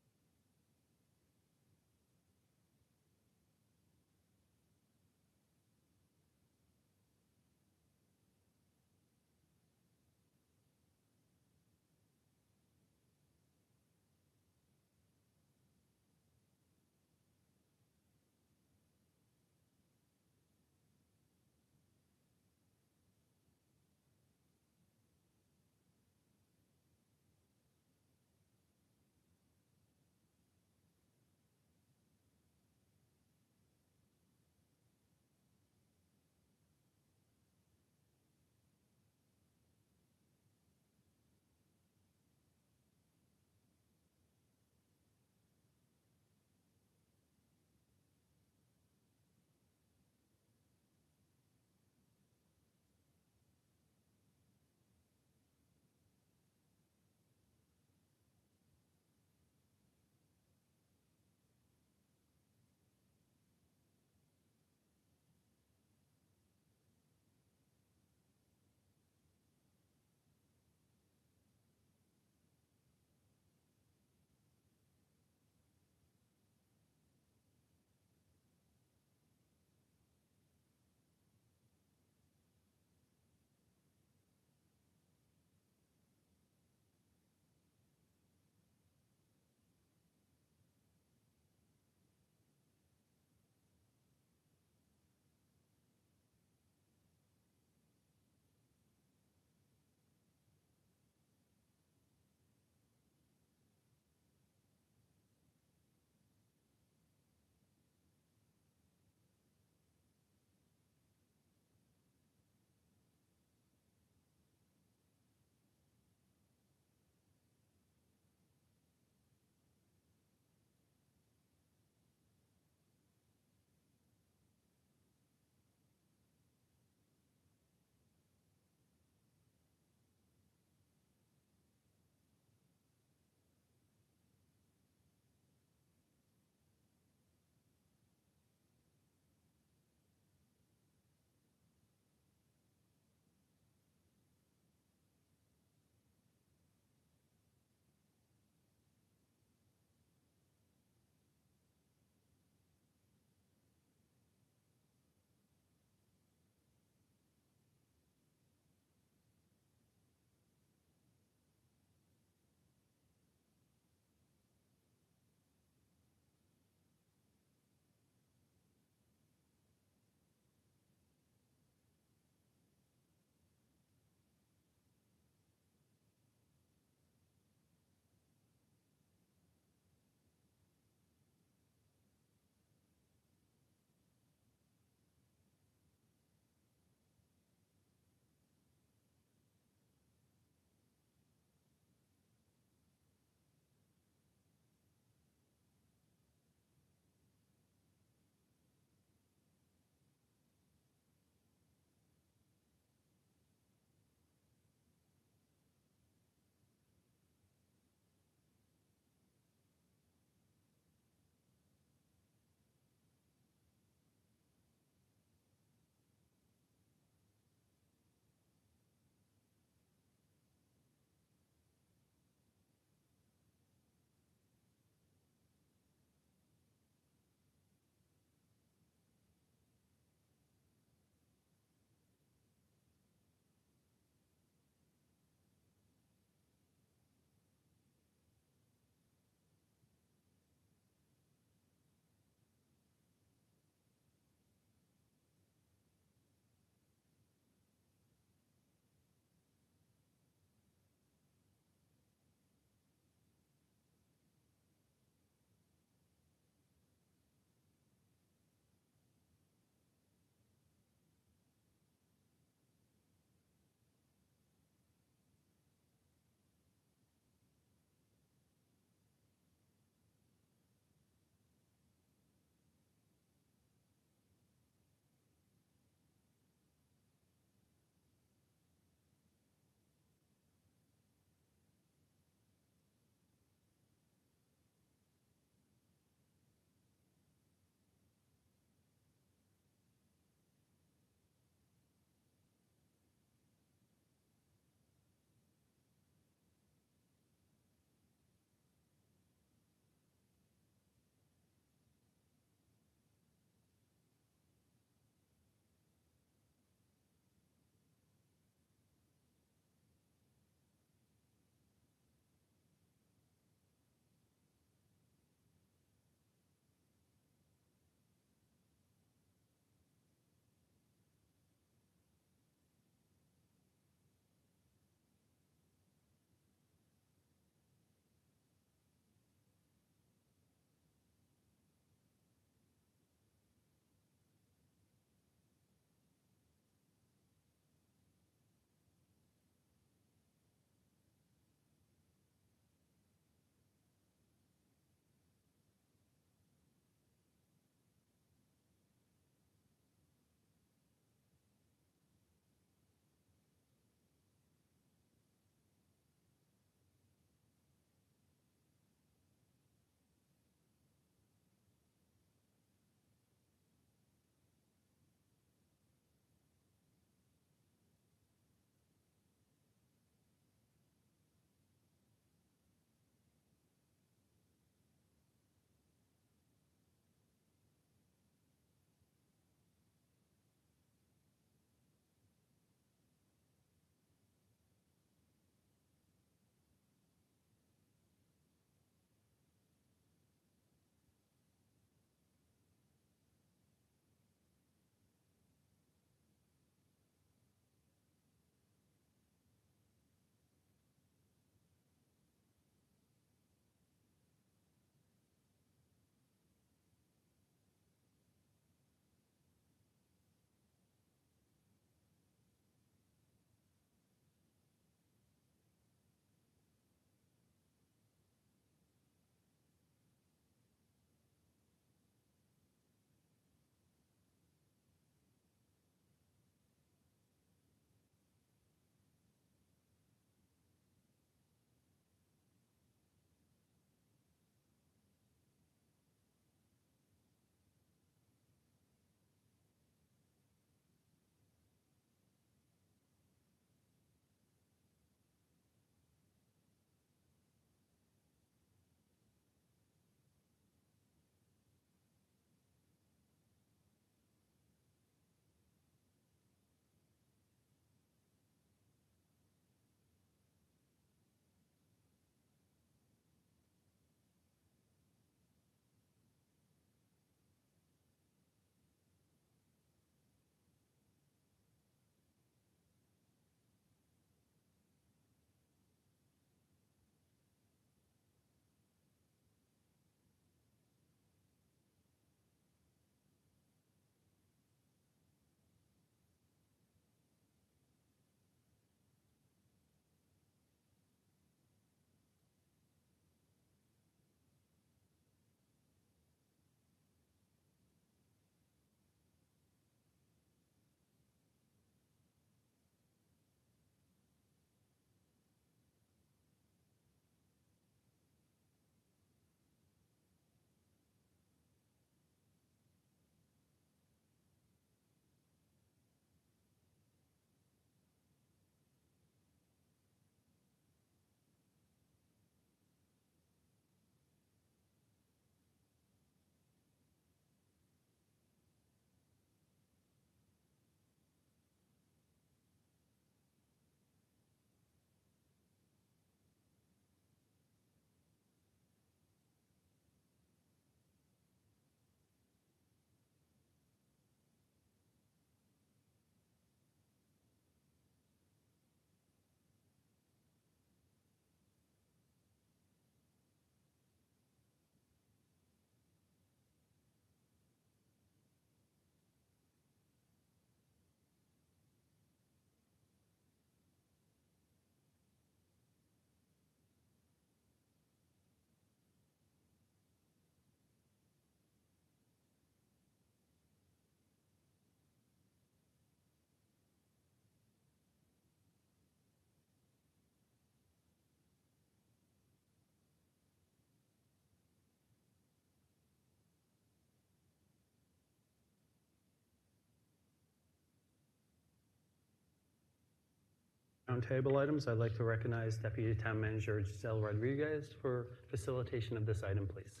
roundtable items. I'd like to recognize Deputy Town Manager Giselle Rodriguez for facilitation of this item, please.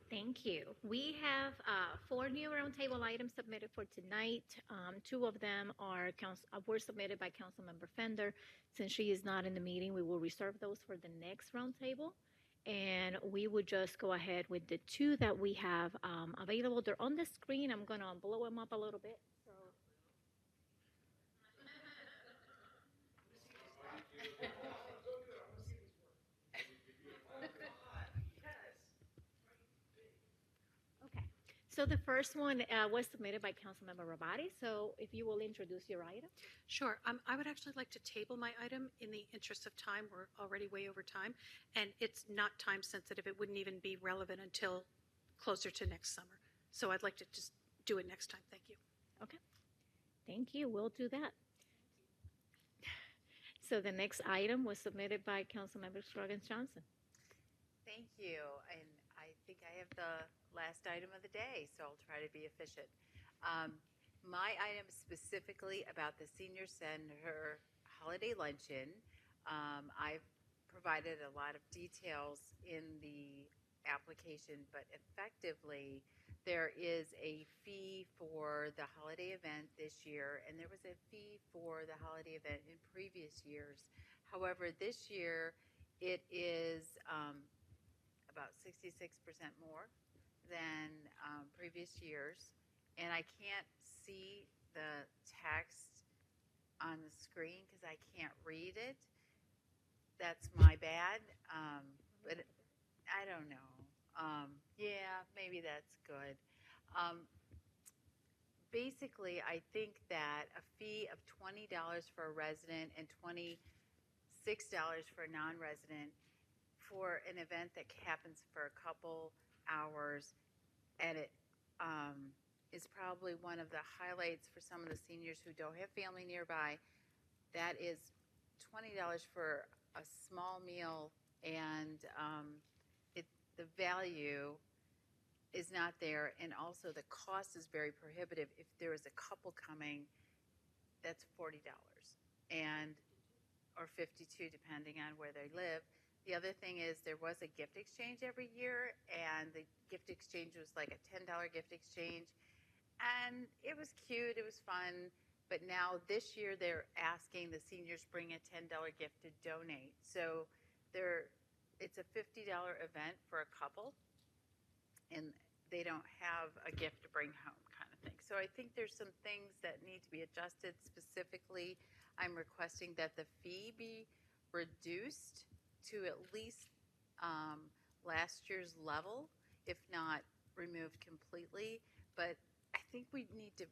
Thank you. We have 4 new roundtable items submitted for tonight. 2 of them were submitted by Councilmember Fender. Since she is not in the meeting, we will reserve those for the next roundtable. And we would just go ahead with the 2 that we have available. They're on the screen. I'm going to blow them up a little bit. So. Okay. So the first one was submitted by Councilmember Rabati. So if you will introduce your item. Sure. I would actually like to table my item in the interest of time. We're already way over time, and it's not time sensitive. It wouldn't even be relevant until closer to next summer. So I'd like to just do it next time. Thank you. Okay. Thank you. We'll do that. So the next item was submitted by Councilmember Scroggins Johnson. Thank you. And I think I have the last item of the day, so I'll try to be efficient. My item is specifically about the Senior Center Holiday Luncheon. I've provided a lot of details in the application, but effectively, there is a fee for the holiday event this year, and there was a fee for the holiday event in previous years. However, this year, it is about 66% more than previous years, and I can't see the text on the screen because I can't read it. That's my bad, but I don't know. Yeah, maybe that's good. Basically, I think that a fee of $20 for a resident and $26 for a non-resident for an event that happens for a couple hours, and it is probably one of the highlights for some of the seniors who don't have family nearby. That is $20 for a small meal, and the value is not there, and also the cost is very prohibitive. If there is a couple coming, that's $40 or $52 depending on where they live. The other thing is there was a gift exchange every year, and the gift exchange was like a $10 gift exchange, and it was cute, it was fun, but now this year they're asking the seniors bring a $10 gift to donate. So it's a $50 event for a couple, and they don't have a gift to bring home kind of thing. So I think there's some things that need to be adjusted. Specifically, I'm requesting that the fee be reduced to at least last year's level, if not removed completely. But I think we need to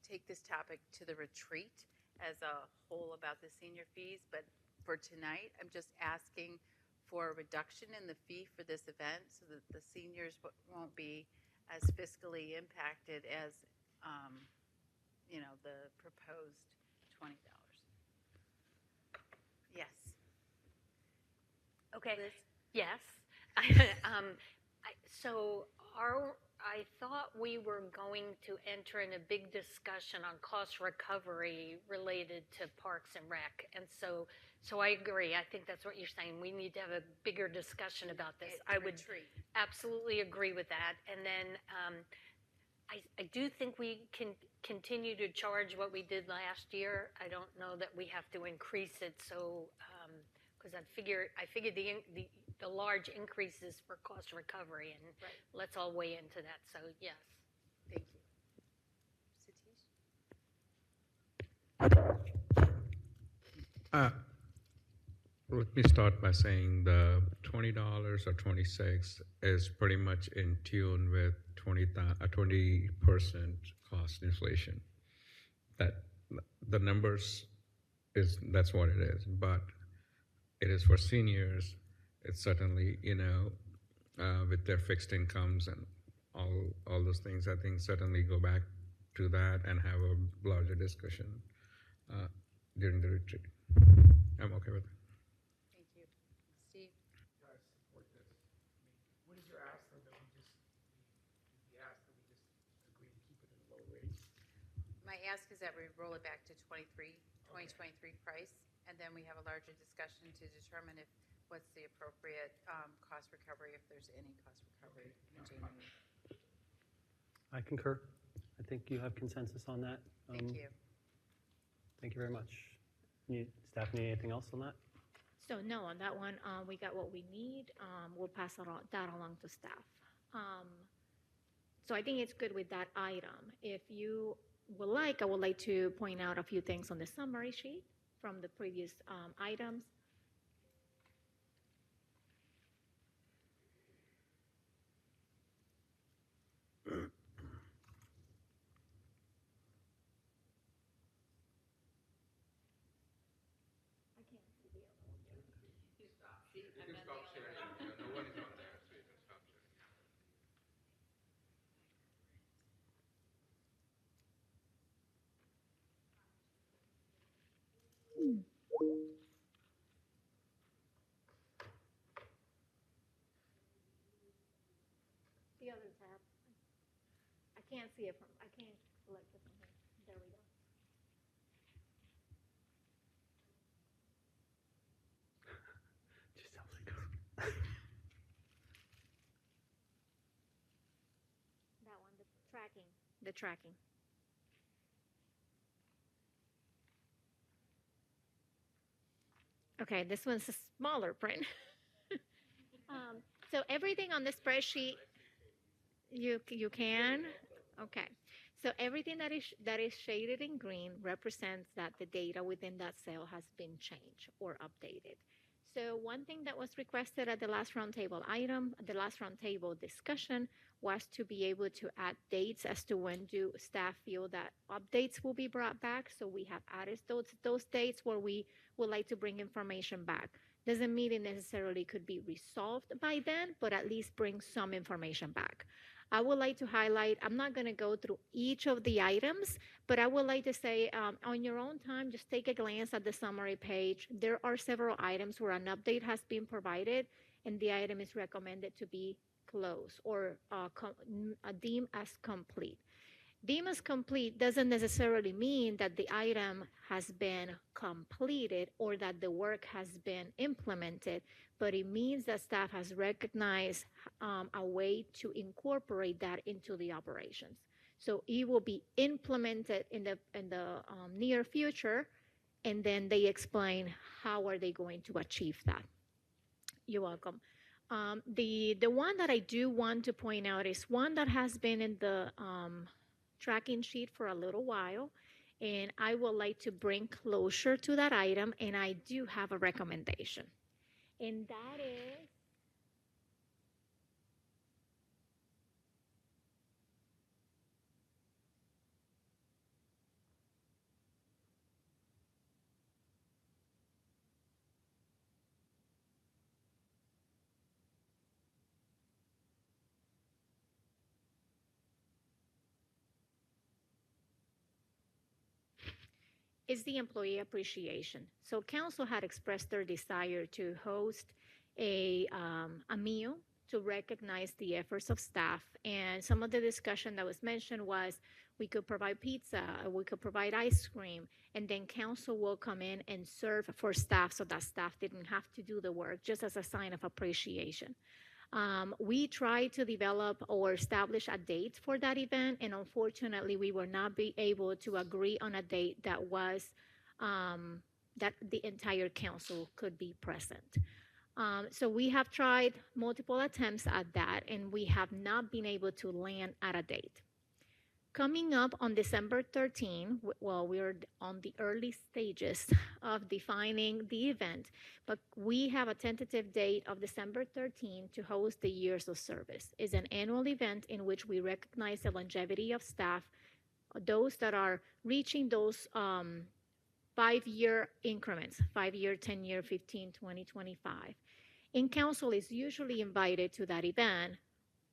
take this topic to the retreat as a whole about the senior fees. But for tonight, I'm just asking for a reduction in the fee for this event so that the seniors won't be as fiscally impacted as, the proposed $20. Yes. Okay. Liz? Yes. So I thought we were going to enter in a big discussion on cost recovery related to Parks and Rec. And so I agree. I think that's what you're saying. We need to have a bigger discussion about this. I would absolutely agree with that. And then I do think we can continue to charge what we did last year. I don't know that we have to increase it. So, because I figure the large increases for cost recovery, and let's all weigh into that. So yes. Thank you. Satish? Let me start by saying the $20 or $26 is pretty much in tune with 20% cost inflation. That the numbers that's what it is, but it is for seniors. It's certainly, with their fixed incomes and all those things, I think certainly go back to that and have a larger discussion during the retreat. I'm okay with that. Thank you. Steve? I support this. What is your ask though, that we agree to keep it at a low rate? My ask is that we roll it back to 23, 24. 2023 price, and then we have a larger discussion to determine if, what's the appropriate cost recovery, if there's any cost recovery in January. I concur. I think you have consensus on that. Thank you. Thank you very much. Staff need anything else on that? So no, on that one, we got what we need. We'll pass that along to staff. So I think it's good with that item. If you would like, I would like to point out a few things on the summary sheet from the previous items. The other tab. I can't see it from, I can't select it from here. There we go. Just sounds like That one, the tracking. The tracking. Okay, this one's a smaller print. So everything on the spreadsheet, you can? Okay. So everything that is shaded in green represents that the data within that cell has been changed or updated. So one thing that was requested at the last roundtable item, the last roundtable discussion, was to be able to add dates as to when do staff feel that updates will be brought back. So we have added those dates where we would like to bring information back. Doesn't mean it necessarily could be resolved by then, but at least bring some information back. I would like to highlight, I'm not going to go through each of the items, but I would like to say on your own time, just take a glance at the summary page. There are several items where an update has been provided and the item is recommended to be closed or deemed as complete. Deemed as complete doesn't necessarily mean that the item has been completed or that the work has been implemented, but it means that staff has recognized a way to incorporate that into the operations. So it will be implemented in the near future, and then they explain how are they going to achieve that. You're welcome. The one that I do want to point out is one that has been in the tracking sheet for a little while, and I would like to bring closure to that item, and I do have a recommendation, and that is the employee appreciation. So council had expressed their desire to host a meal to recognize the efforts of staff. And some of the discussion that was mentioned was we could provide pizza, we could provide ice cream, and then council will come in and serve for staff so that staff didn't have to do the work, just as a sign of appreciation. We tried to develop or establish a date for that event, and unfortunately, we were not be able to agree on a date that was that the entire council could be present. So we have tried multiple attempts at that, and we have not been able to land at a date. Coming up on December 13, well, we're on the early stages of defining the event, but we have a tentative date of December 13 to host the Years of Service. It's an annual event in which we recognize the longevity of staff, those that are reaching those 5-year increments, 5-year, 10-year, 15, 20, 25. And council is usually invited to that event.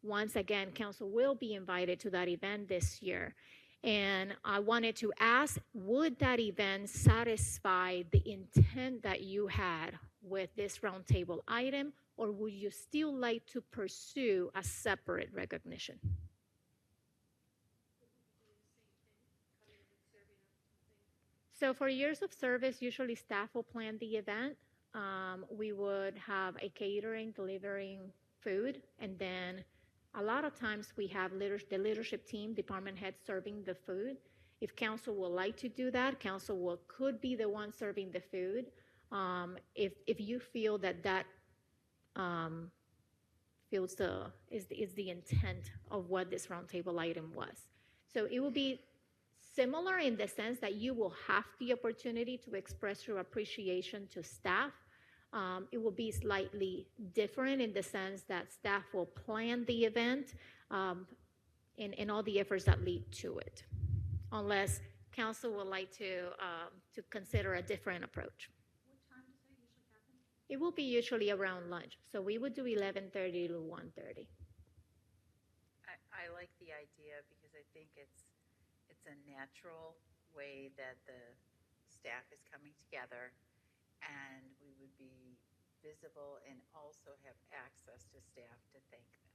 Once again, council will be invited to that event this year. And I wanted to ask, would that event satisfy the intent that you had with this roundtable item, or would you still like to pursue a separate recognition? So for years of service, usually staff will plan the event. We would have a catering delivering food, and then a lot of times we have the leadership team, department heads serving the food. If council would like to do that, could be the one serving the food. If you feel that um, is the intent of what this roundtable item was. So it will be similar in the sense that you will have the opportunity to express your appreciation to staff. It will be slightly different in the sense that staff will plan the event and all the efforts that lead to it, unless council would like to consider a different approach. It will be usually around lunch, so we would do 11:30 to 1:30. I like the idea because I think it's a natural way that the staff is coming together, and we would be visible and also have access to staff to thank them.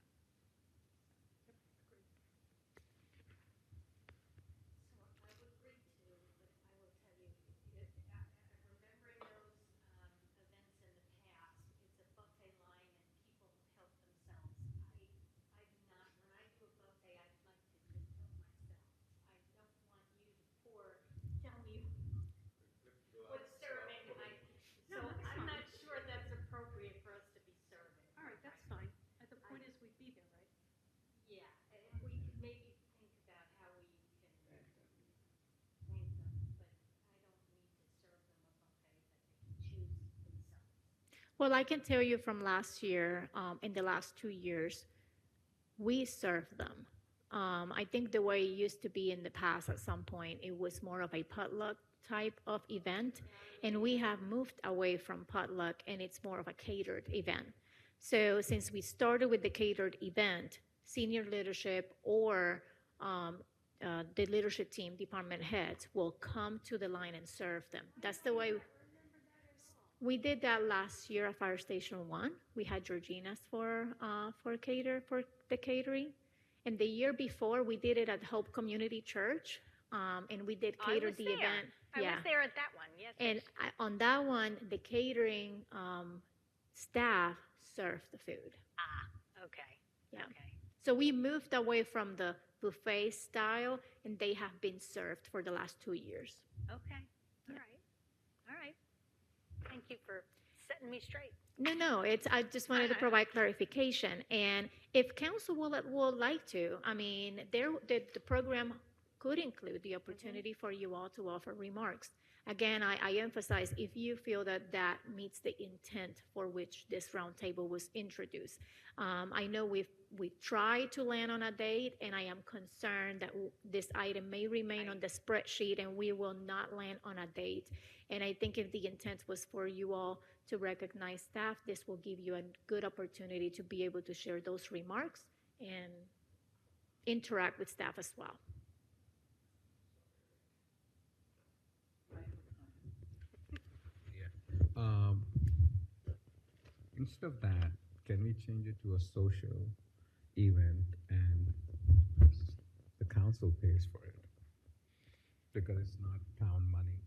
Well, I can tell you from last year, in the last 2 years, we serve them. I think the way it used to be in the past, at some point, it was more of a potluck type of event, and we have moved away from potluck, and it's more of a catered event. So since we started with the catered event, senior leadership or the leadership team, department heads, will come to the line and serve them. That's the way. We did that last year at Fire Station 1. We had Georgina's for the catering. And the year before, we did it at Hope Community Church, and we did cater the event. I was there at that one, yes. And on that one, the catering staff served the food. Okay. Yeah. Okay. So we moved away from the buffet style, and they have been served for the last 2 years. Okay. All right. All right. Thank you for setting me straight. No, I just wanted to provide clarification. And if council will like to, I mean, the program could include the opportunity for you all to offer remarks. Again, I emphasize, if you feel that meets the intent for which this roundtable was introduced. I know we've tried to land on a date, and I am concerned that this item may remain on the spreadsheet and we will not land on a date. And I think if the intent was for you all to recognize staff, this will give you a good opportunity to be able to share those remarks and interact with staff as well. Instead of that, can we change it to a social event and the council pays for it? Because it's not town money.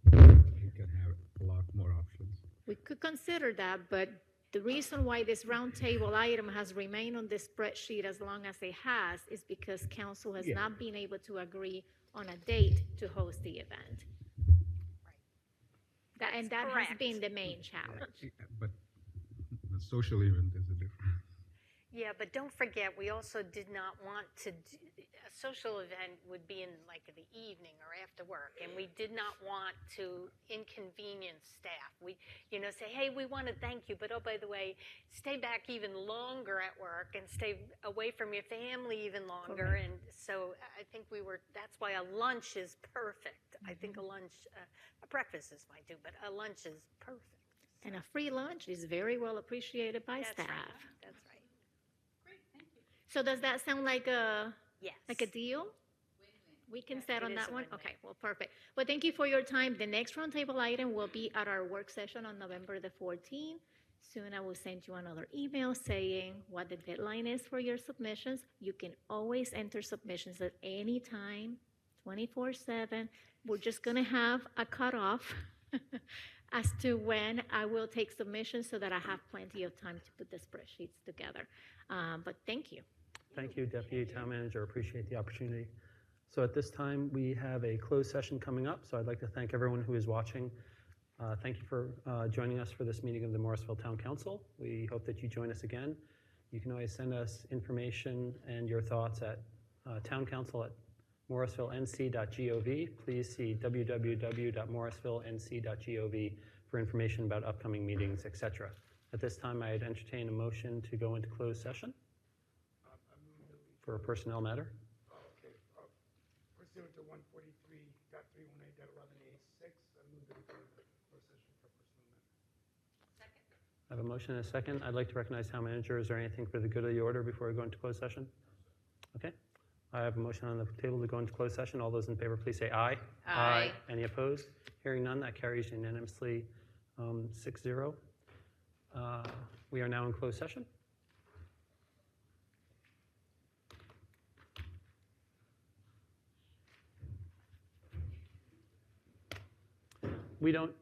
You can have a lot more options. We could consider that, but the reason why this roundtable item has remained on this spreadsheet as long as it has is because council has not been able to agree on a date to host the event. Right. And that has been the main challenge. But the social event is a different. Yeah, but don't forget, we also did not want to a social event would be in like the evening or after work, and we did not want to inconvenience staff. We, say, hey, we want to thank you, but oh, by the way, stay back even longer at work and stay away from your family even longer. Correct. And so I think that's why a lunch is perfect. Mm-hmm. I think a breakfast is fine too, but a lunch is perfect. And a free lunch is very well appreciated by staff. Right. That's right. So does that sound like a deal? Win-win. We can set on that one? Okay, well, perfect. Well, thank you for your time. The next roundtable item will be at our work session on November the 14th. Soon I will send you another email saying what the deadline is for your submissions. You can always enter submissions at any time 24/7. We're just going to have a cutoff as to when I will take submissions so that I have plenty of time to put the spreadsheets together. But thank you. Thank you, Deputy Town Manager. Appreciate the opportunity. So at this time, we have a closed session coming up. So I'd like to thank everyone who is watching. Thank you for joining us for this meeting of the Morrisville Town Council. We hope that you join us again. You can always send us information and your thoughts at towncouncil@morrisvillenc.gov. Please see www.morrisvillenc.gov for information about upcoming meetings, etc. At this time, I'd entertain a motion to go into closed session for a personnel matter. Okay. Pursuant to 143.318.11A6, I move that we go into closed session for personnel matter. I have a motion and a second. I'd like to recognize Town Manager. Is there anything for the good of the order before we go into closed session? Okay. I have a motion on the table to go into closed session. All those in favor, please say aye. Aye. Any opposed? Hearing none, that carries unanimously 6-0. We are now in closed session. We don't